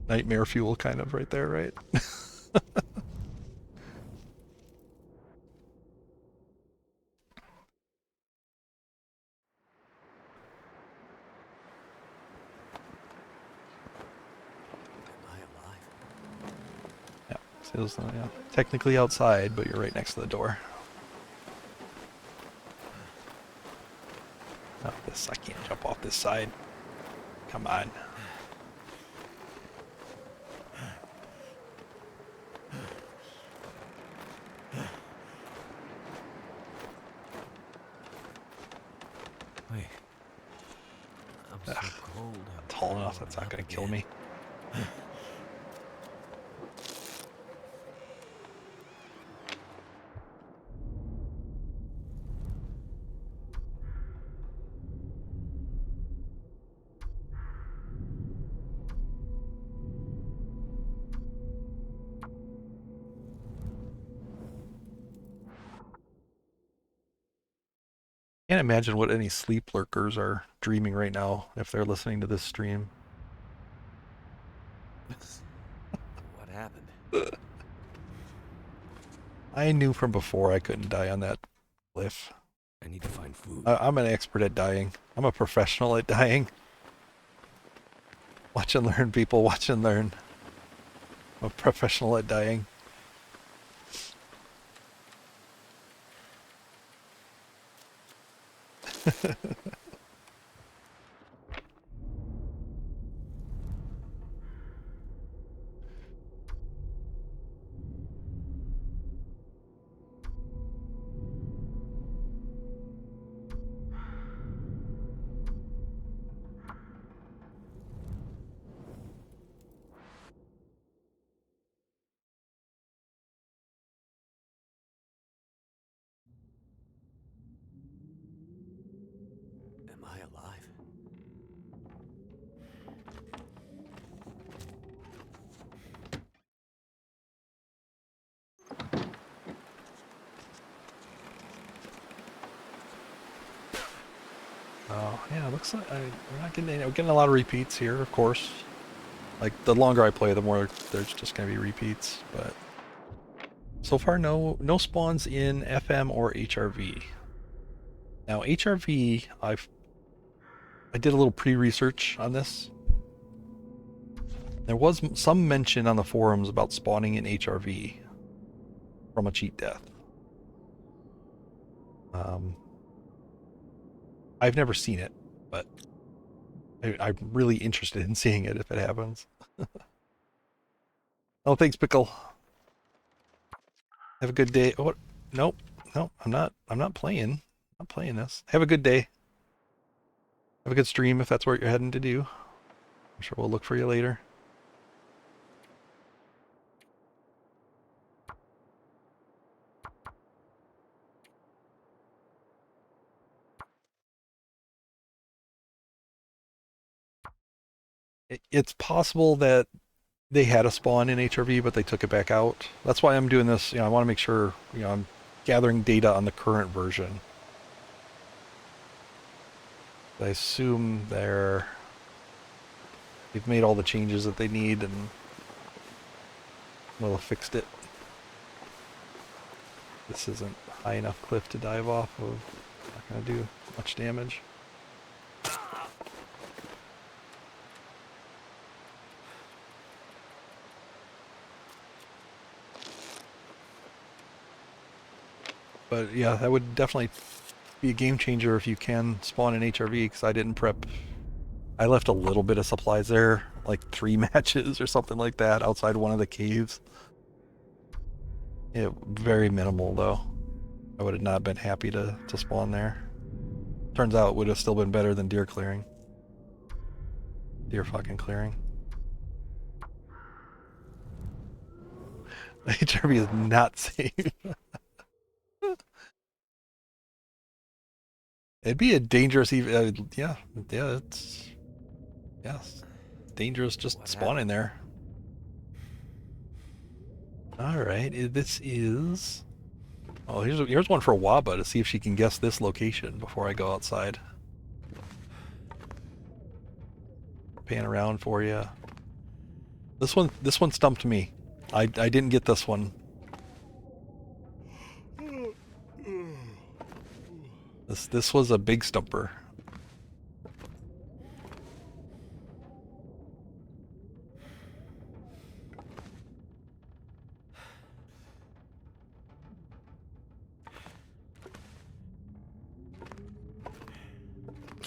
Nightmare fuel kind of right there, right? Yeah, feels yeah. Technically outside, but you're right next to the door. Oh, I can't jump off this side. Come on. Wait. I'm so Ugh, cold. not tall enough. That's not going to kill me. Can't imagine what any sleep lurkers are dreaming right now if they're listening to this stream. What happened? I knew from before I couldn't die on that cliff. I need to find food. I'm an expert at dying. I'm a professional at dying. Watch and learn, people. Watch and learn. I'm a professional at dying. Am I alive? Oh, yeah, it looks like we're not getting we're getting a lot of repeats here, of course. Like, the longer I play, the more there's just going to be repeats, but so far no spawns in FM or HRV. Now, HRV, I did a little pre-research on this. There was some mention on the forums about spawning in HRV from a cheat death. I've never seen it, but I'm really interested in seeing it if it happens. Oh, thanks, Pickle. Have a good day. Oh, nope, nope. I'm not playing. I'm not playing this. Have a good day. Have a good stream if that's what you're heading to do. I'm sure we'll look for you later. It's possible that they had a spawn in HRV, but they took it back out. That's why I'm doing this. I want to make sure, I'm gathering data on the current version. I assume they've made all the changes that they need and will have fixed it. This isn't high enough cliff to dive off of. Not going to do much damage. But yeah, that would definitely be a game changer if you can spawn in HRV, because I didn't prep. I left a little bit of supplies there, like 3 matches or something like that, outside one of the caves. Yeah, very minimal though. I would have not been happy to spawn there. Turns out it would have still been better than deer clearing. Deer fucking clearing. HRV is not safe. It'd be a dangerous, yeah, it's dangerous just What spawning happened? there. All right, this is. Oh, here's one for Waba to see if she can guess this location before I go outside. Pan around for you. This one stumped me. I didn't get this one. This was a big stumper.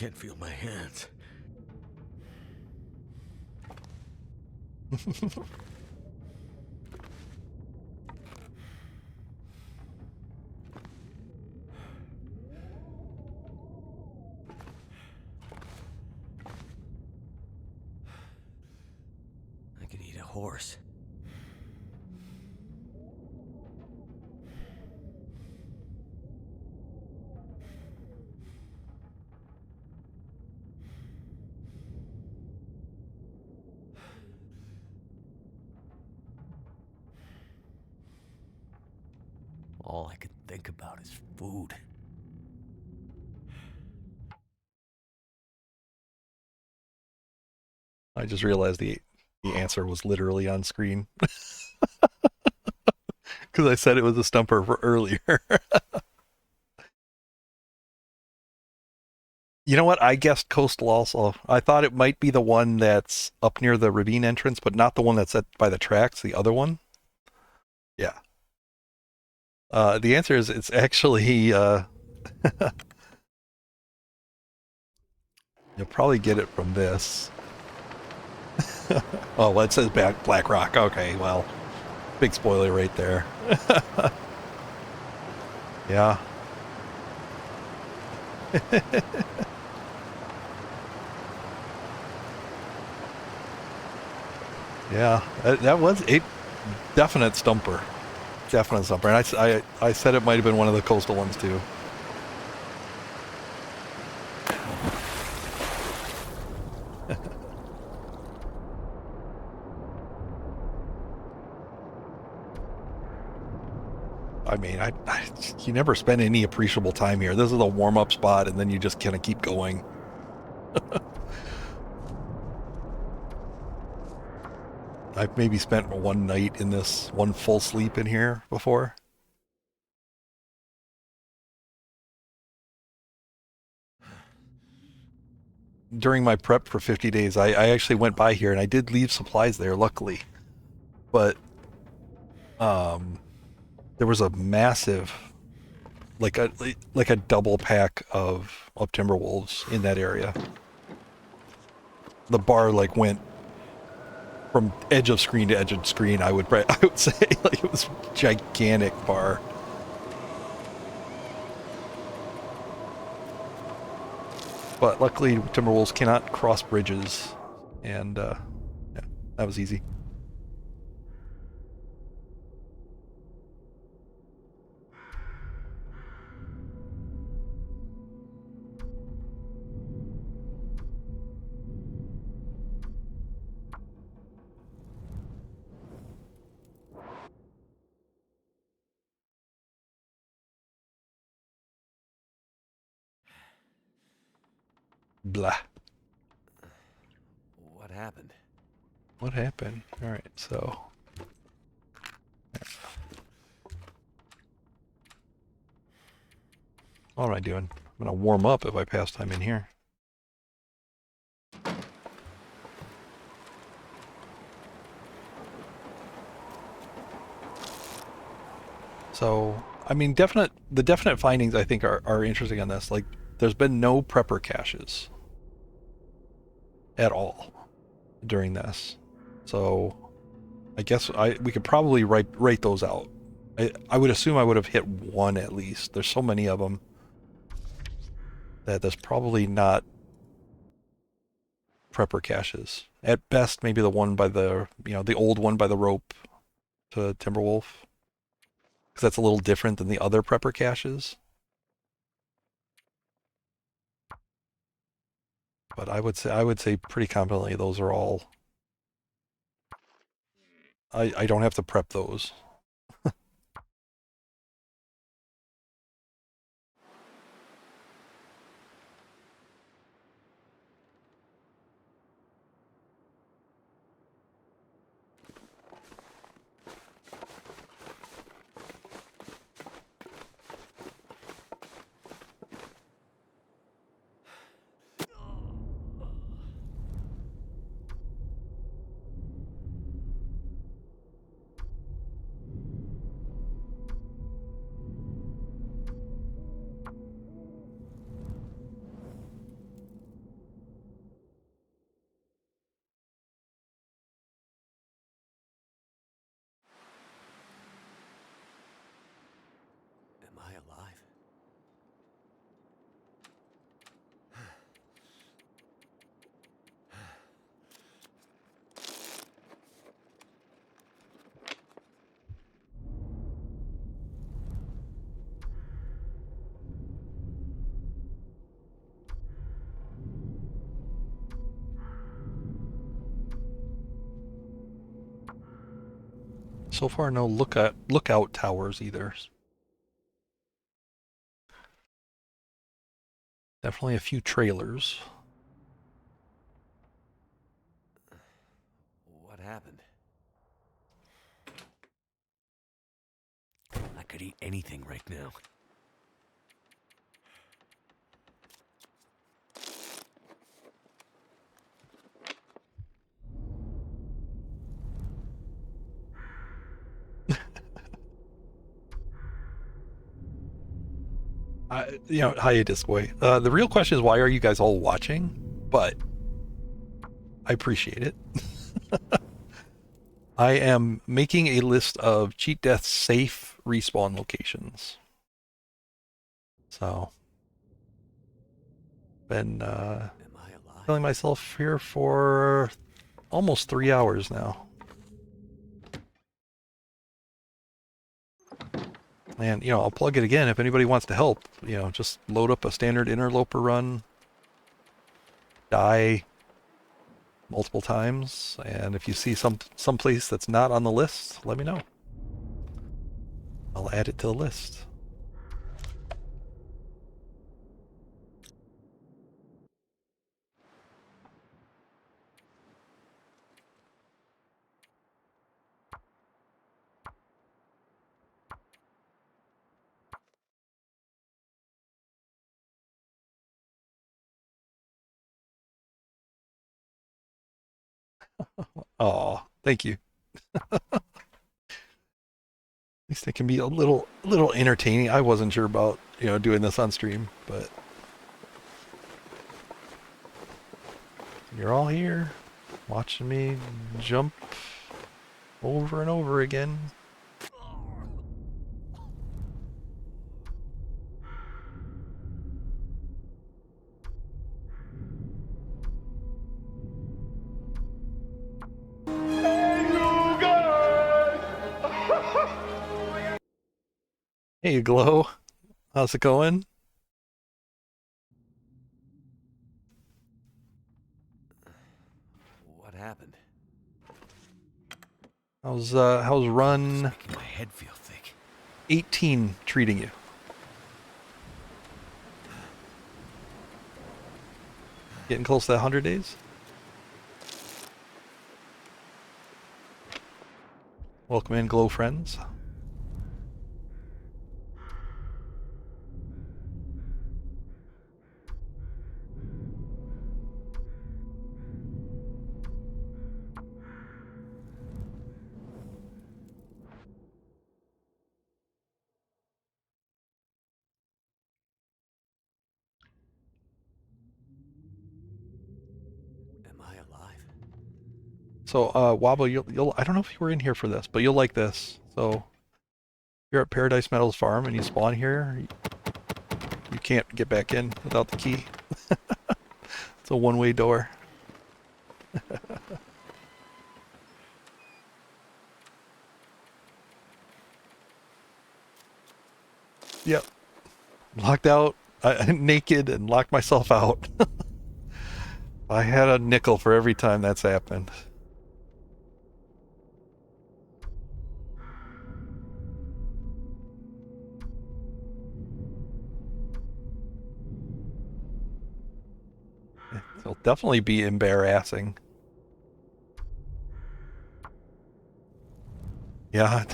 can't feel my hands. I could eat a horse. All I could think about is food. I just realized the answer was literally on screen because I said it was a stumper for earlier. You know what? I guessed coastal also. I thought it might be the one that's up near the ravine entrance, but not the one that's by the tracks. The other one. Yeah. The answer is it's actually. You'll probably get it from this. Oh, well, it says Black Rock. Okay, well, big spoiler right there. Yeah. Yeah, that was a definite stumper. Definite stumper. And I said it might have been one of the coastal ones too. I mean, you never spend any appreciable time here. This is a warm-up spot, and then you just kind of keep going. I've maybe spent one night in this, one full sleep in here before. During my prep for 50 days, I actually went by here, and I did leave supplies there, luckily. But there was a massive, like a double pack of timber wolves in that area. The bar like went from edge of screen to edge of screen. I would say like it was a gigantic bar. But luckily, timber wolves cannot cross bridges, and yeah, that was easy. Blah. What happened? What happened? All right, so. What am I doing? I'm gonna warm up if I pass time in here. So, I mean, the definite findings I think are interesting on this. Like, there's been no prepper caches at all during this. So, I guess we could probably rate those out. I would assume I would have hit one at least. There's so many of them that there's probably not prepper caches. At best, maybe the one by the old one by the rope to Timberwolf. Because that's a little different than the other prepper caches. But I would say pretty confidently those are all. I don't have to prep those. So far, no lookout towers either. Definitely a few trailers. What happened? I could eat anything right now. Hiatus boy. The real question is, why are you guys all watching? But I appreciate it. I am making a list of cheat death safe respawn locations. So, been Am I alive? feeling myself here for almost 3 hours now. And, I'll plug it again if anybody wants to help. Just load up a standard Interloper run, die multiple times, and if you see some place that's not on the list, let me know. I'll add it to the list. Oh, thank you. At least it can be a little entertaining. I wasn't sure about, doing this on stream, but you're all here watching me jump over and over again. Hey, Glow. How's it going? What happened? How's It's run making my head feel thick. 18 treating you? Getting close to 100 days? Welcome in, Glow friends. Am I alive? So, Wobble, you'll I don't know if you were in here for this, but you'll like this. So, you're at Paradise Metals Farm and you spawn here. You can't get back in without the key. It's a one-way door. Yep. Locked out, naked, and locked myself out. I had a nickel for every time that's happened. It'll definitely be embarrassing. Yeah,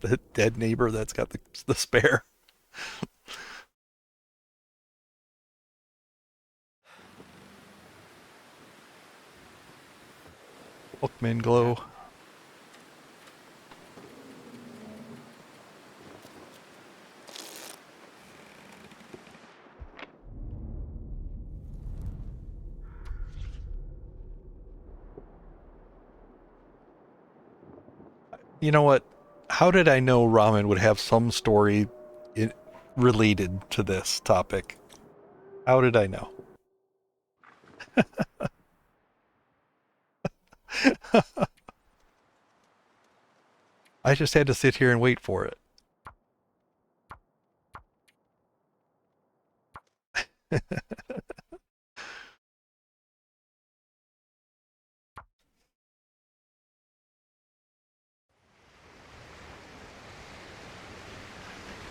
the dead neighbor that's got the spare. Bookman Glow. You know what? How did I know Ramen would have some story related to this topic? How did I know? I just had to sit here and wait for it.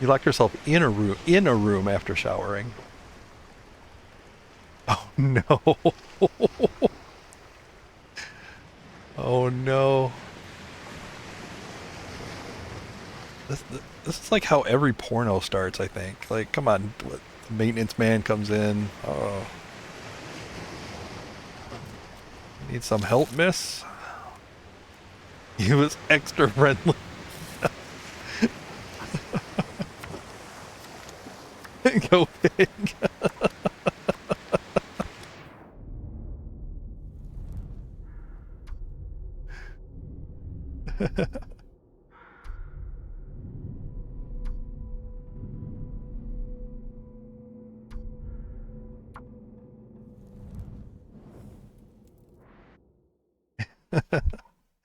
You locked yourself in a room after showering. Oh no. Oh no. This, this is like how every porno starts, I think. Like, come on, the maintenance man comes in. Oh, need some help, miss? He was extra friendly. Go big.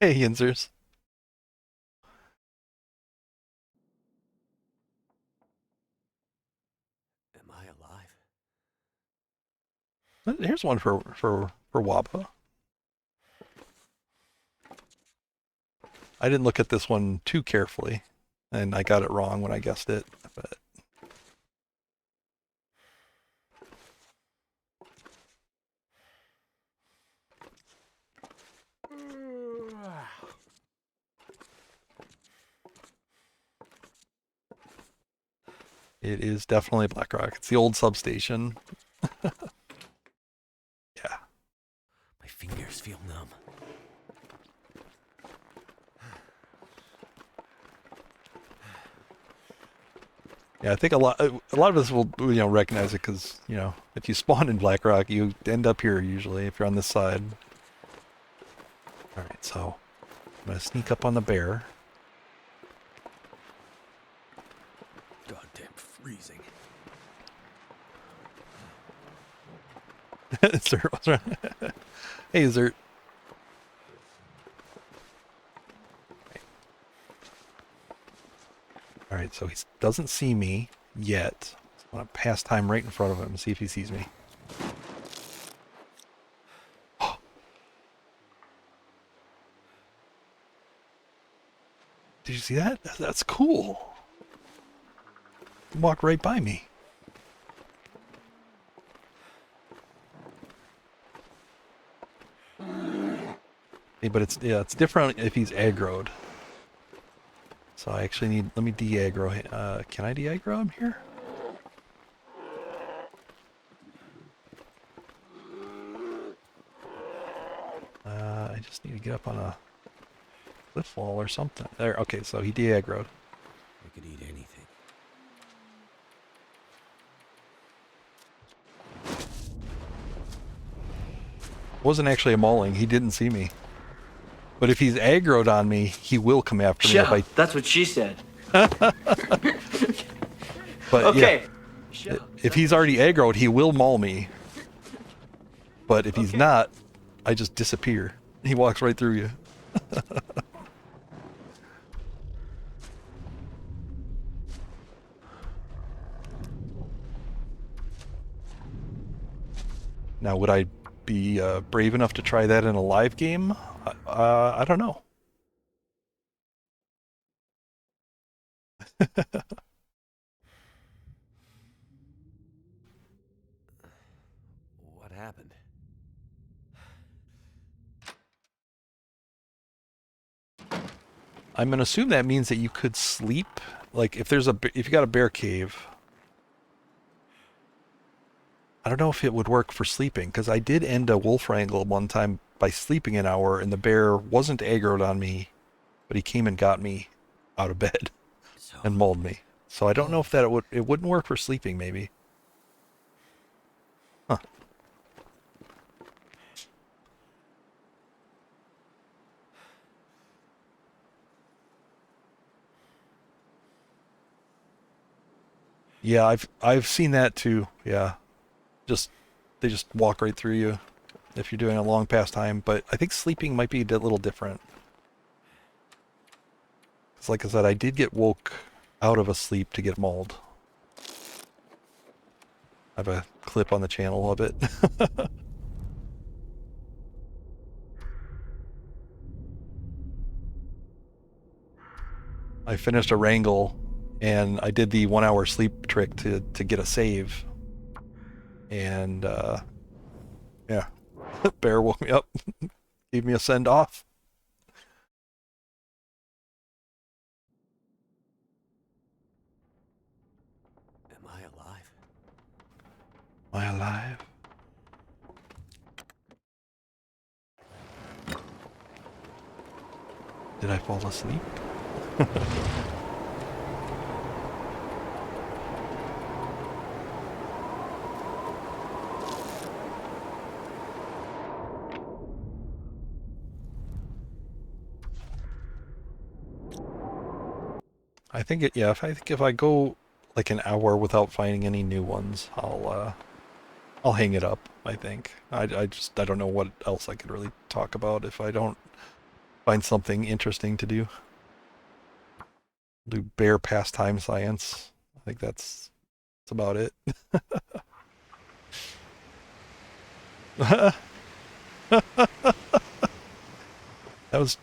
Hey, Yinzers. Am I alive? Here's one for Waba. I didn't look at this one too carefully, and I got it wrong when I guessed it. But it is definitely Blackrock. It's the old substation. Yeah. My fingers feel numb. Yeah, I think a lot of us will recognize it because if you spawn in Blackrock, you end up here usually if you're on this side. All right, so I'm gonna sneak up on the bear. Goddamn freezing. Zert, what's wrong? Hey, Zert. All right, so he doesn't see me yet. I want to pass time right in front of him and see if he sees me. Did you see that? That's cool. Walk right by me. Hey, but it's different if he's aggroed. So I actually let me de-aggro him. Can I de-aggro him here? I just need to get up on a cliff wall or something. There, okay, so he de-aggroed. I could eat anything. Wasn't actually a mauling. He didn't see me. But if he's aggroed on me, he will come after me. Yeah, that's what she said. But Okay. yeah, if he's already aggroed, he will maul me. But if he's not, I just disappear. He walks right through you. Now, would I be brave enough to try that in a live game? I don't know. What happened? I'm gonna assume that means that you could sleep. Like if you got a bear cave. I don't know if it would work for sleeping because I did end a wolf wrangle one time by sleeping an hour, and the bear wasn't aggroed on me, but he came and got me out of bed So, and mauled me. So I don't know if that it wouldn't work for sleeping maybe. Huh. Yeah, I've seen that too. Yeah. They just walk right through you if you're doing a long pastime, but I think sleeping might be a little different. Because like I said, I did get woke out of a sleep to get mauled. I have a clip on the channel of it. I finished a wrangle and I did the 1 hour sleep trick to get a save. And yeah, Bear woke me up, gave me a send off. Am I alive? Am I alive? Did I fall asleep? I think it. Yeah, if I go like an hour without finding any new ones, I'll hang it up. I think. I don't know what else I could really talk about if I don't find something interesting to do. Do bear pastime science. I think that's about it. That was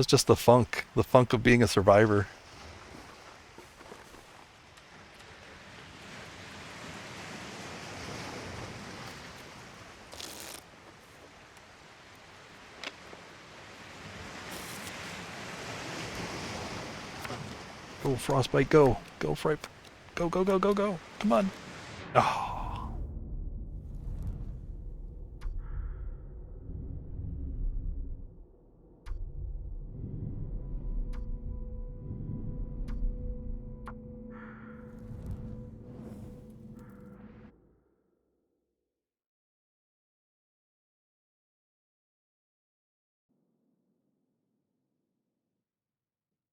just the funk of being a survivor. Go frostbite, go, go fright, go go go go go. Come on. Oh.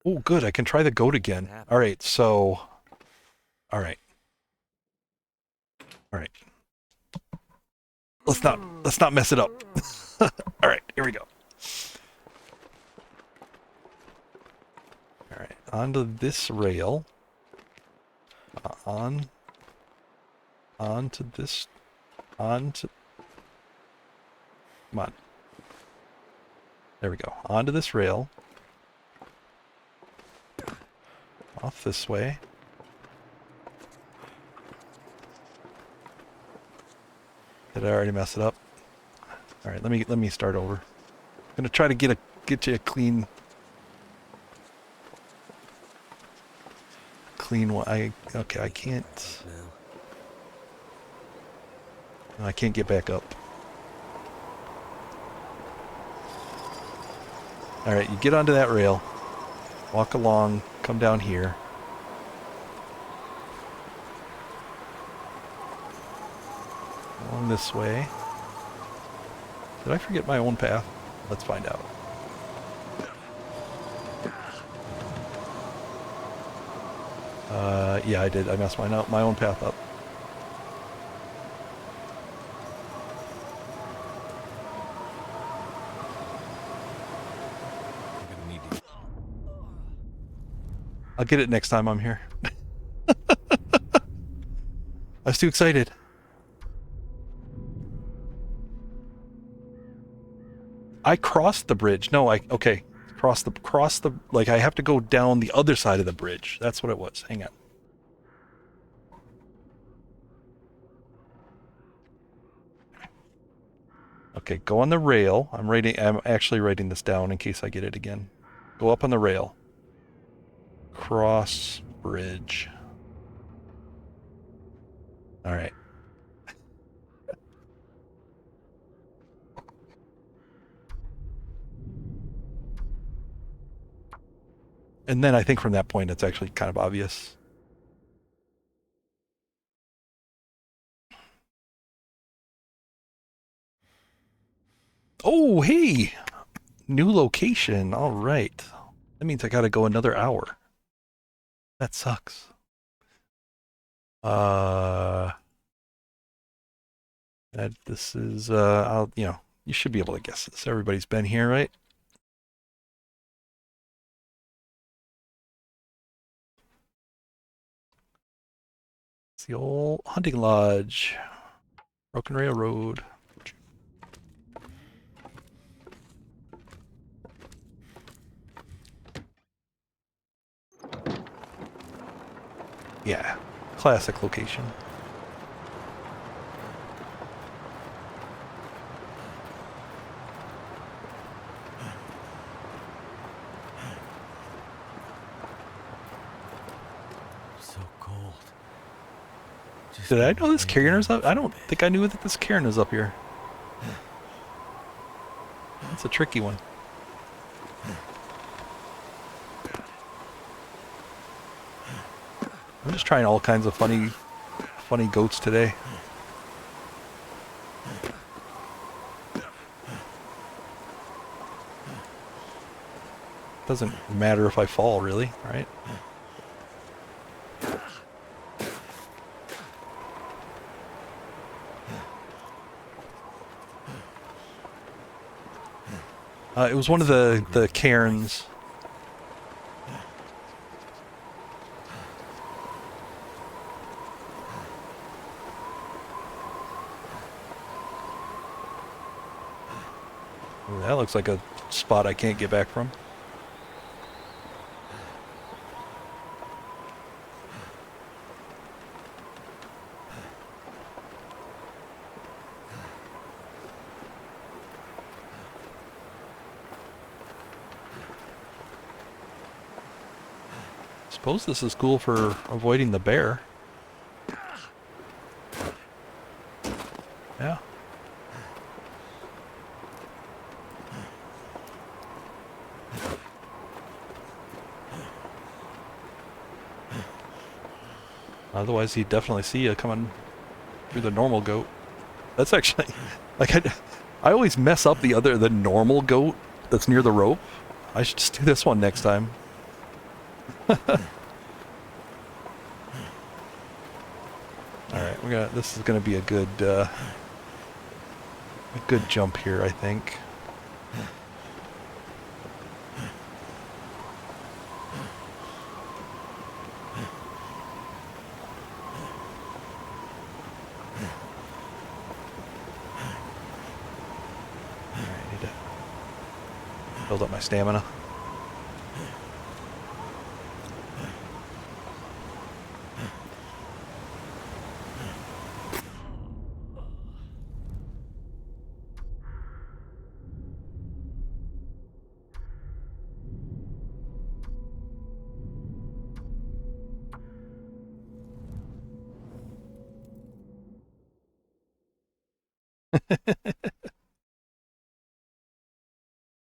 Oh, good. I can try the goat again. All right. So, all right, all right. Let's not mess it up. All right. Here we go. All right. Onto this rail. Onto this. Onto. Come on. There we go. Onto this rail. Off this way. Did I already mess it up? All right, let me start over. I'm gonna try to get you a clean one. Okay, I can't. Now. I can't get back up. All right, you get onto that rail. Walk along. Come down here. Along this way. Did I forget my own path? Let's find out. Yeah, I did. I messed my own path up. I'm gonna need you. I'll get it next time I'm here. I was too excited. I crossed the bridge. No, okay. Cross the like I have to go down the other side of the bridge. That's what it was. Hang on. Okay, go on the rail. I'm actually writing this down in case I get it again. Go up on the rail. Cross bridge. All right. And then I think from that point it's actually kind of obvious. Oh, hey! New location. All right. That means I gotta go another hour. That sucks. This is, you should be able to guess this. Everybody's been here, right? It's the old hunting lodge. Broken Railroad. classic location. So cold. Just Did I gonna know this lay Cairn is down up? for I a don't bit. think I knew that this Cairn is up here. That's a tricky one. I'm just trying all kinds of funny goats today. Doesn't matter if I fall, really, right? It was one of So the hungry for cairns. Ooh, that looks like a spot I can't get back from. Suppose this is cool for avoiding the bear. Yeah. Otherwise, he'd definitely see you coming through the normal goat. That's actually, like, I always mess up the normal goat that's near the rope. I should just do this one next time. Alright, this is gonna be a good jump here, I think. Alright, need to build up my stamina.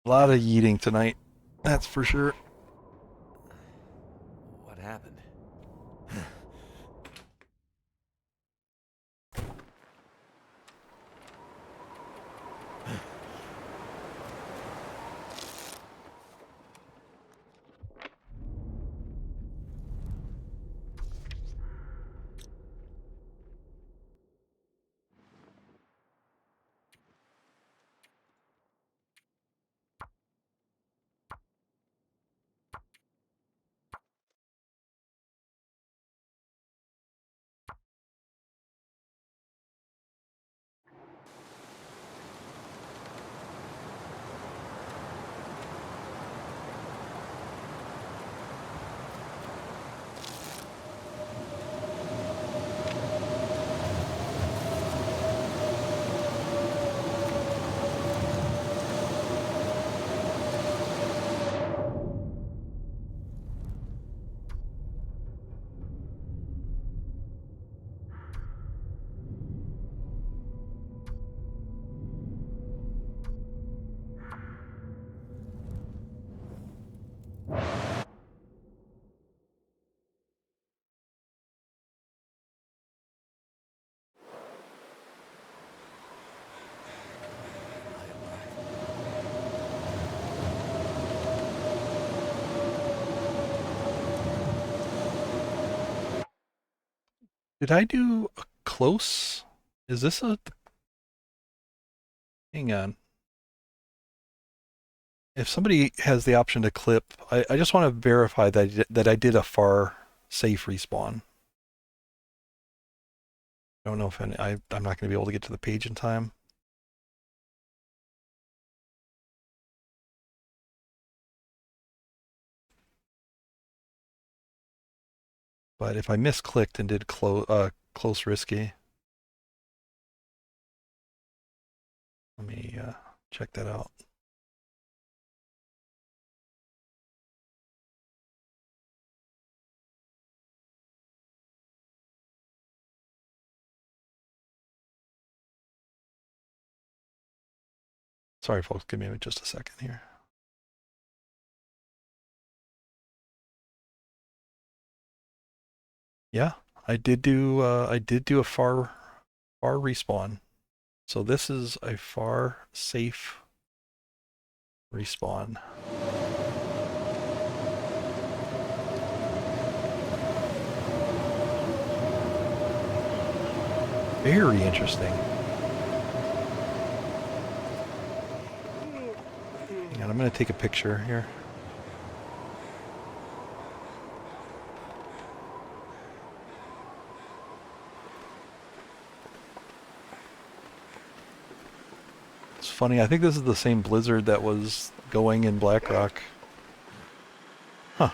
A lot of yeeting tonight, that's for sure. What happened? Did I do a close? Is this a... Hang on. If somebody has the option to clip, I just want to verify that I did a far safe respawn. I don't know if I'm not going to be able to get to the page in time. But if I misclicked and did close risky, let me check that out. Sorry, folks. Give me just a second here. Yeah, I did do a far respawn. So this is a far safe respawn. Very interesting. Hang on, I'm going to take a picture here. It's funny, I think this is the same blizzard that was going in Blackrock. Huh.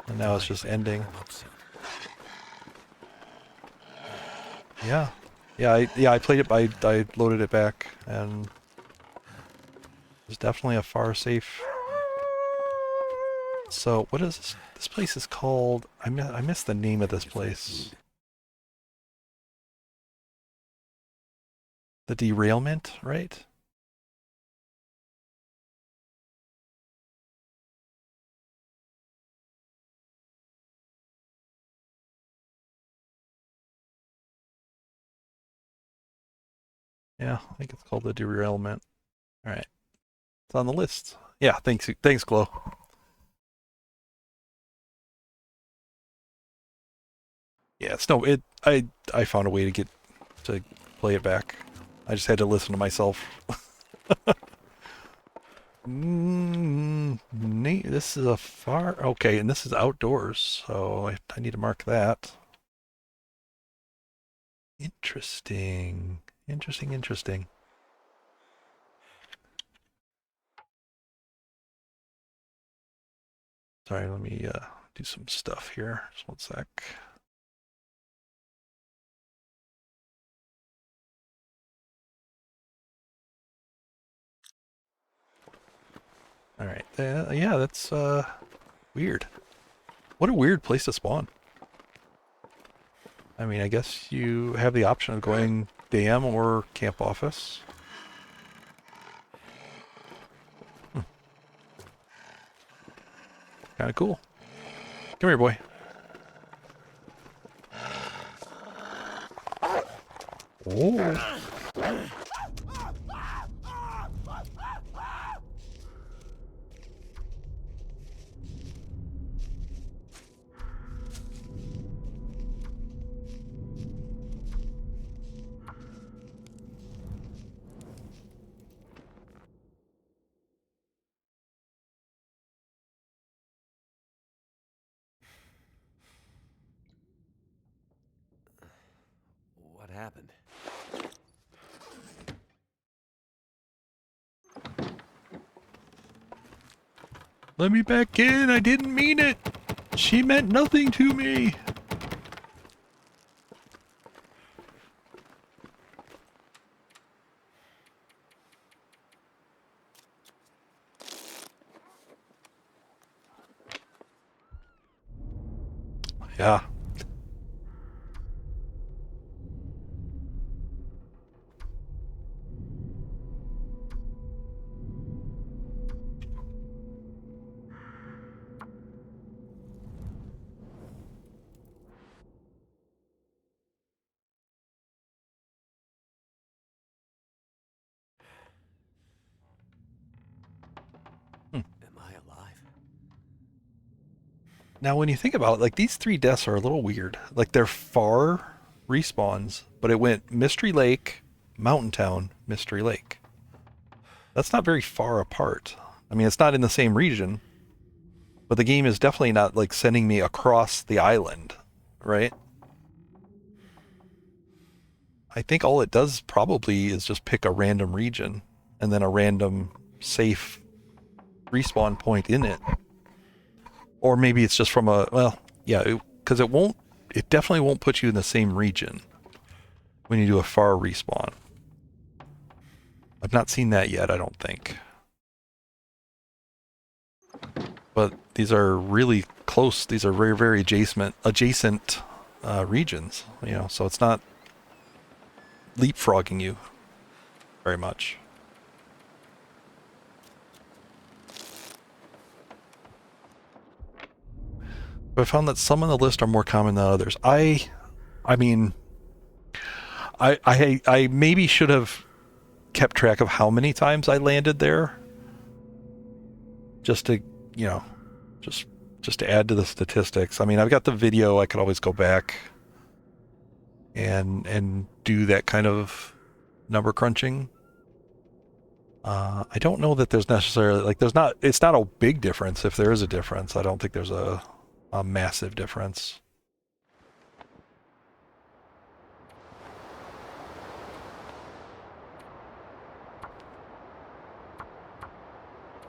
And now it's just ending. Yeah. I played it, I loaded it back, and there's definitely a far safe. So, what is this? This place is called, I missed the name of this place. The Derailment, right? Yeah, I think it's called the Derailment. All right. It's on the list. Yeah, thanks, Glow. Yeah, it's no, I found a way to get to play it back. I just had to listen to myself. This is a far, okay, and this is outdoors, so I need to mark that. Interesting. Interesting. Sorry, let me do some stuff here. Just one sec. All right. Yeah, that's weird. What a weird place to spawn. I mean, I guess you have the option of going dam or camp office. Kind of cool. Come here, boy. Oh. What happened? Let me back in. I didn't mean it. She meant nothing to me. Yeah. Am I alive? Now, when you think about it, like these 3 deaths are a little weird. Like they're far respawns, but it went Mystery Lake, Mountain Town, Mystery Lake. That's not very far apart. I mean, it's not in the same region, but the game is definitely not like sending me across the island, right? I think all it does probably is just pick a random region and then a random safe respawn point in it. Or maybe it's just from a, well, yeah, because it definitely won't put you in the same region when you do a far respawn. I've not seen that yet, I don't think. But these are really close. These are very, very adjacent regions, you know, so it's not leapfrogging you very much. But I found that some on the list are more common than others. I mean, I maybe should have kept track of how many times I landed there, just to, you know, just to add to the statistics. I mean, I've got the video. I could always go back and do that kind of number crunching. I don't know that there's necessarily, like, it's not a big difference. If there is a difference, I don't think there's a massive difference.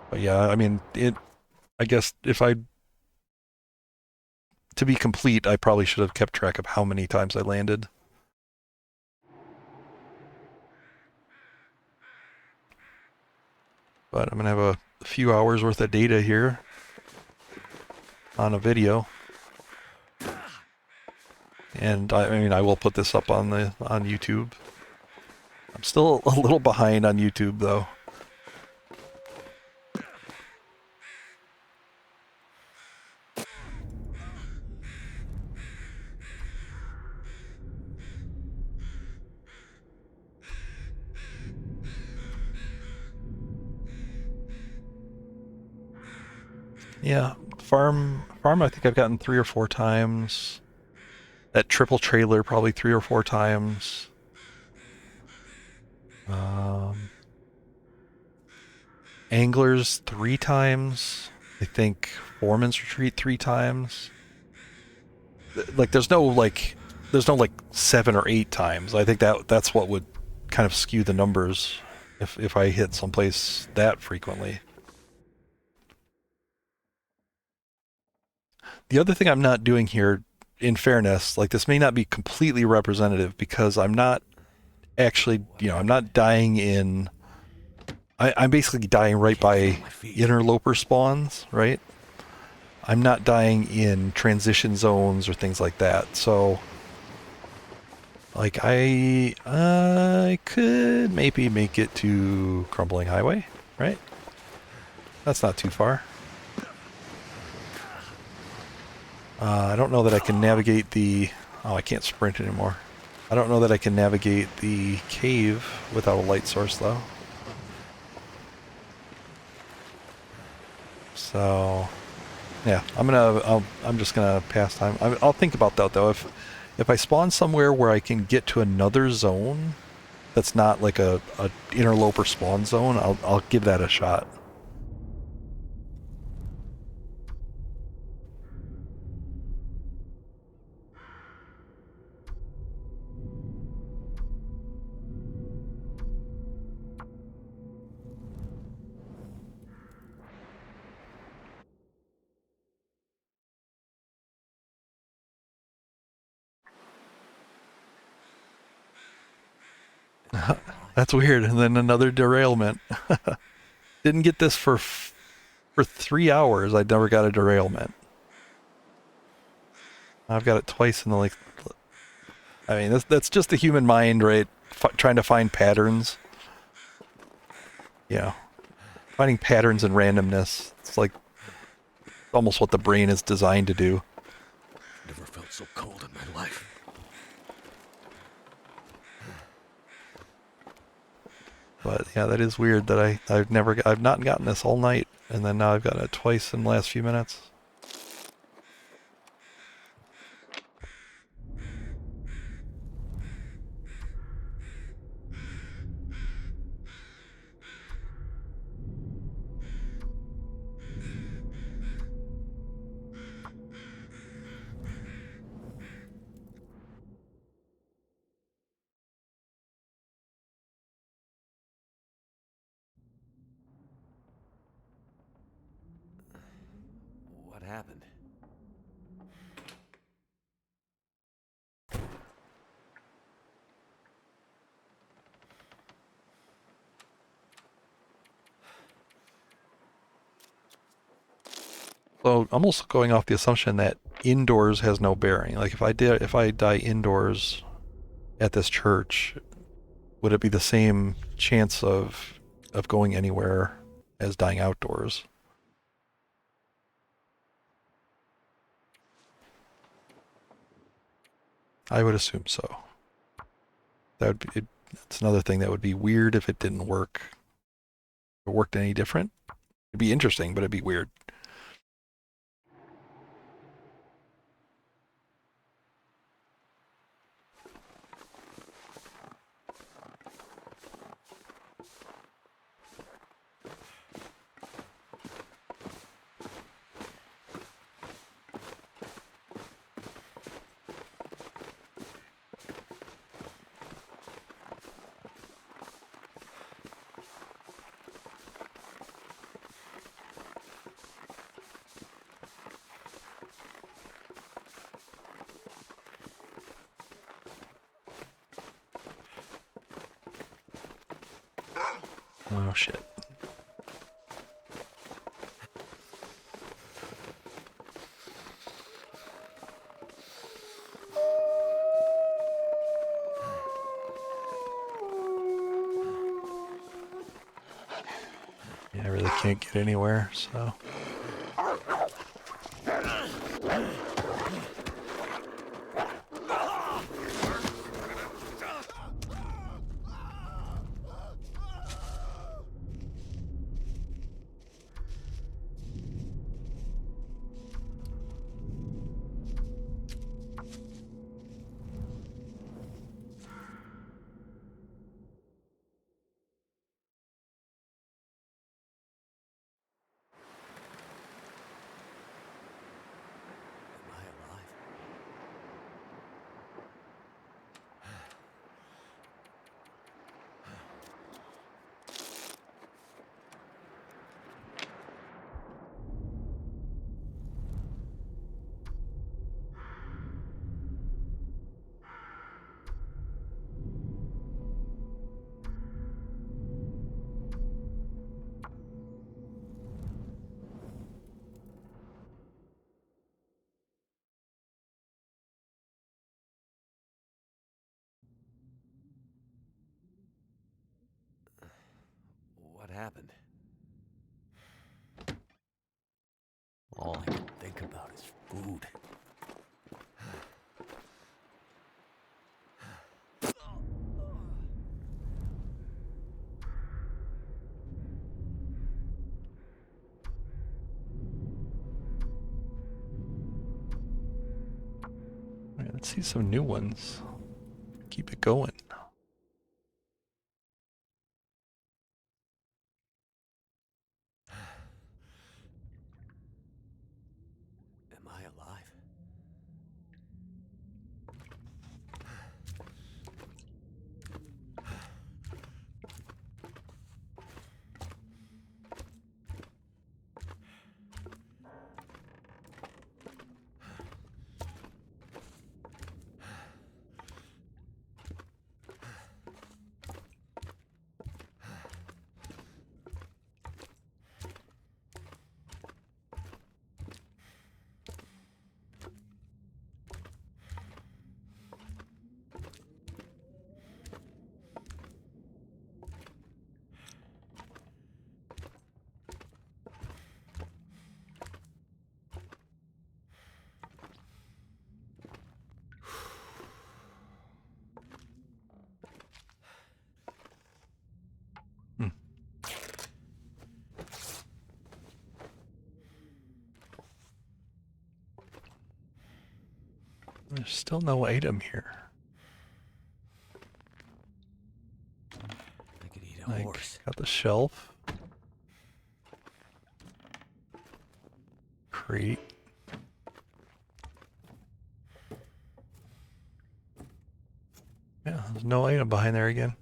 But yeah, I mean, I guess to be complete, I probably should have kept track of how many times I landed. But I'm gonna have a few hours worth of data here on a video. And I mean, I will put this up on YouTube. I'm still a little behind on YouTube though. Yeah, farm. I think I've gotten 3 or 4 times. That triple trailer probably 3 or 4 times. Anglers 3 times. I think Foreman's Retreat 3 times. Like there's no like 7 or 8 times. I think that's what would kind of skew the numbers if I hit someplace that frequently. The other thing I'm not doing here, in fairness, like this may not be completely representative because I'm not actually, you know, I'm not dying in. I'm basically dying right by interloper spawns, right? I'm not dying in transition zones or things like that. So, like, I could maybe make it to Crumbling Highway, right? That's not too far. I don't know that I can navigate the... Oh, I can't sprint anymore. I don't know that I can navigate the cave without a light source, though. So, yeah, I'm just gonna pass time. I'll think about that though. If I spawn somewhere where I can get to another zone that's not like a interloper spawn zone, I'll give that a shot. That's weird. And then another derailment. Didn't get this for 3 hours. I never got a derailment. I've got it twice in the like. I mean, that's just the human mind, right? Trying to find patterns. Yeah, finding patterns and randomness. It's like almost what the brain is designed to do. Never felt so cold in my life. But yeah, that is weird that I've not gotten this all night, and then now I've gotten it twice in the last few minutes. happened? So I'm also going off the assumption that indoors has no bearing. Like if I die indoors at this church, would it be the same chance of going anywhere as dying outdoors? I would assume so. That would be that's another thing that would be weird if it didn't work. If it worked any different, it'd be interesting, but it'd be weird. Oh shit. Yeah, I really can't get anywhere, so. Am I alive? What happened? All I can think about is food. All right, let's see some new ones. Keep it going. Am I alive? Hmm. There's still no item here. I could eat a Like, horse. got the shelf. Crate. Yeah, there's no item behind there again.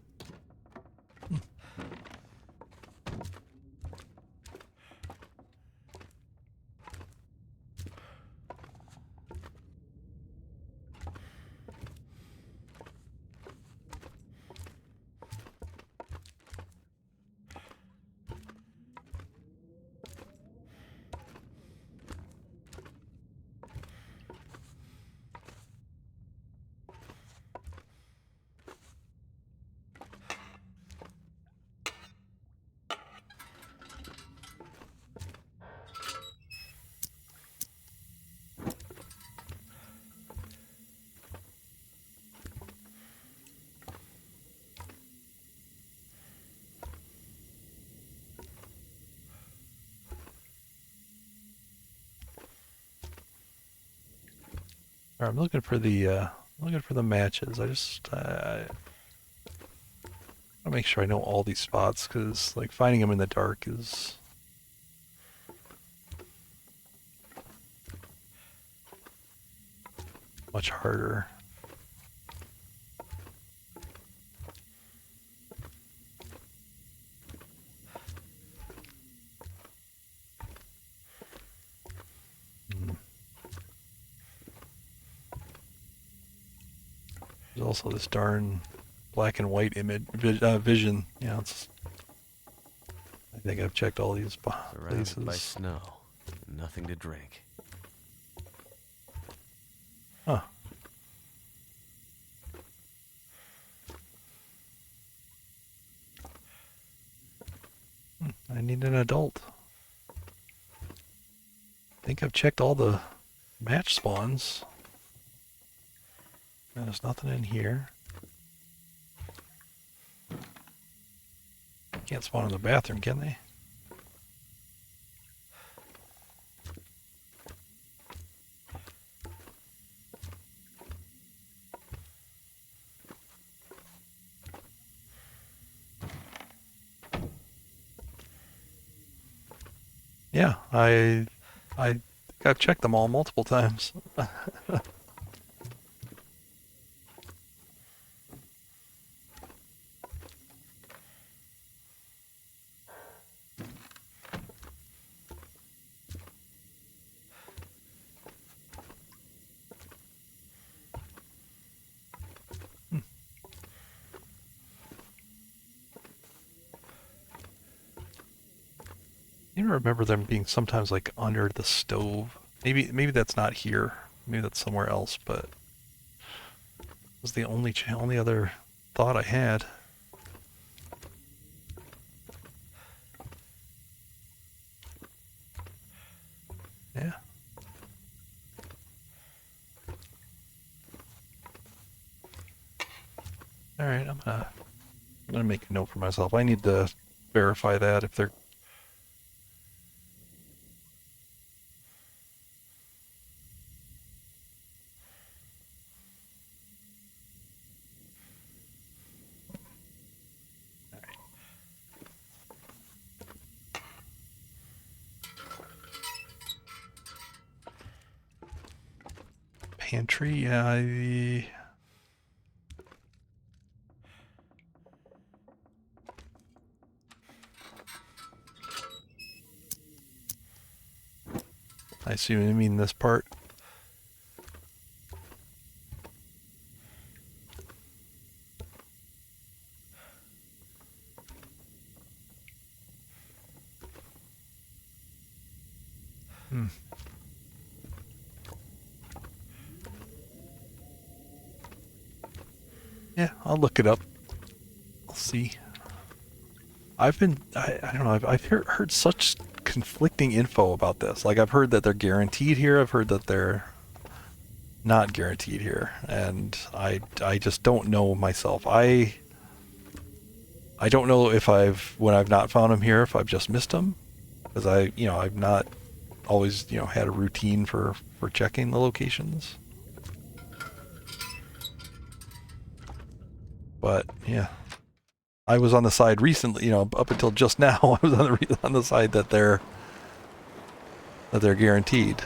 Sorry, I'm looking for the matches. I want to make sure I know all these spots, because like finding them in the dark is much harder. There's also this darn black and white image vision. Yeah, I think I've checked all these Surrounded by places. snow. Nothing to drink. Huh. I need an adult. I think I've checked all the match spawns. There's nothing in here. Can't spawn in the bathroom, can they? Yeah, I think I've checked them all multiple times. I even remember them being sometimes like under the stove. Maybe that's not here. Maybe that's somewhere else, but it was the only other thought I had. Yeah. All right, I'm gonna make a note for myself. I need to verify that if they're. Pantry, yeah, I assume you mean this part. Hmm. Yeah, I'll look it up. I'll see. I don't know, I've heard such conflicting info about this. Like, I've heard that they're guaranteed here, I've heard that they're not guaranteed here, and I just don't know myself. I don't know if when I've not found them here, if I've just missed them, because I've not always, had a routine for checking the locations. But yeah, I was on the side recently, up until just now, I was on the side that they're guaranteed.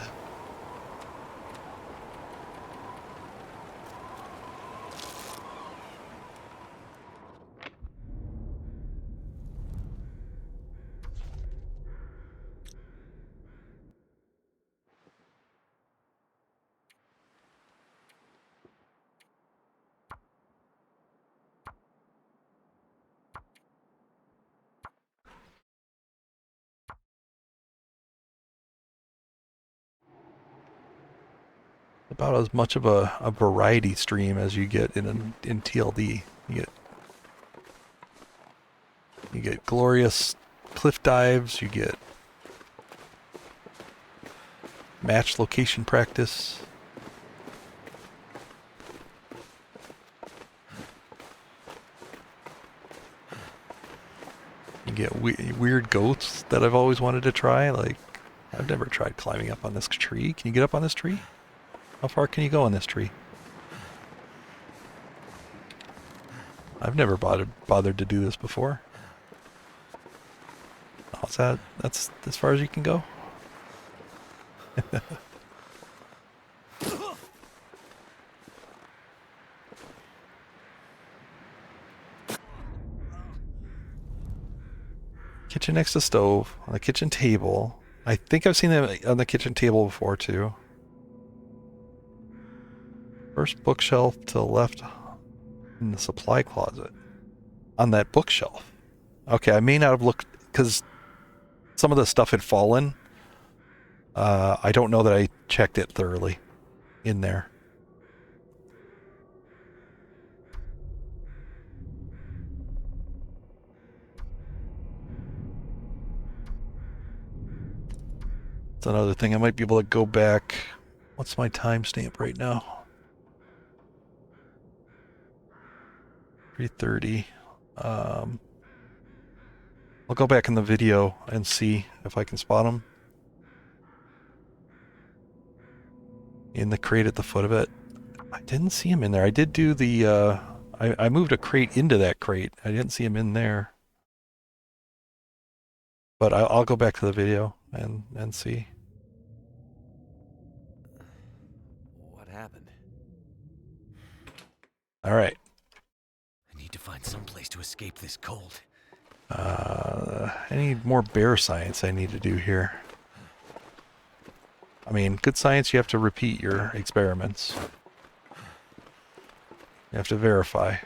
About as much of a variety stream as you get in TLD. You get glorious cliff dives, you get match location practice. You get weird goats that I've always wanted to try. Like, I've never tried climbing up on this tree. Can you get up on this tree? How far can you go on this tree? I've never bothered to do this before. How's that? That's as far as you can go? Kitchen next to stove, on the kitchen table. I think I've seen them on the kitchen table before too. First bookshelf to the left in the supply closet. On that bookshelf. Okay, I may not have looked because some of the stuff had fallen. I don't know that I checked it thoroughly in there. That's another thing. I might be able to go back. What's my timestamp right now? 3:30. I'll go back in the video and see if I can spot them. In the crate at the foot of it. I didn't see him in there. I did do the, I moved a crate into that crate. I didn't see him in there. But I'll go back to the video and see. What happened? All right. I need to find some place to escape this cold. I need more bear science I need to do here. I mean, good science, you have to repeat your experiments. You have to verify.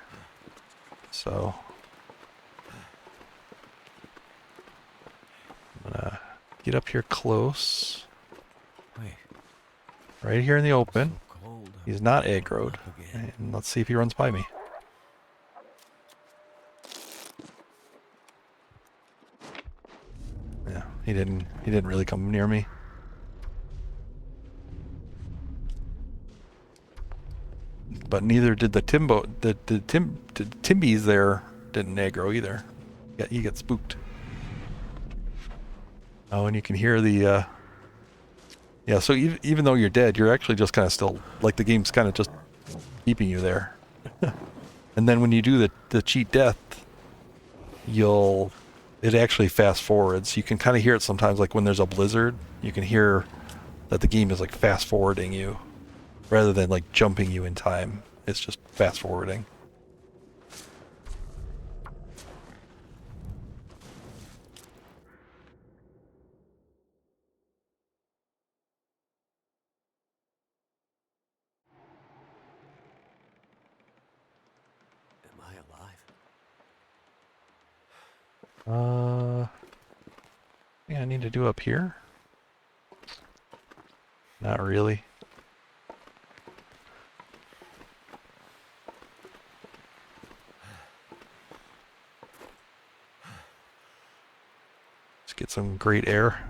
So, I'm gonna get up here close. Wait. Right here in the open. So cold. He's not I'm aggroed. up again. And let's see if he runs by me. Yeah, he didn't really come near me. But neither did the Timbies there didn't aggro either. You get spooked. Oh, and you can hear the yeah, so even though you're dead, you're actually just kind of still, like the game's kind of just keeping you there. And then when you do the cheat death, it actually fast forwards. You can kind of hear it sometimes, like when there's a blizzard, you can hear that the game is like fast forwarding you rather than like jumping you in time. It's just fast forwarding. Am I alive? Yeah, I need to do up here. Not really. Let's get some great air.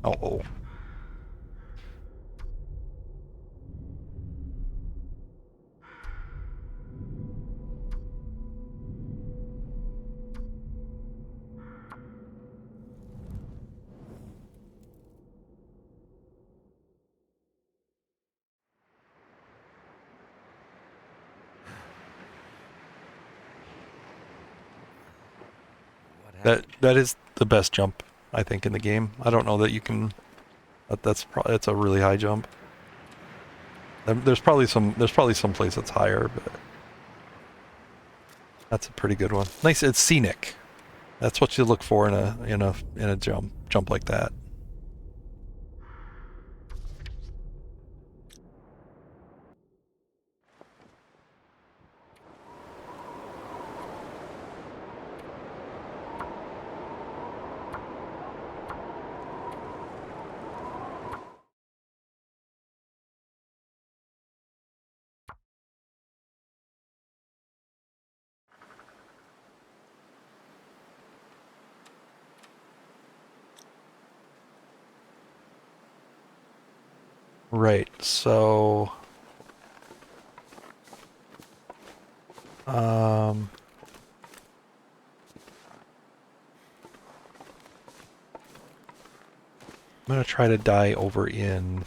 Oh. What happened? That is the best jump, I think, in the game. I don't know that you can. That's a really high jump. There's probably some place that's higher, but that's a pretty good one. Nice. It's scenic. That's what you look for in a jump like that. Right, so I'm gonna try to die over in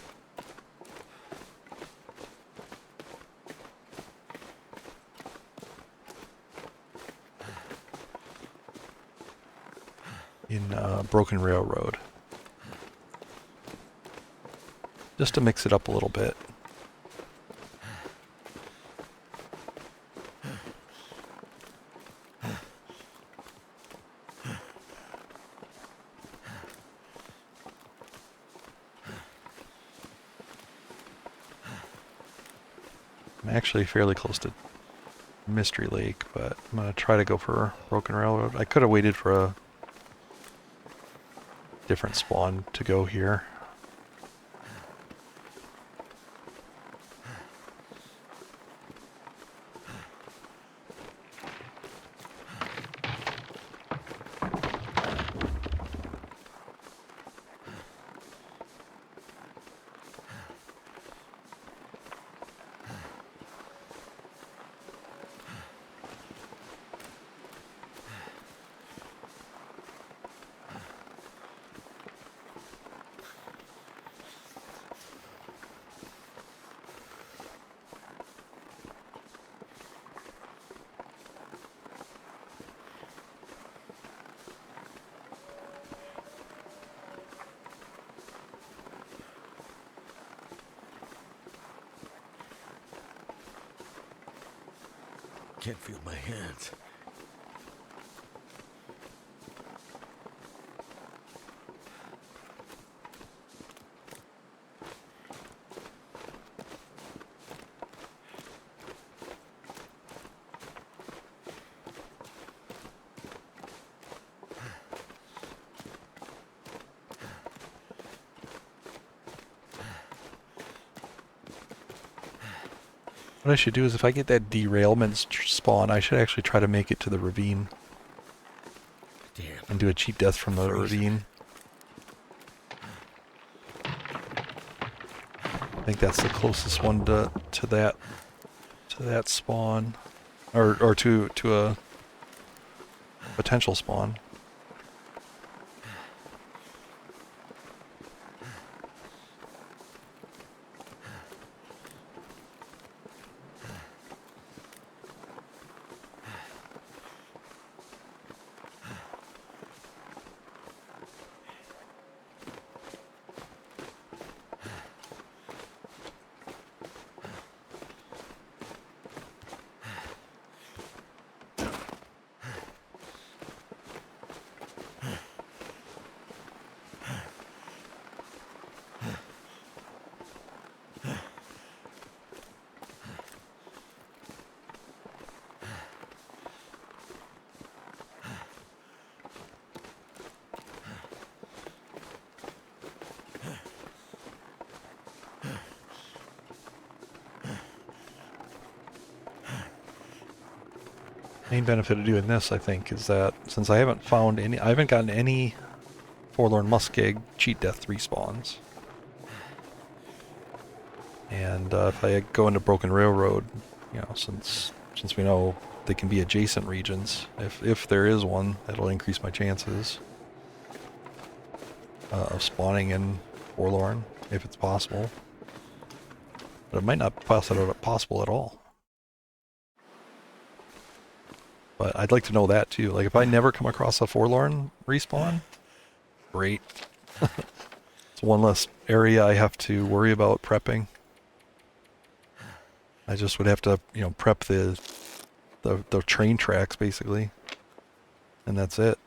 in Broken Railroad. Just to mix it up a little bit. I'm actually fairly close to Mystery Lake, but I'm going to try to go for Broken Railroad. I could have waited for a different spawn to go here. Can't feel my hands. What I should do is if I get that derailment spawn, I should actually try to make it to the ravine. Damn. And do a cheat death from the ravine. I think that's the closest one to that spawn. Or to a potential spawn. Main benefit of doing this, I think, is that since I haven't gotten any Forlorn Muskeg cheat death respawns. And if I go into Broken Railroad, you know, since we know they can be adjacent regions, if there is one, that'll increase my chances of spawning in Forlorn, if it's possible. But it might not be possible at all. But I'd like to know that too. Like if I never come across a Forlorn respawn, great. It's one less area I have to worry about prepping. I just would have to, you know, prep the train tracks basically. And that's it.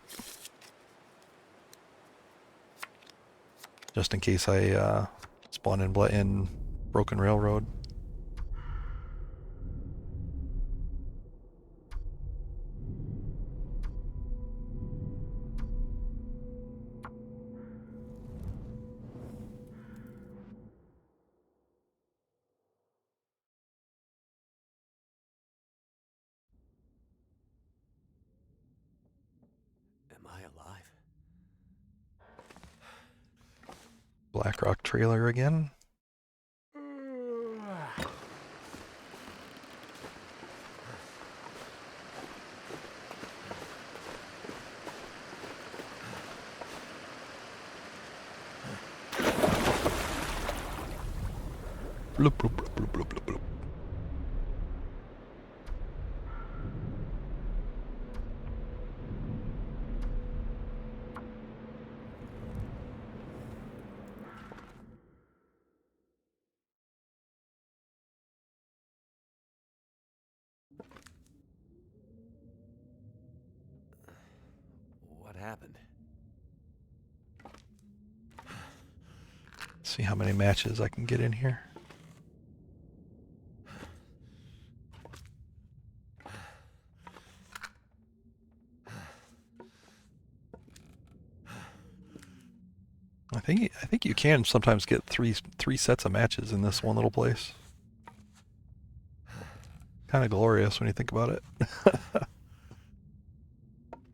Just in case I spawn in Broken Railroad. Am I alive? Blackrock trailer again. Bloop, bloop, bloop, bloop, bloop, bloop, bloop. happened. See how many matches I can get in here. I think you can sometimes get three sets of matches in this one little place. Kind of glorious when you think about it.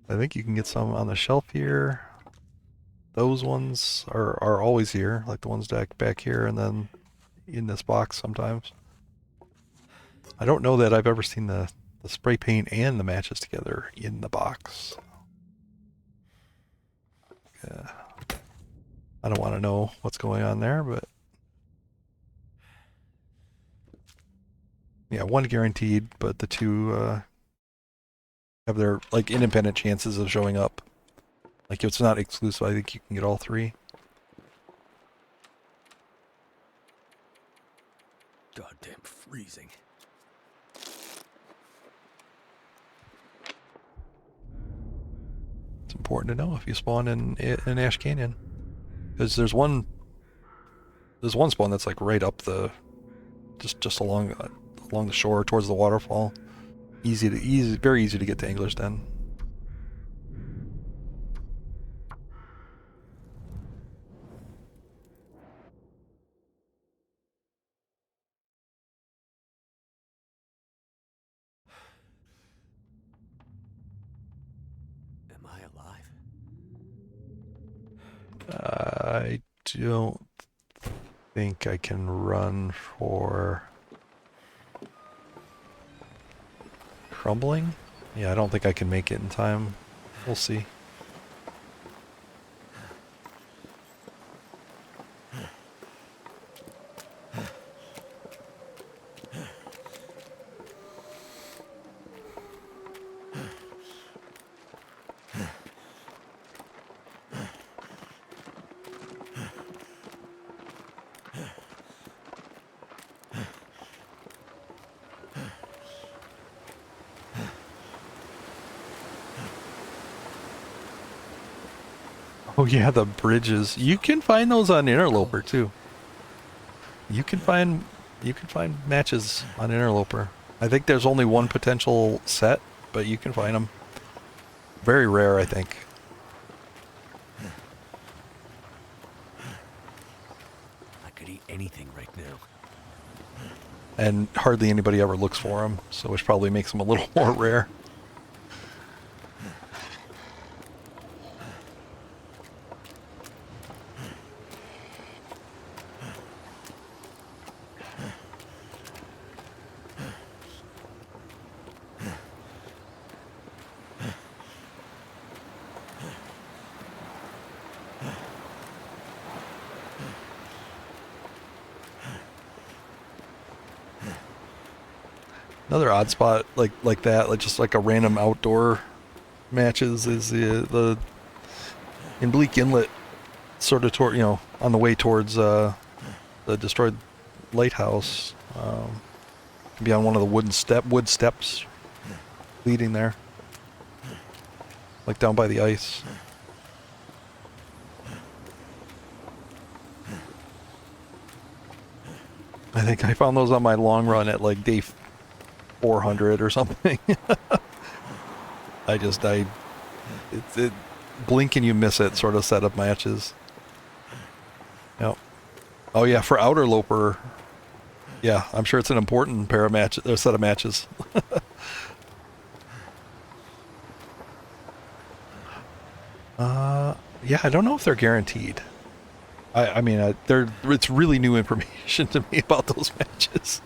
I think you can get some on the shelf here. Those ones are always here, like the ones back here, and then in this box sometimes. I don't know that I've ever seen the spray paint and the matches together in the box. Yeah. I don't want to know what's going on there, but yeah, one guaranteed, but the two have their like independent chances of showing up. Like if it's not exclusive, I think you can get all three. Goddamn freezing. It's important to know if you spawn in Ash Canyon, because there's one spawn that's like right up the just along the shore towards the waterfall. Very easy to get to Angler's Den. Am I alive? I don't think I can run for crumbling. Yeah, I don't think I can make it in time. We'll see. Oh yeah, the bridges. You can find those on Interloper too. You can find matches on Interloper. I think there's only one potential set, but you can find them. Very rare, I think. I could eat anything right now. And hardly anybody ever looks for them, so which probably makes them a little more rare. Another odd spot like that, like just like a random outdoor matches, is the in Bleak Inlet, sort of toward on the way towards the destroyed lighthouse. Can be on one of the wood steps leading there, like down by the ice. I think I found those on my long run at like day 400 or something. It blink and you miss it sort of set of matches. Yep. Oh yeah, for Outerloper, yeah, I'm sure it's an important pair of matches or set of matches. Yeah, I don't know if they're guaranteed. I mean, it's really new information to me about those matches.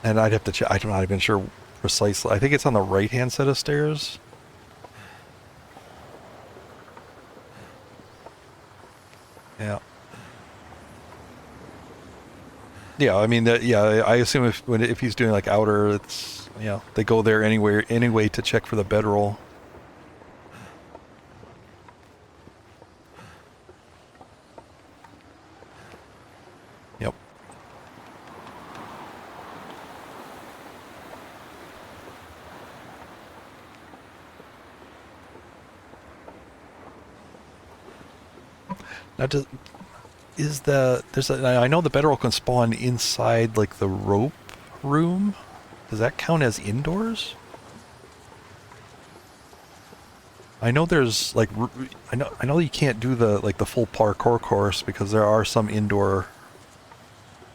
And I'd have to check. I'm not even sure precisely. I think it's on the right-hand set of stairs. Yeah. Yeah, I mean that. Yeah, I assume if he's doing like outer, it's they go there anyway to check for the bedroll. Yep. Now, I know the bedroll can spawn inside like the rope room. Does that count as indoors? I know there's like I know you can't do the full parkour course because there are some indoor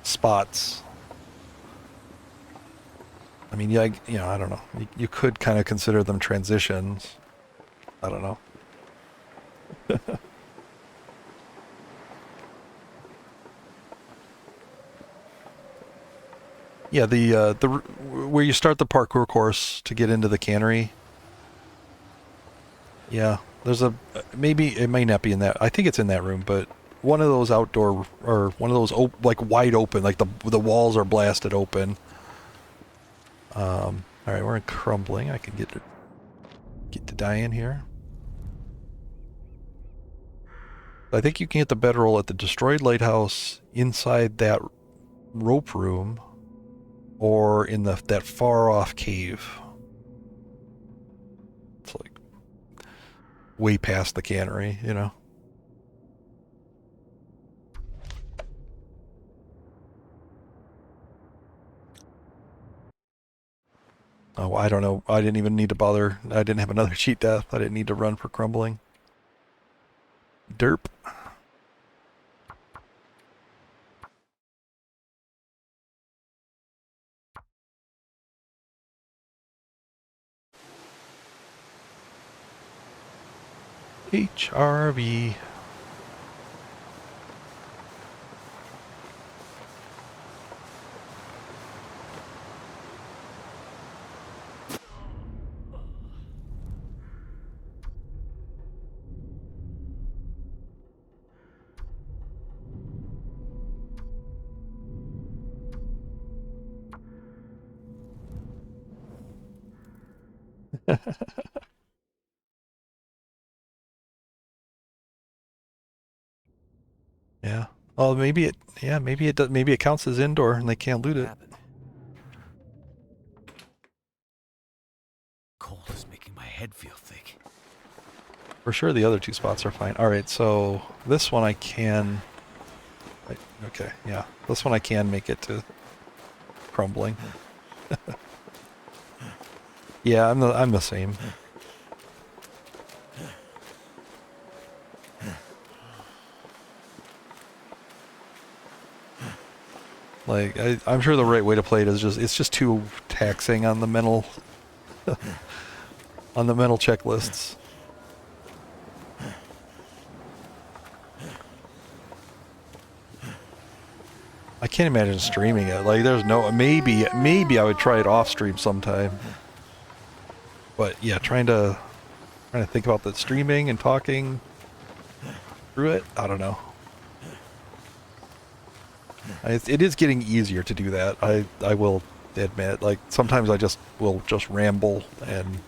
spots. I mean, yeah, I don't know. You could kind of consider them transitions. I don't know. Yeah, where you start the parkour course to get into the cannery. Yeah, there's maybe it may not be in that. I think it's in that room, but one of those outdoor or one of those like wide open, like the walls are blasted open. All right, we're in crumbling. I can get to Diane here. I think you can get the bedroll at the destroyed lighthouse inside that rope room, or in that far off cave. It's like way past the cannery, you know. Oh, I don't know. I didn't even need to bother. I didn't have another cheat death. I didn't need to run for crumbling. Derp. HRV. Yeah. Oh, maybe it. Yeah, maybe it does. Maybe it counts as indoor, and they can't loot it. Happened. Cold is making my head feel thick. For sure, the other two spots are fine. All right, so this one I can. Wait, okay, yeah, this one I can make it to crumbling. Yeah, I'm the same. Like I'm sure the right way to play it is it's just too taxing on the mental on the mental checklists. I can't imagine streaming it. Like there's no maybe I would try it off stream sometime. But yeah, trying to think about the streaming and talking through it. I don't know. It is getting easier to do that. I will admit. Like sometimes I will just ramble and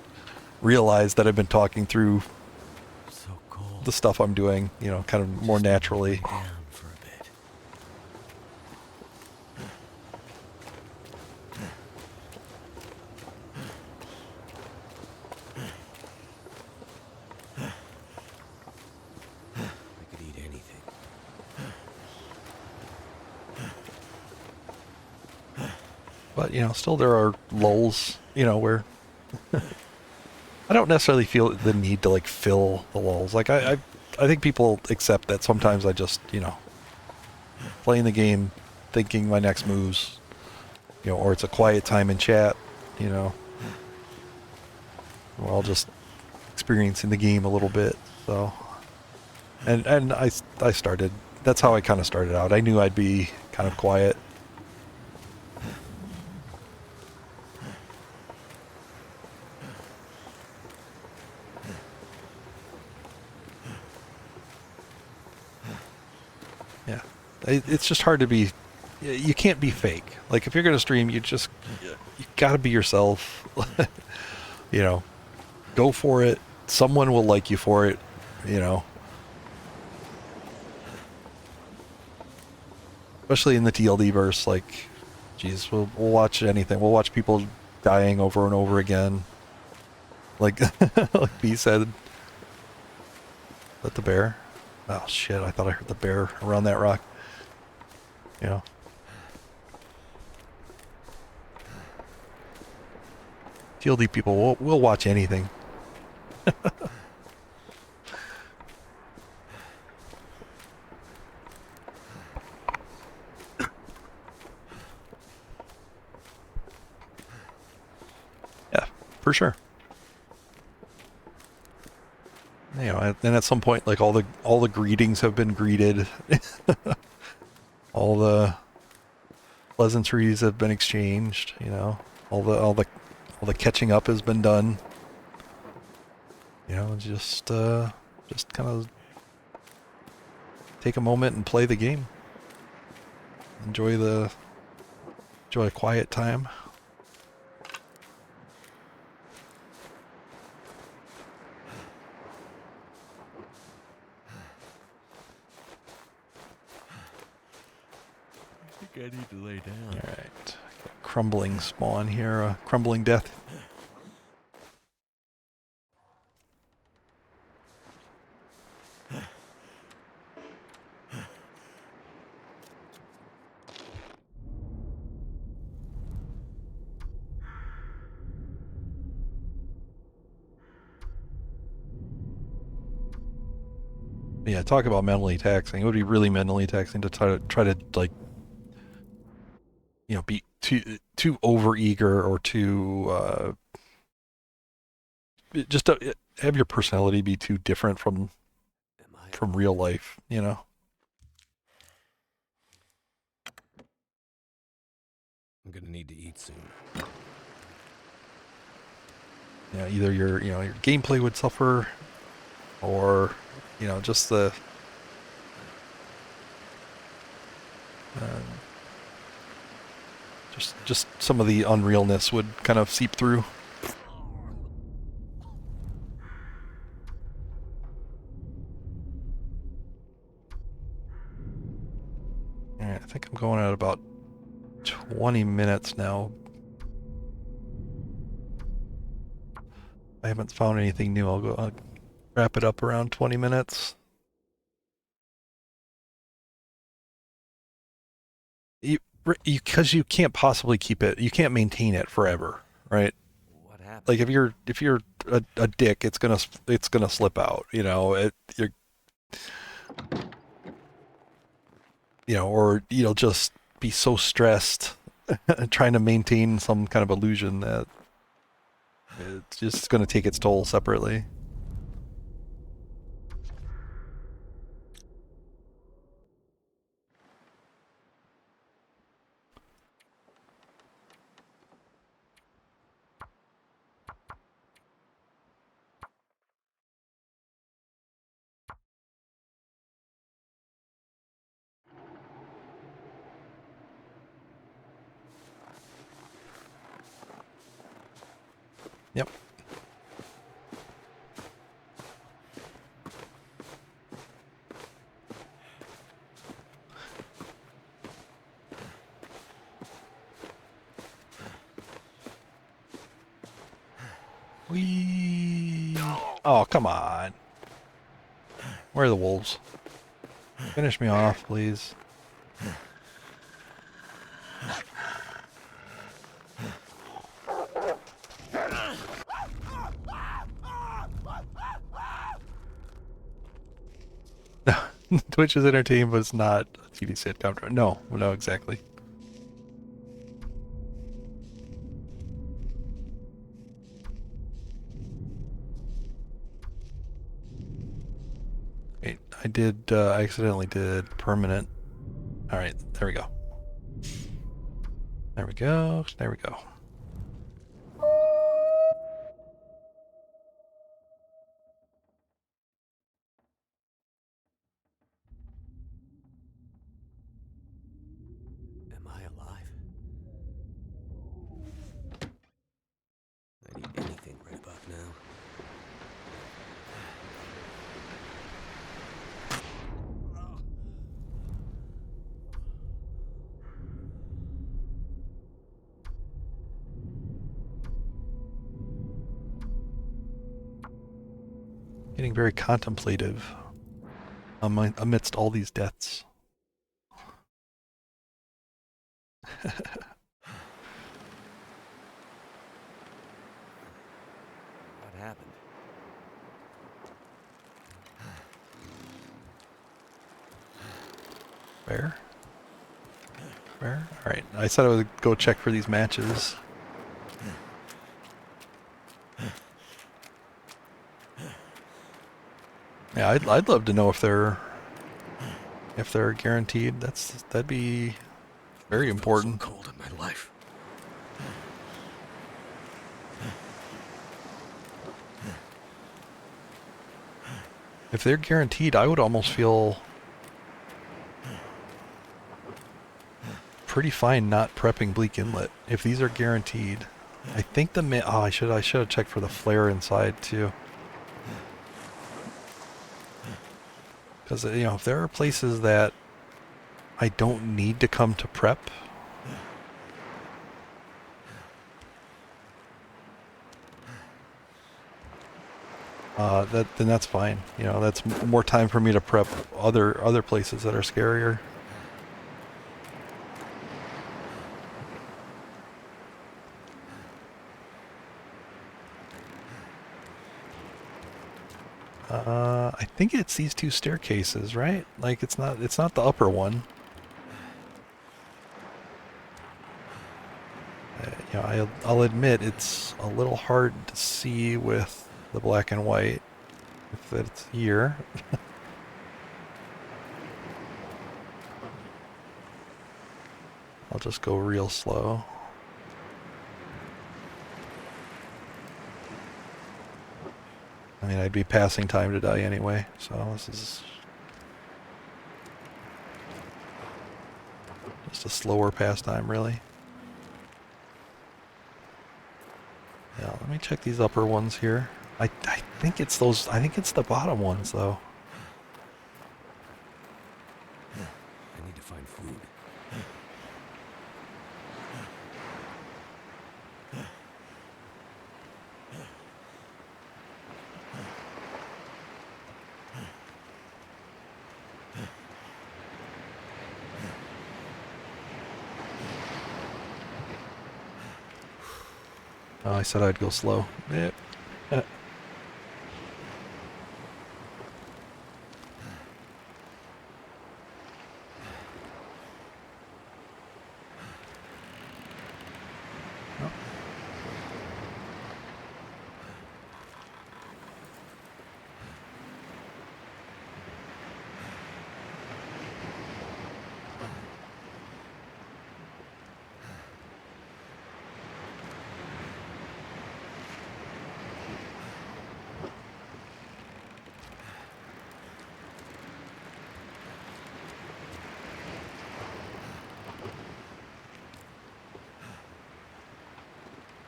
realize that I've been talking through So cold. the stuff I'm doing, kind of more naturally. Down for a bit. I could eat anything. But still there are lulls, where I don't necessarily feel the need to like fill the lulls. Like I think people accept that sometimes I just, playing the game, thinking my next moves, or it's a quiet time in chat, we're all just experiencing the game a little bit. So, and I started. That's how I kind of started out. I knew I'd be kind of quiet. Yeah, it's just hard to be. You can't be fake. Like if you're gonna stream, you gotta be yourself. Go for it. Someone will like you for it. Especially in the TLD verse, like, geez, we'll watch anything. We'll watch people dying over and over again. Like, like B said, let the bear. Oh shit, I thought I heard the bear around that rock. You know. TLD people, we'll watch anything. Yeah, for sure. You know, and at some point, like all the greetings have been greeted, all the pleasantries have been exchanged. You know, all the catching up has been done. You know, just kind of take a moment and play the game. Enjoy a quiet time. I think I need to lay down. All right, crumbling spawn here, crumbling death. Yeah, talk about mentally taxing. It would be really mentally taxing to try to like, you know, be too overeager or too just have your personality be too different Am I from alive? real life. You know. I'm gonna need to eat soon. Yeah, either your gameplay would suffer, or just the uh, just some of the unrealness would kind of seep through. All right, I think I'm going at about 20 minutes now. I haven't found anything new. I'll wrap it up around 20 minutes. Because you can't possibly keep it, you can't maintain it forever, right? What happened? Like if you're a dick, it's gonna slip out, or you'll just be so stressed trying to maintain some kind of illusion that it's just gonna take its toll separately. Yep. Whee! Oh, come on. Where are the wolves? Finish me off, please. Twitch is entertainment, but it's not a TV sitcom. No, exactly. Wait, I accidentally did permanent. All right, there we go. There we go. There we go. Am I alive? I need anything right about now. Getting very contemplative. amidst all these deaths. What happened? Fair? Fair? Alright, I said I would go check for these matches. Yeah, I'd love to know if they're guaranteed. That'd be very important. So cold in my life. If they're guaranteed, I would almost feel pretty fine not prepping Bleak Inlet if these are guaranteed. I think I should have checked for the flare inside too. Because if there are places that I don't need to come to prep, then that's fine. That's more time for me to prep other places that are scarier. I think it's these two staircases, right? Like it's not the upper one. I'll admit it's a little hard to see with the black and white if it's here. I'll just go real slow. I mean, I'd be passing time to die anyway, so this is just a slower pastime, really. Yeah, let me check these upper ones here. I think it's those. I think it's the bottom ones, though. I need to find food. Oh, I said I'd go slow. Yep.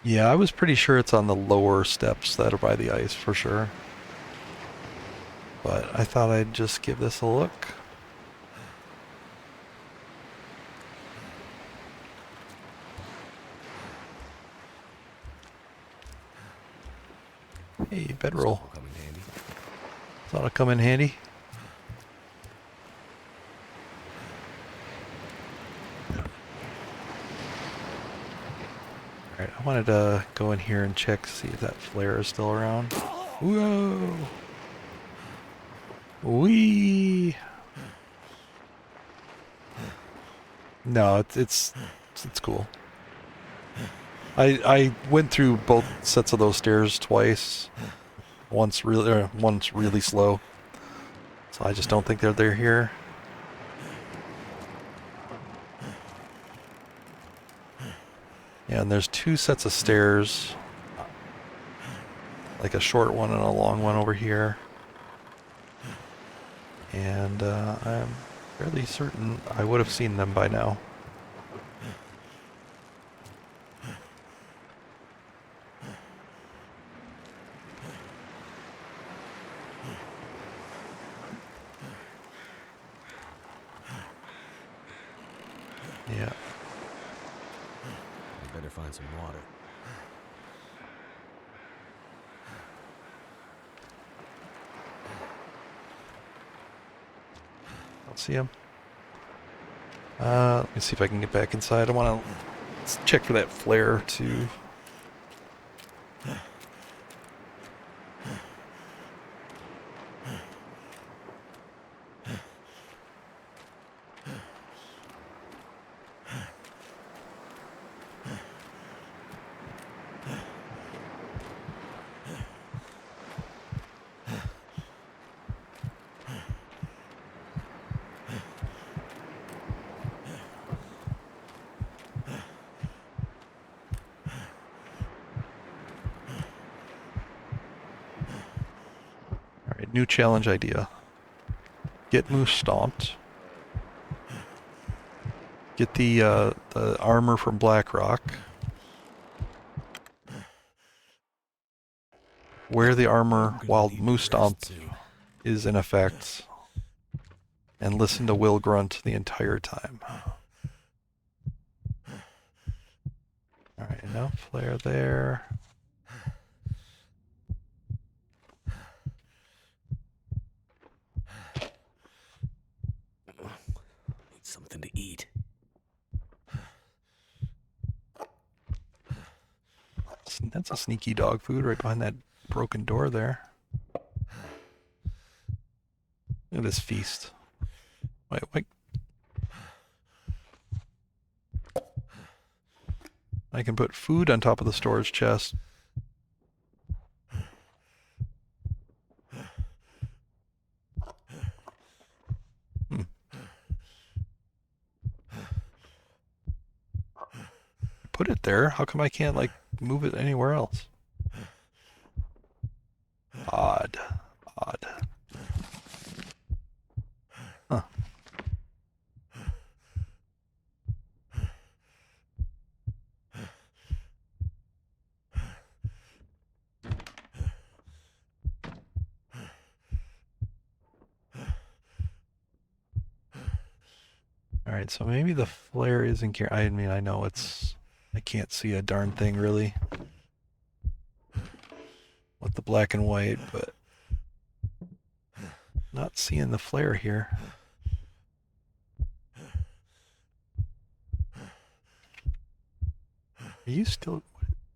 Yeah, I was pretty sure it's on the lower steps that are by the ice for sure. But I thought I'd just give this a look. Hey, bedroll. Stuff will come in handy. Thought it'd come in handy. Alright, I wanted to go in here and check, see if that flare is still around. Whoa! Wee! No, it's cool. I went through both sets of those stairs twice. Once really slow. So I just don't think they're here. Yeah, and there's two sets of stairs. Like a short one and a long one over here. And I'm fairly certain I would have seen them by now. Yeah. I better find some water. see him. Let me see if I can get back inside. I want to check for that flare too. Alright, new challenge idea. Get moose stomped. Get the armor from Blackrock. Wear the armor while moose stomp is in effect. And listen to Will grunt the entire time. Alright, enough flare there. Need something to eat. That's a sneaky dog food right behind that broken door there. Look at this feast. Wait. I can put food on top of the storage chest. Put it there. How come I can't, like, move it anywhere else? Odd. Huh. Alright, so maybe the flare isn't here. I mean, I know it's... I can't see a darn thing, really. With the black and white, but... Not seeing the flare here. Are you still...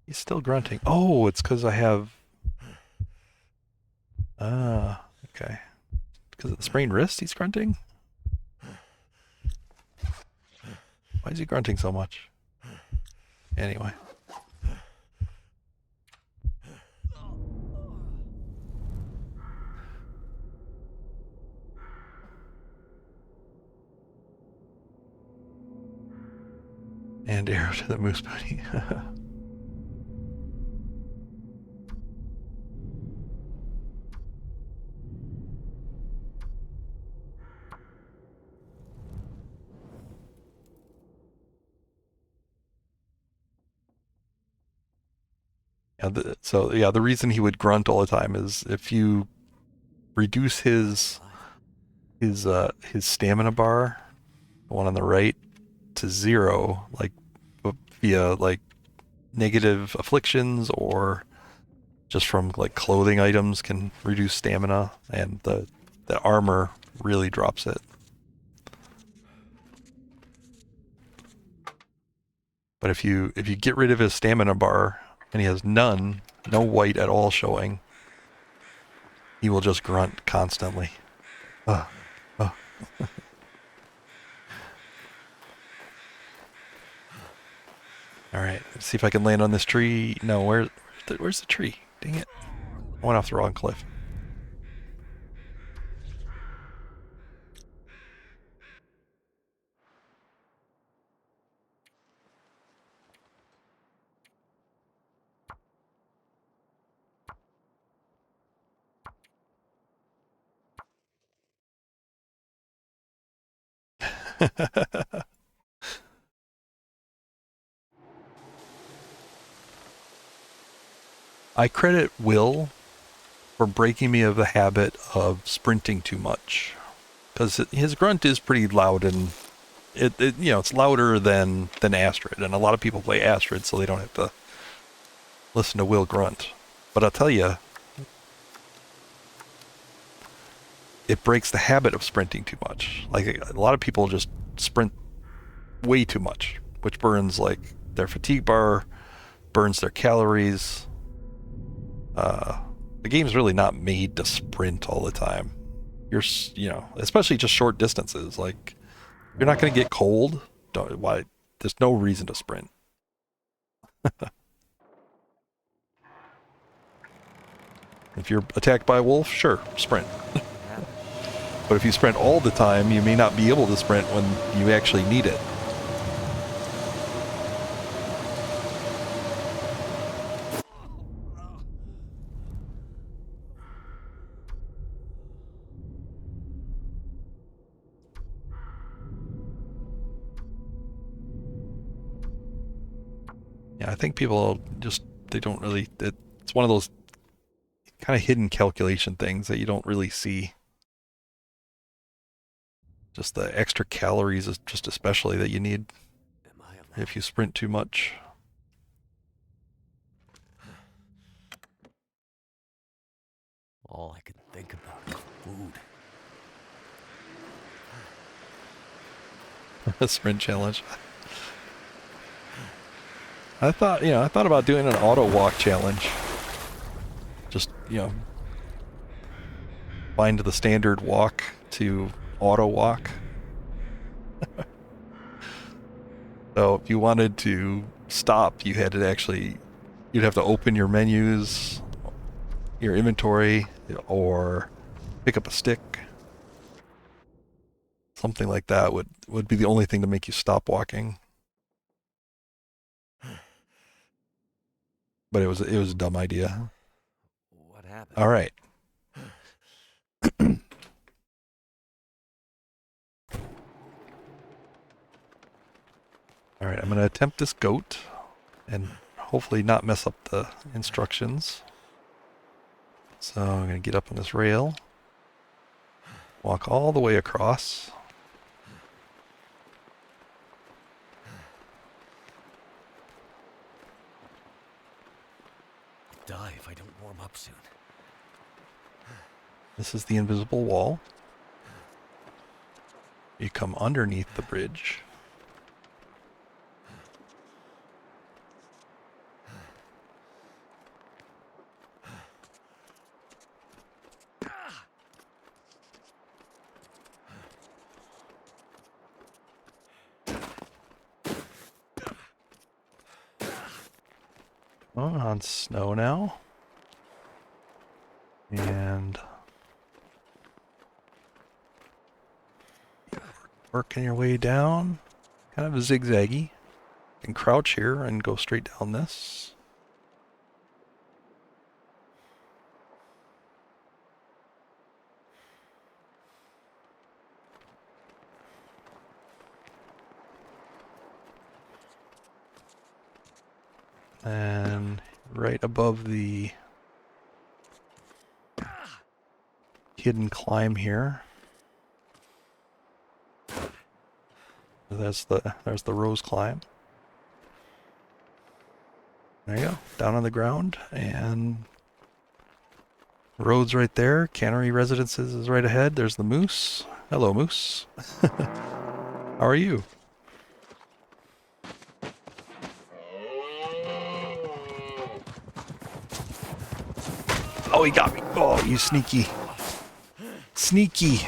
He's still grunting. Oh, it's because I have... Ah, okay. Because of the sprained wrist he's grunting? Why is he grunting so much? Anyway. And arrow to the moose buddy. Yeah, the reason he would grunt all the time is if you reduce his stamina bar, the one on the right, to 0, like via like negative afflictions or just from like clothing items can reduce stamina, and the armor really drops it. But if you get rid of his stamina bar and he has no white at all showing, he will just grunt constantly. Ugh. Ugh. Alright, let's see if I can land on this tree. No, where's the tree? Dang it. I went off the wrong cliff. I credit Will for breaking me of the habit of sprinting too much, because his grunt is pretty loud, and it's louder than Astrid, and a lot of people play Astrid so they don't have to listen to Will grunt. But I'll tell you, it breaks the habit of sprinting too much. Like a lot of people just sprint way too much, which burns like their fatigue bar, burns their calories. The game's really not made to sprint all the time. Especially just short distances. Like you're not going to get cold. Why? There's no reason to sprint. If you're attacked by a wolf, sure, sprint. But if you sprint all the time, you may not be able to sprint when you actually need it. Yeah, I think people they don't really, it's one of those kind of hidden calculation things that you don't really see. Just the extra calories is just especially that you need if you sprint too much. All I can think about is food. A sprint challenge. I thought about doing an auto walk challenge. Just, find the standard walk to auto walk. So if you wanted to stop, you'd have to open your menus, your inventory, or pick up a stick. Something like that would be the only thing to make you stop walking. But it was a dumb idea. What happened? All right. All right, I'm going to attempt this goat and hopefully not mess up the instructions. So I'm going to get up on this rail, walk all the way across. I'll die if I don't warm up soon. This is the invisible wall. You come underneath the bridge. Oh, on snow now. And working your way down, kind of a zigzaggy. You can crouch here and go straight down this. And right above the hidden climb here. There's the rose climb. There you go, down on the ground, and road's right there. Cannery Residences is right ahead. There's the moose. Hello, moose. How are you? Oh, he got me. Oh, you sneaky. Sneaky.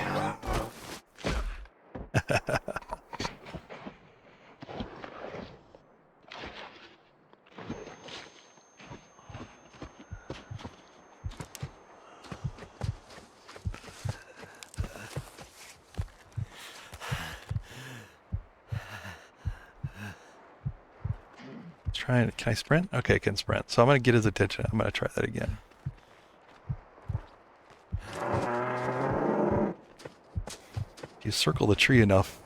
Can I sprint? Okay, I can sprint. So I'm going to get his attention. I'm going to try that again. If you circle the tree enough.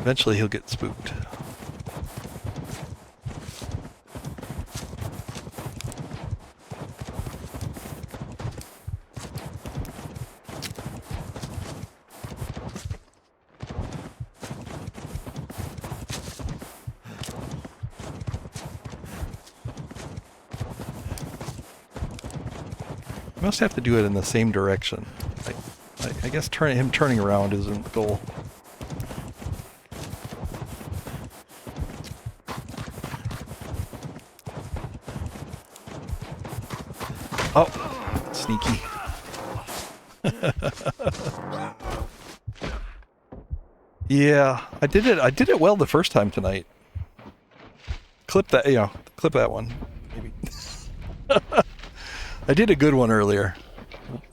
Eventually he'll get spooked. You must have to do it in the same direction. I guess him turning around isn't the goal. Oh, sneaky. Yeah, I did it. I did it well the first time tonight. Clip that, clip that one. Maybe. I did a good one earlier,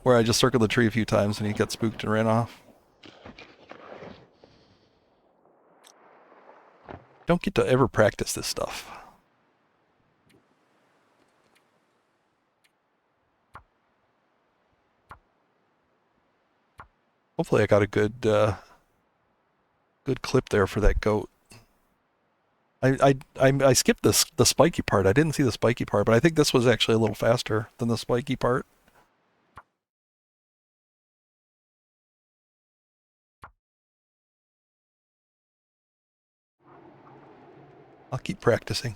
where I just circled the tree a few times and he got spooked and ran off. Don't get to ever practice this stuff. Hopefully I got a good good clip there for that goat. I skipped the spiky part. I didn't see the spiky part, but I think this was actually a little faster than the spiky part. I'll keep practicing.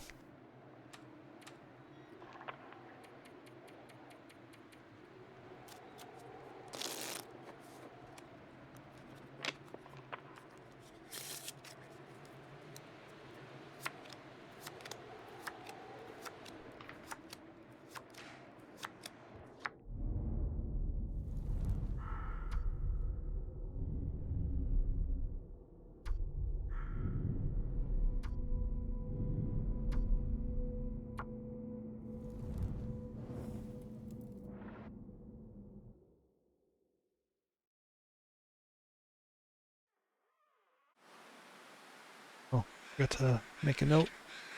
Oh, got to make a note.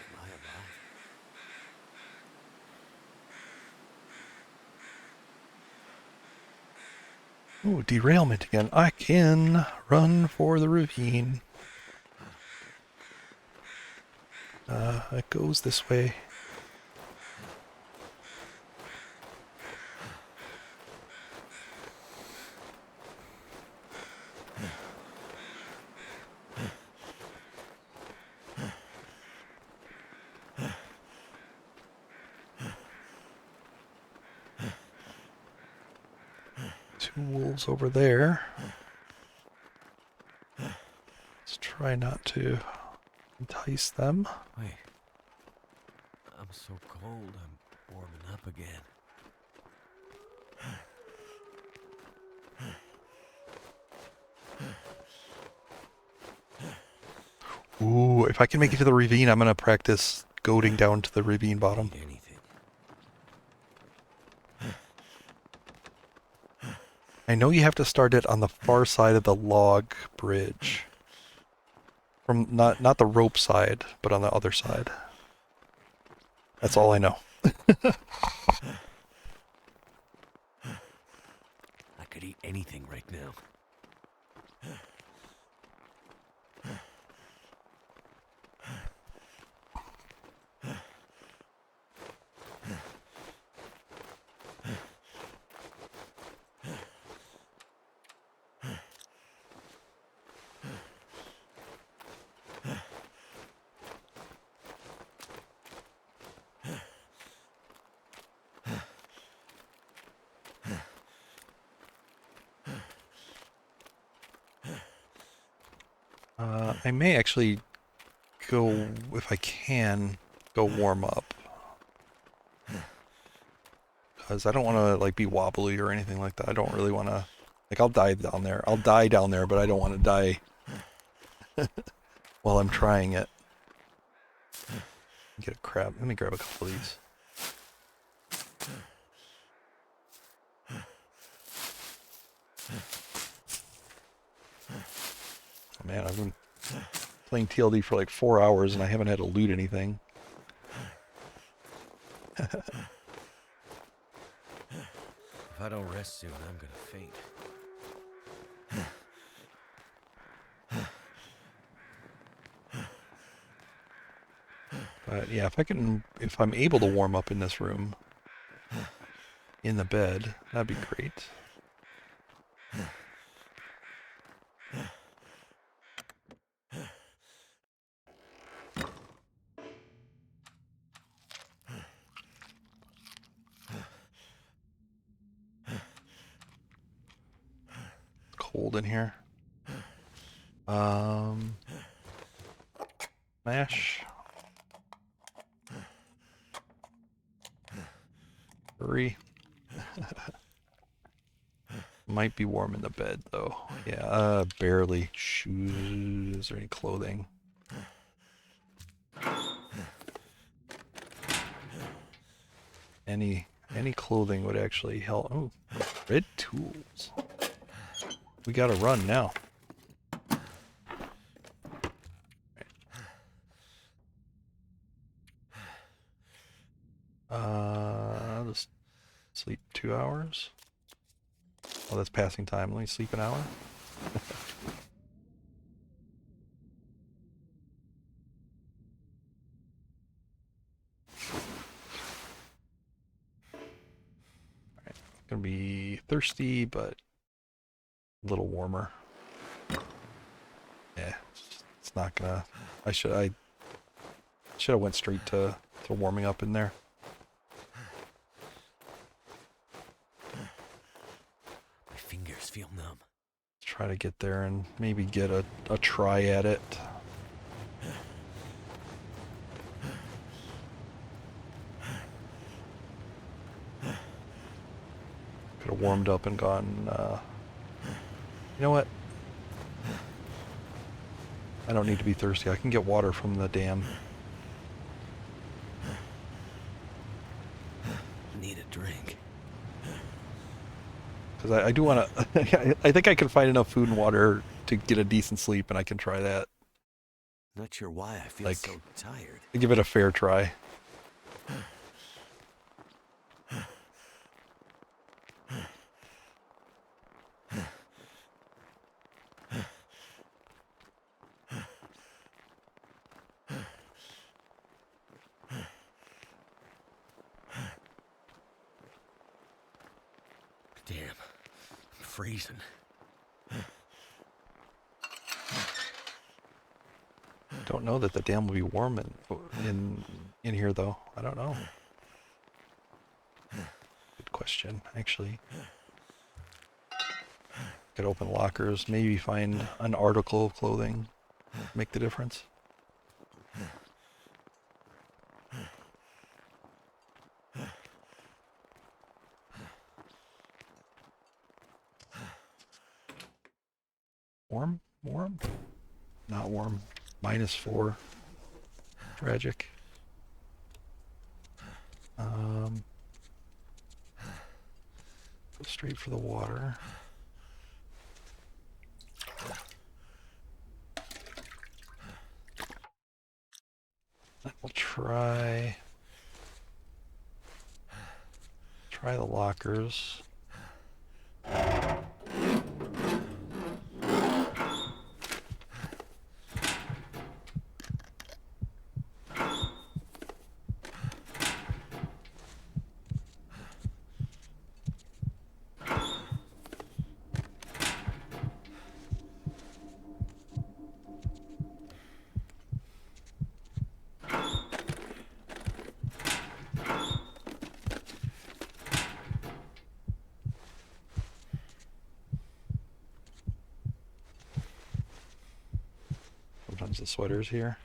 Am I alive? Oh, derailment again. I can run for the ravine. It goes this way. Two wolves over there. Let's try not to entice them. Wait. I'm so cold, I'm warming up again. Ooh, if I can make it to the ravine, I'm gonna practice goading down to the ravine bottom. Eat anything. I know you have to start it on the far side of the log bridge. From not the rope side, but on the other side. That's all I know. I could eat anything right now. I may actually go, if I can, go warm up. Because I don't want to like be wobbly or anything like that. I don't really want to, like I'll die down there. I'll die down there, but I don't want to die while I'm trying it. Get a crab. Let me grab a couple of these. Oh man, I've been playing TLD for like 4 hours and I haven't had to loot anything. If I don't rest soon, I'm gonna faint. But yeah, if I'm able to warm up in this room, in the bed, that'd be great. cold in here. Mash. Hurry. Might be warm in the bed though. Yeah, barely. Shoes. Is there any clothing? Any clothing would actually help. Oh, red tools. We gotta run now. Just sleep 2 hours. Oh, that's passing time. Let me sleep an hour. Alright, gonna be thirsty, but a little warmer. Yeah, it's not gonna. I should have went straight to warming up in there. My fingers feel numb. Try to get there and maybe get a try at it. Could have warmed up and gone, you know what? I don't need to be thirsty. I can get water from the dam. Need a drink. Because I do want to... I think I can find enough food and water to get a decent sleep, and I can try that. Not sure why I feel Like, so tired. Give it a fair try. Damn, I'm freezing. Don't know that the dam will be warm in here though. I don't know. Good question, actually. Could open lockers, maybe find an article of clothing, make the difference. Warm? Warm? Not warm. -4. Tragic. Go straight for the water. We'll try the lockers. Sometimes the sweater's here.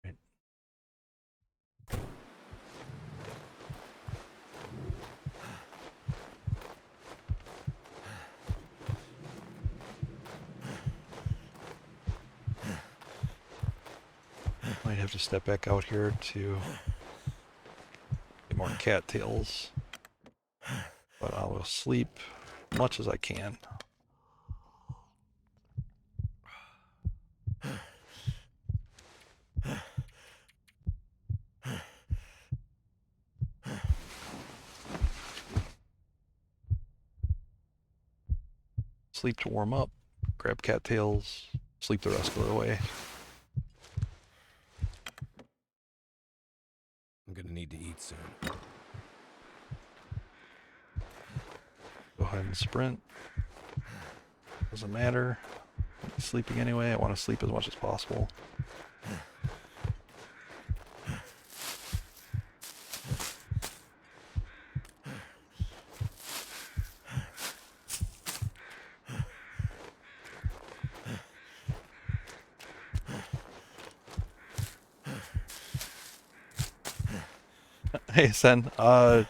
Right. Might have to step back out here to get more cattails, but I will sleep as much as I can. Sleep to warm up, grab cattails, sleep the rest of the way. I'm gonna need to eat soon. Go ahead and sprint. Doesn't matter. I'm sleeping anyway. I want to sleep as much as possible. Hey, Sen. I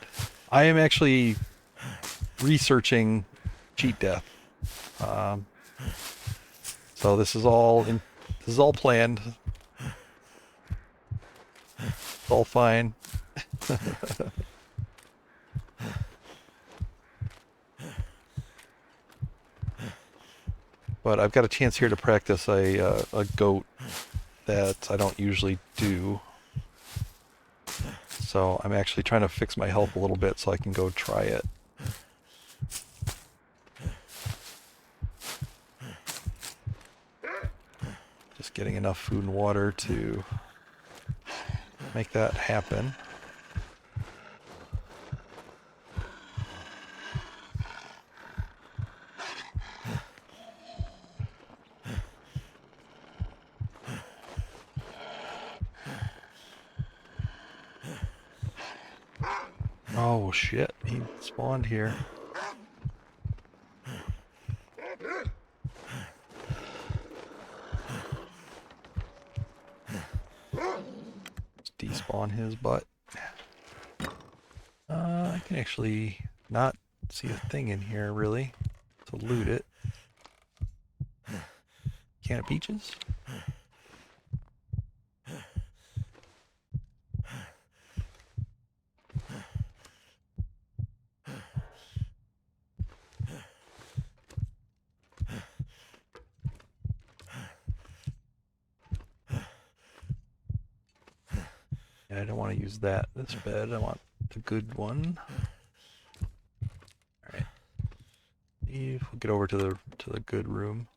am actually researching cheat death. Um, so this is all planned. It's all fine. But I've got a chance here to practice a goat that I don't usually do. So I'm actually trying to fix my health a little bit so I can go try it. Just getting enough food and water to make that happen. Oh shit, he spawned here. Let's despawn his butt. I can actually not see a thing in here really to loot it. Can of peaches? Yeah, I don't want to use this bed. I want the good one. Alright. We'll get over to the good room.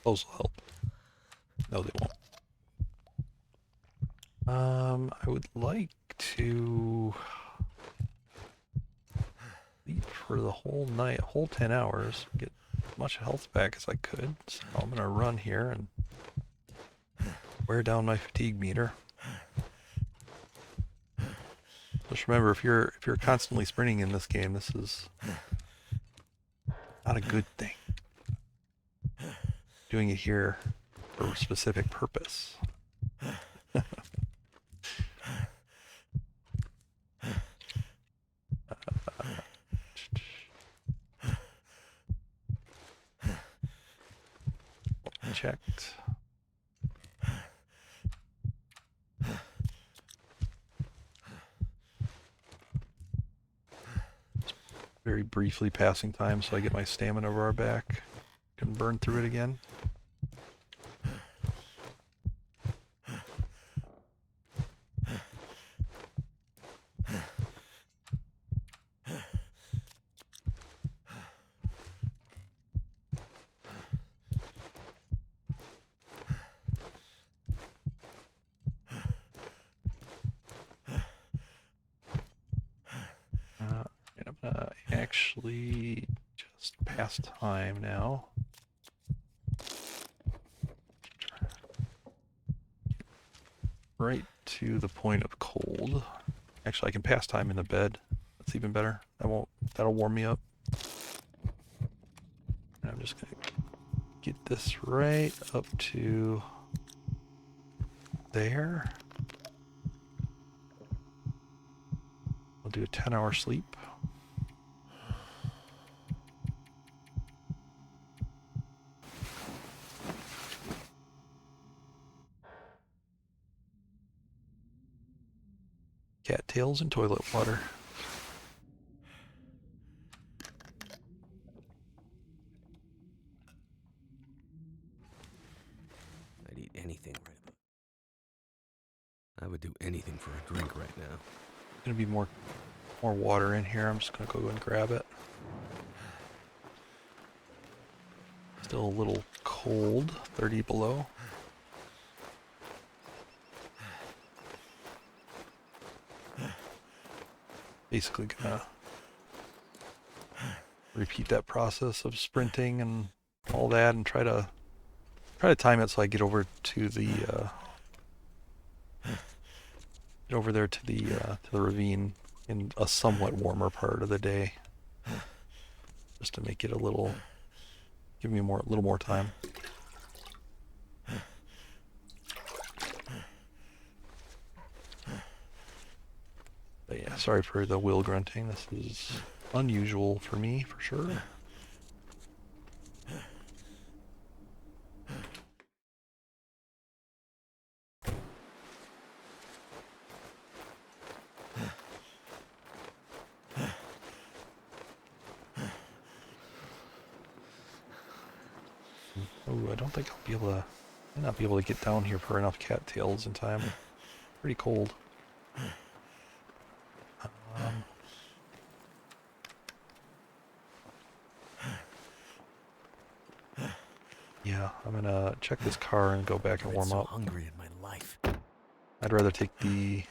Those will help. No, they won't. I would like to leave for the whole night, whole 10 hours, get as much health back as I could. So I'm gonna run here and wear down my fatigue meter. Just remember, if you're constantly sprinting in this game, this is not a good thing. Doing it here for a specific purpose. Checked. Very briefly passing time so I get my stamina bar back. Can burn through it again. And I'm gonna actually just pass time now. Right to the point of cold. Actually, I can pass time in the bed. That's even better. That'll warm me up. And I'm just gonna get this right up to there. I'll do a 10-hour sleep. Cattails and toilet water. I'd eat anything right about. I would do anything for a drink right now. Gonna be more water in here. I'm just gonna go and grab it. Still a little cold, 30 below. Basically gonna repeat that process of sprinting and all that, and try to time it so I get over to the to the ravine in a somewhat warmer part of the day, just to make it give me a little more time. But yeah, sorry for the wheel grunting. This is unusual for me, for sure. Oh, I don't think I might not be able to get down here for enough cattails in time. Pretty cold. Yeah, I'm gonna check this car and go back and warm so up. Hungry in my life. I'd rather take the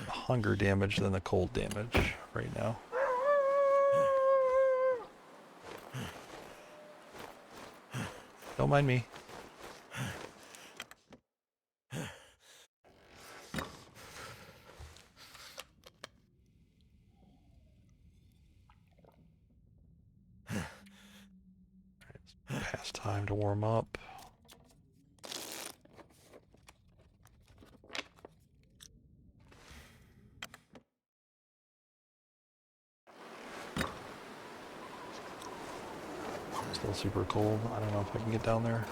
hunger damage than the cold damage right now. Don't mind me. Past time to warm up. Still super cold. I don't know if I can get down there.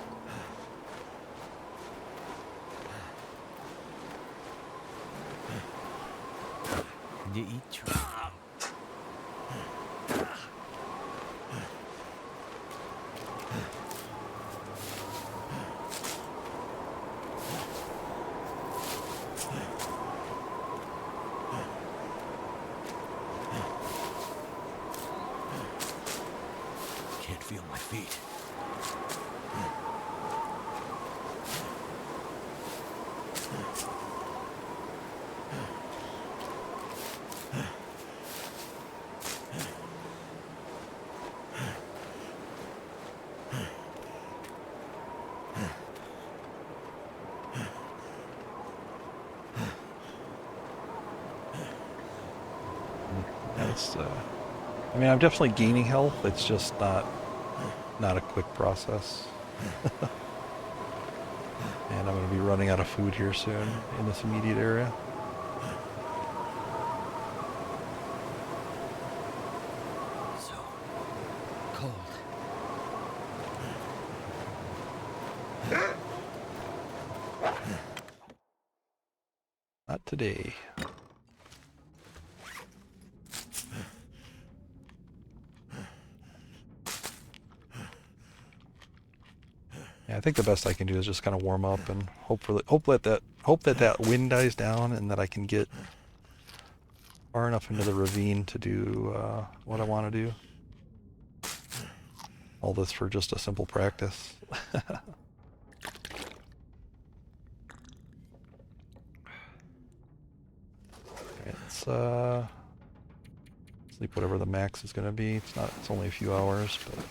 You eat trees. Can't feel my feet. It's, I mean, I'm definitely gaining health. It's just not a quick process. And I'm going to be running out of food here soon in this immediate area. So cold. Not today. Yeah, I think the best I can do is just kind of warm up and hope that wind dies down and that I can get far enough into the ravine to do what I want to do. All this for just a simple practice. It's sleep whatever the max is going to be. It's only a few hours, but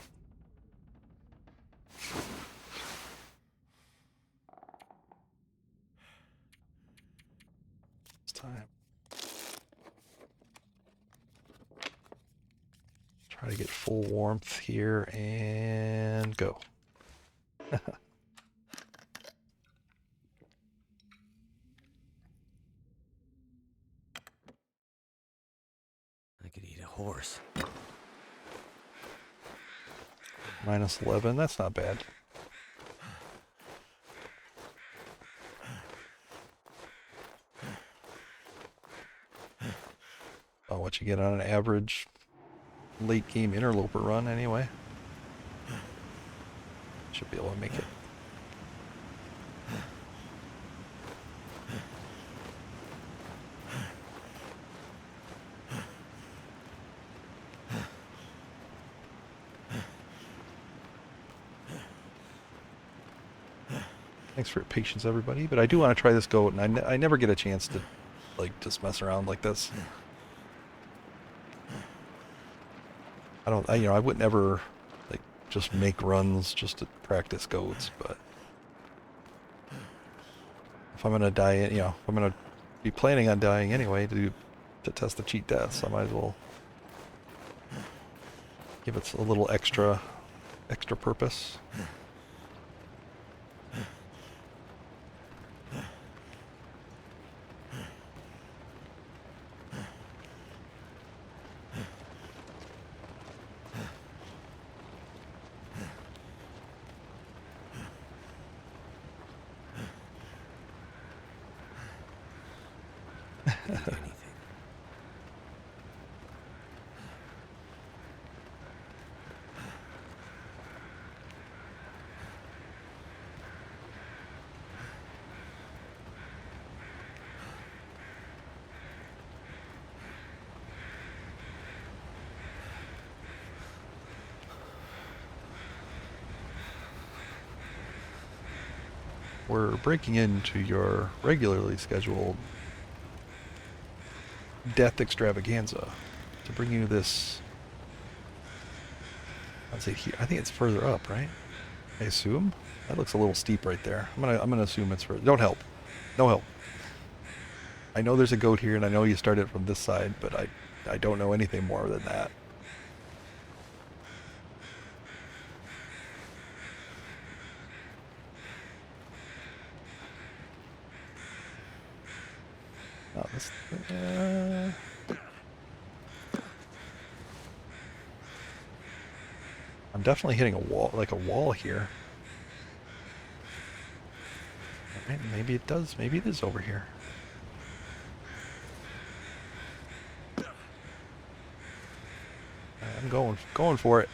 it's time. Try to get full warmth here and go. I could eat a horse. Minus 11, that's not bad. Oh, what you get on an average late game interloper run anyway. Should be able to make it. Thanks for your patience, everybody. But I do want to try this goat, and I never get a chance to, like, just mess around like this. I would never, like, just make runs just to practice goats, but if I'm gonna die, if I'm gonna be planning on dying anyway to test the cheat deaths, I might as well give it a little extra purpose. Eat anything. We're breaking into your regularly scheduled death extravaganza to bring you this. I'd say here. I think it's further up, right? I assume that looks a little steep right there. I'm gonna assume it's further. Don't help. No help. I know there's a goat here, and I know you started from this side, but I don't know anything more than that. Oh, this. I'm definitely hitting a wall, like a wall here. Right, maybe it does. Maybe it is over here. I'm going for it.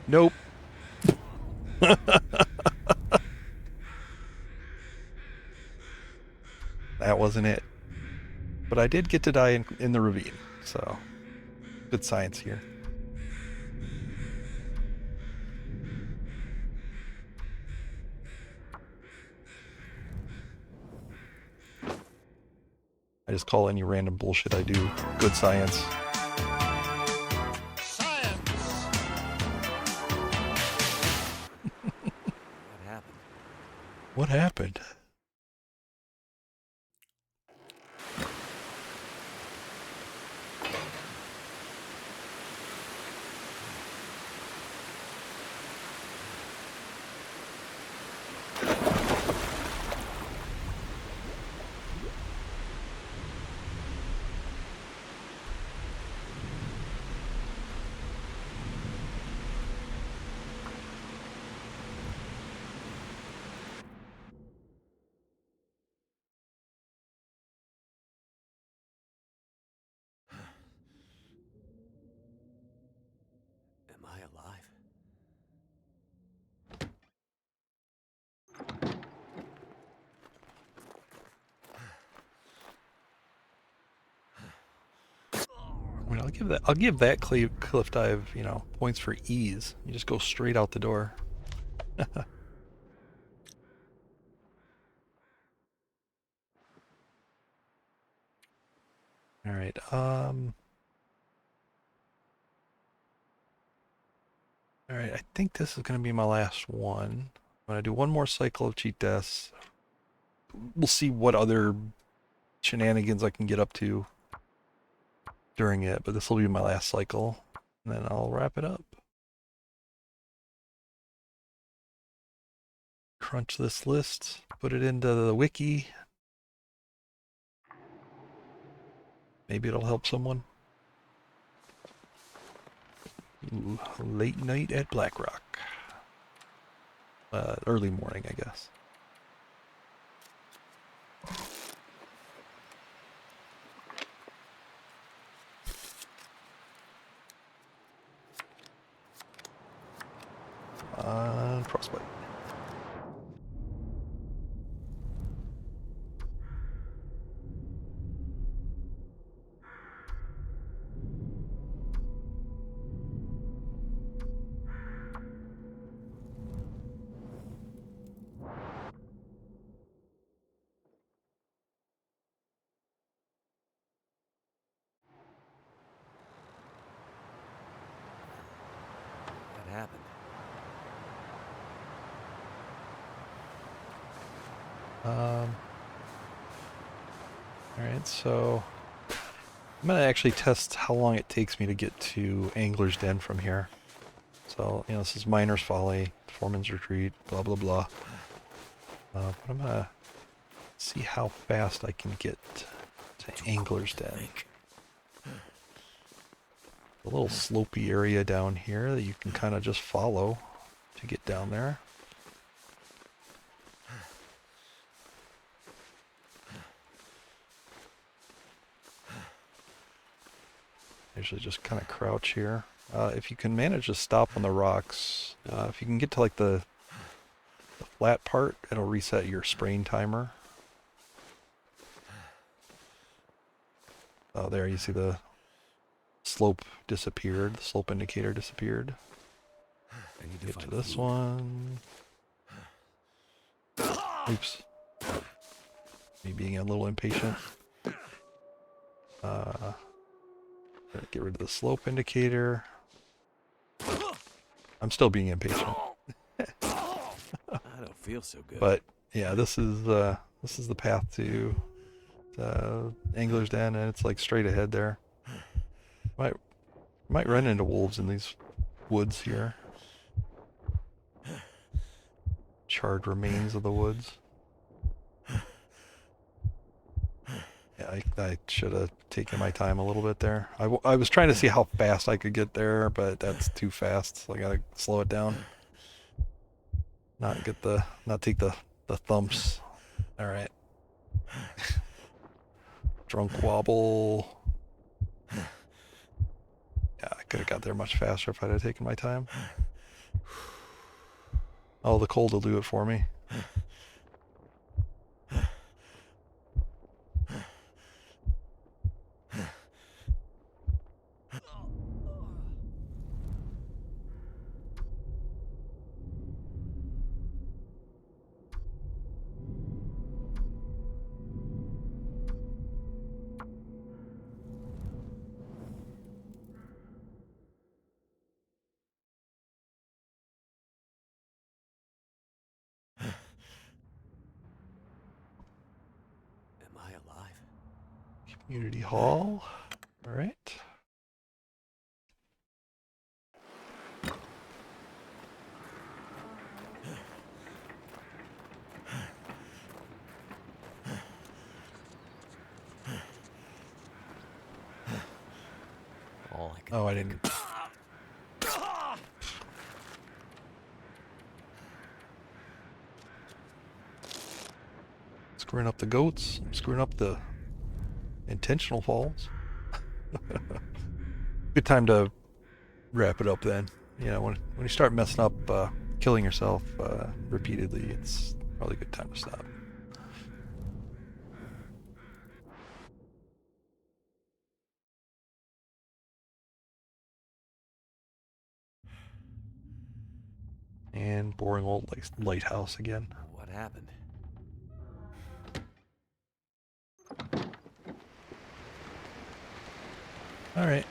Nope. That wasn't it. But I did get to die in the ravine, so good science here. I just call any random bullshit I do good science. What happened? What happened? Am I alive? I mean, I'll give that cliff dive, points for ease. You just go straight out the door. All right. All right. I think this is going to be my last one. I'm going to do one more cycle of cheat deaths. We'll see what other shenanigans I can get up to during it, but this will be my last cycle, and then I'll wrap it up. Crunch this list, put it into the wiki. Maybe it'll help someone. Ooh, late night at Blackrock. Early morning, I guess. Frostbite. What happened? Alright, so I'm going to actually test how long it takes me to get to Angler's Den from here. So, you know, this is Miner's Folly, Foreman's Retreat, blah, blah, blah. But I'm going to see how fast I can get to Angler's Den. A little slopey area down here that you can kind of just follow to get down there. Usually just kind of crouch here. If you can manage to stop on the rocks, if you can get to like the flat part, it'll reset your sprain timer. Oh, there you see the slope disappeared. The slope indicator disappeared. I need to Get find to this food. one. Oops. Me being a little impatient. Get rid of the slope indicator. I'm still being impatient. I don't feel so good. But yeah, this is the path to Angler's Den, and it's like straight ahead there. Might run into wolves in these woods here. Charred remains of the woods. Yeah, I should have taken my time a little bit there. I was trying to see how fast I could get there, but that's too fast, so I gotta slow it down. Not take the thumps. All right. Drunk wobble. Yeah, I could have got there much faster if I'd have taken my time. Oh, the cold will do it for me. Am I alive? Community hall. All right. All I can Oh, I think didn't. Screwing up the goats. Screwing up the intentional falls. Good time to wrap it up then. You know, when you start messing up, killing yourself repeatedly, it's probably a good time to stop. And boring old lighthouse again. what happened. All right.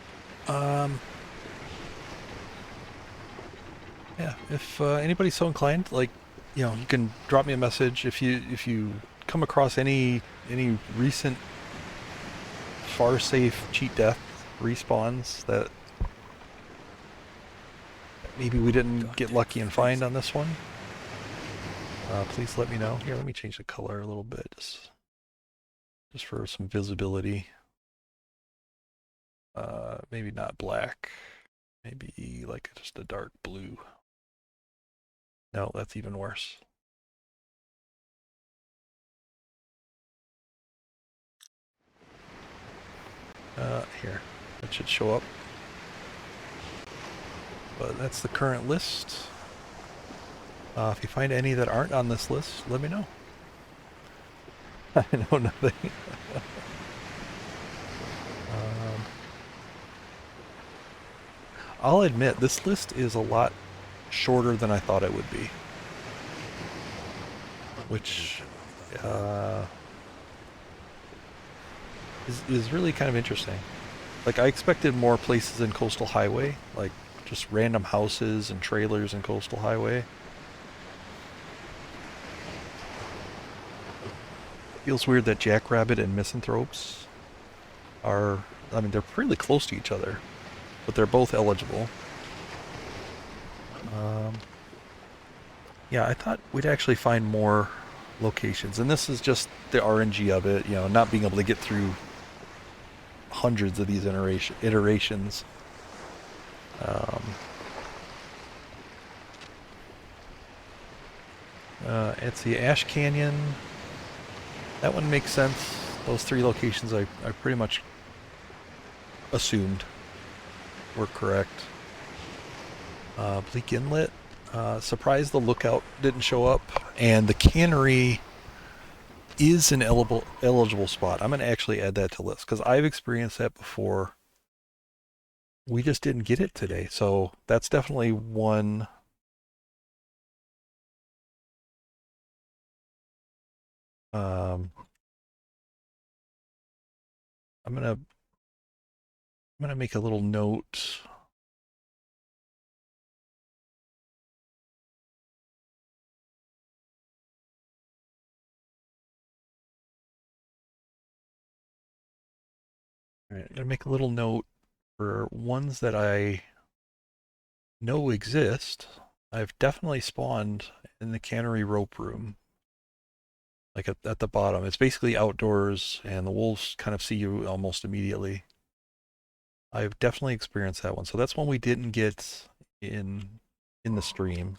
Yeah, if anybody's so inclined, like, you know, you can drop me a message if you come across any recent far safe cheat death respawns that maybe we didn't get lucky and find on this one, please let me know. Here, let me change the color a little bit, just for some visibility. Maybe not black, maybe like just a dark blue. No, that's even worse. Here, that should show up. But that's the current list. If you find any that aren't on this list, let me know. I know nothing. I'll admit, this list is a lot shorter than I thought it would be. Which is really kind of interesting. Like, I expected more places in Coastal Highway, like just random houses and trailers in Coastal Highway. Feels weird that Jackrabbit and Misanthropes are, I mean, they're really close to each other, but they're both eligible. Yeah, I thought we'd actually find more locations, and this is just the RNG of it, you know, not being able to get through hundreds of these iterations. It's the Ash Canyon. That one makes sense. Those 3 locations I pretty much assumed were correct. Bleak Inlet. Surprised the Lookout didn't show up. And the Cannery is an eligible spot. I'm going to actually add that to the list because I've experienced that before. We just didn't get it today. So that's definitely one. I'm gonna make a little note. All right, I'm gonna make a little note for ones that I know exist. I've definitely spawned in the Cannery Rope Room. Like at the bottom. It's basically outdoors and the wolves kind of see you almost immediately. I've definitely experienced that one. So that's one we didn't get in the stream.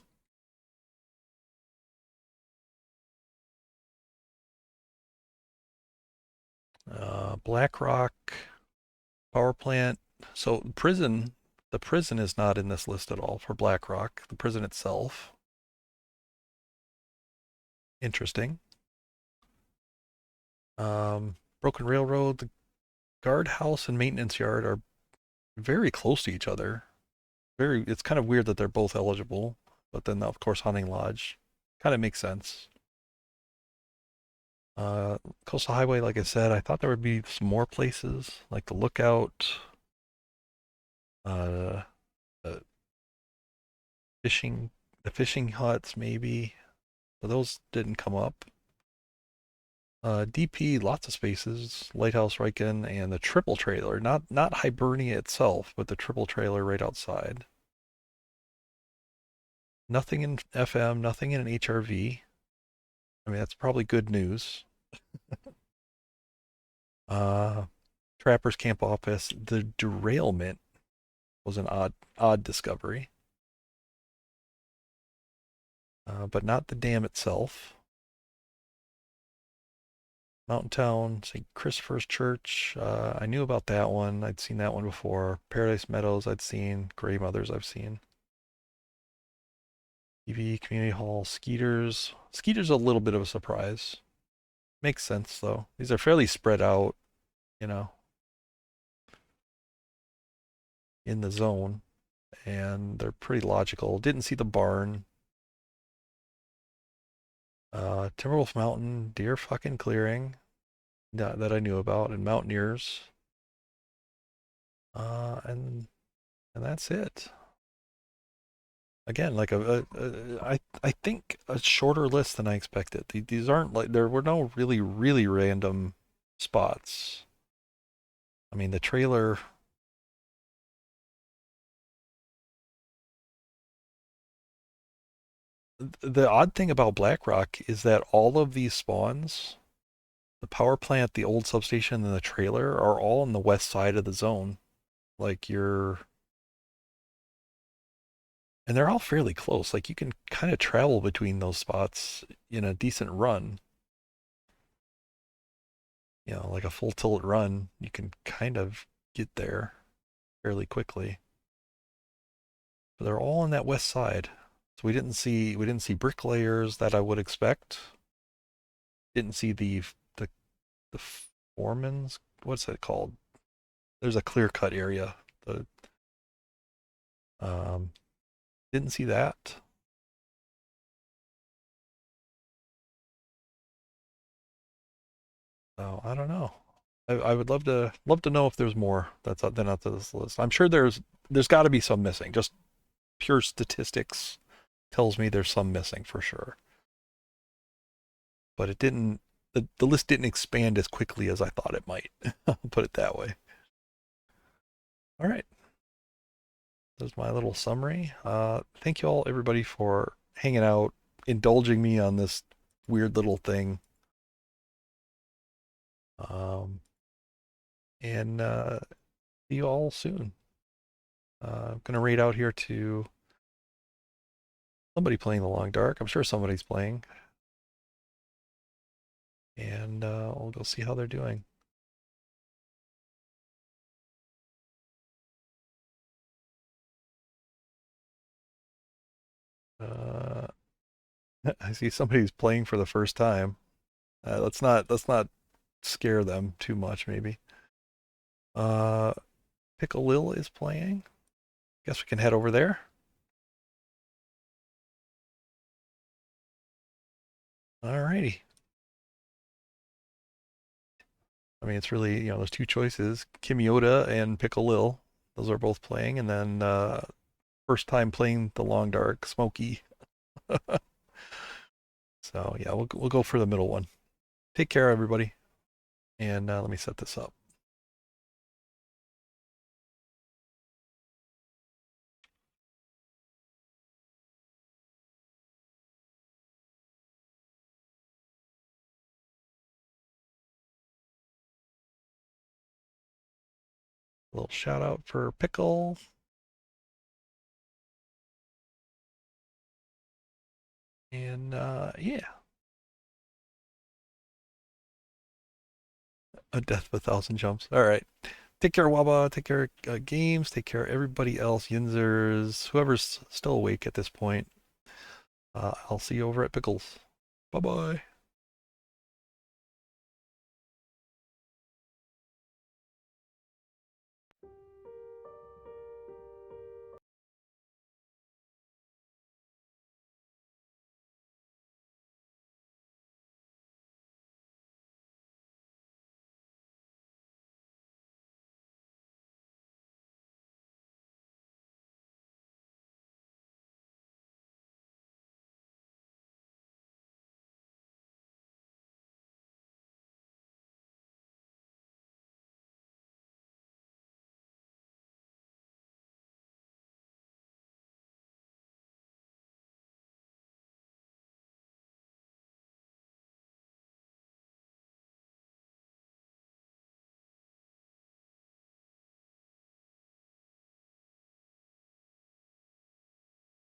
Black Rock Power Plant. So the prison is not in this list at all for Black Rock. The prison itself. Interesting. Broken Railroad, the guardhouse and maintenance yard are very close to each other. It's kind of weird that they're both eligible, but then of course Hunting Lodge kind of makes sense. Coastal Highway, like I said, I thought there would be some more places, like the Lookout, uh, the fishing huts maybe, but those didn't come up. DP, lots of spaces, Lighthouse Riken, and the triple trailer, not Hibernia itself, but the triple trailer right outside. Nothing in FM, nothing in an HRV. I mean, that's probably good news. Trapper's Camp Office. The derailment was an odd discovery. But not the dam itself. Mountain Town, St. Christopher's Church. I knew about that one. I'd seen that one before. Paradise Meadows I'd seen. Grey Mothers I've seen. TV, Community Hall, Skeeters. Skeeters a little bit of a surprise. Makes sense though. These are fairly spread out, you know, in the zone. And they're pretty logical. Didn't see the barn. Timberwolf Mountain, Deer fucking Clearing that I knew about, and Mountaineers. And that's it. Again, like I think a shorter list than I expected. These aren't like there were no really random spots. I mean, the trailer. The odd thing about Blackrock is that all of these spawns, the power plant, the old substation, and the trailer are all on the west side of the zone. Like and they're all fairly close. Like you can kind of travel between those spots in a decent run. Like a full tilt run, you can kind of get there fairly quickly. But they're all on that west side. So we didn't see bricklayers that I would expect. Didn't see the the foreman's, what's that called? There's a clear cut area. The um didn't see that. So I don't know. I would love to know if there's more that's out to this list. I'm sure there's got to be some missing. Just pure statistics tells me there's some missing for sure. But it didn't. The list didn't expand as quickly as I thought it might. Put it that way. All right. There's my little summary. Thank you all, everybody, for hanging out, indulging me on this weird little thing. Um, and see you all soon. I'm going to raid out here to somebody playing the Long Dark. I'm sure somebody's playing. And we'll go see how they're doing. Uh, I see somebody's playing for the first time. Let's not scare them too much, maybe. Uh, Pickle Lil is playing. Guess we can head over there. Alrighty. I mean, it's really, there's two choices, Kimiota and Pickle Lil. Those are both playing. And then first time playing the Long Dark, Smokey. So yeah, we'll go for the middle one. Take care, everybody. And let me set this up. A little shout out for Pickle. And yeah, a death of 1,000 jumps. All right. Take care, Waba. Take care, Games. Take care, everybody else, Yinzers, whoever's still awake at this point. I'll see you over at Pickles. Bye bye.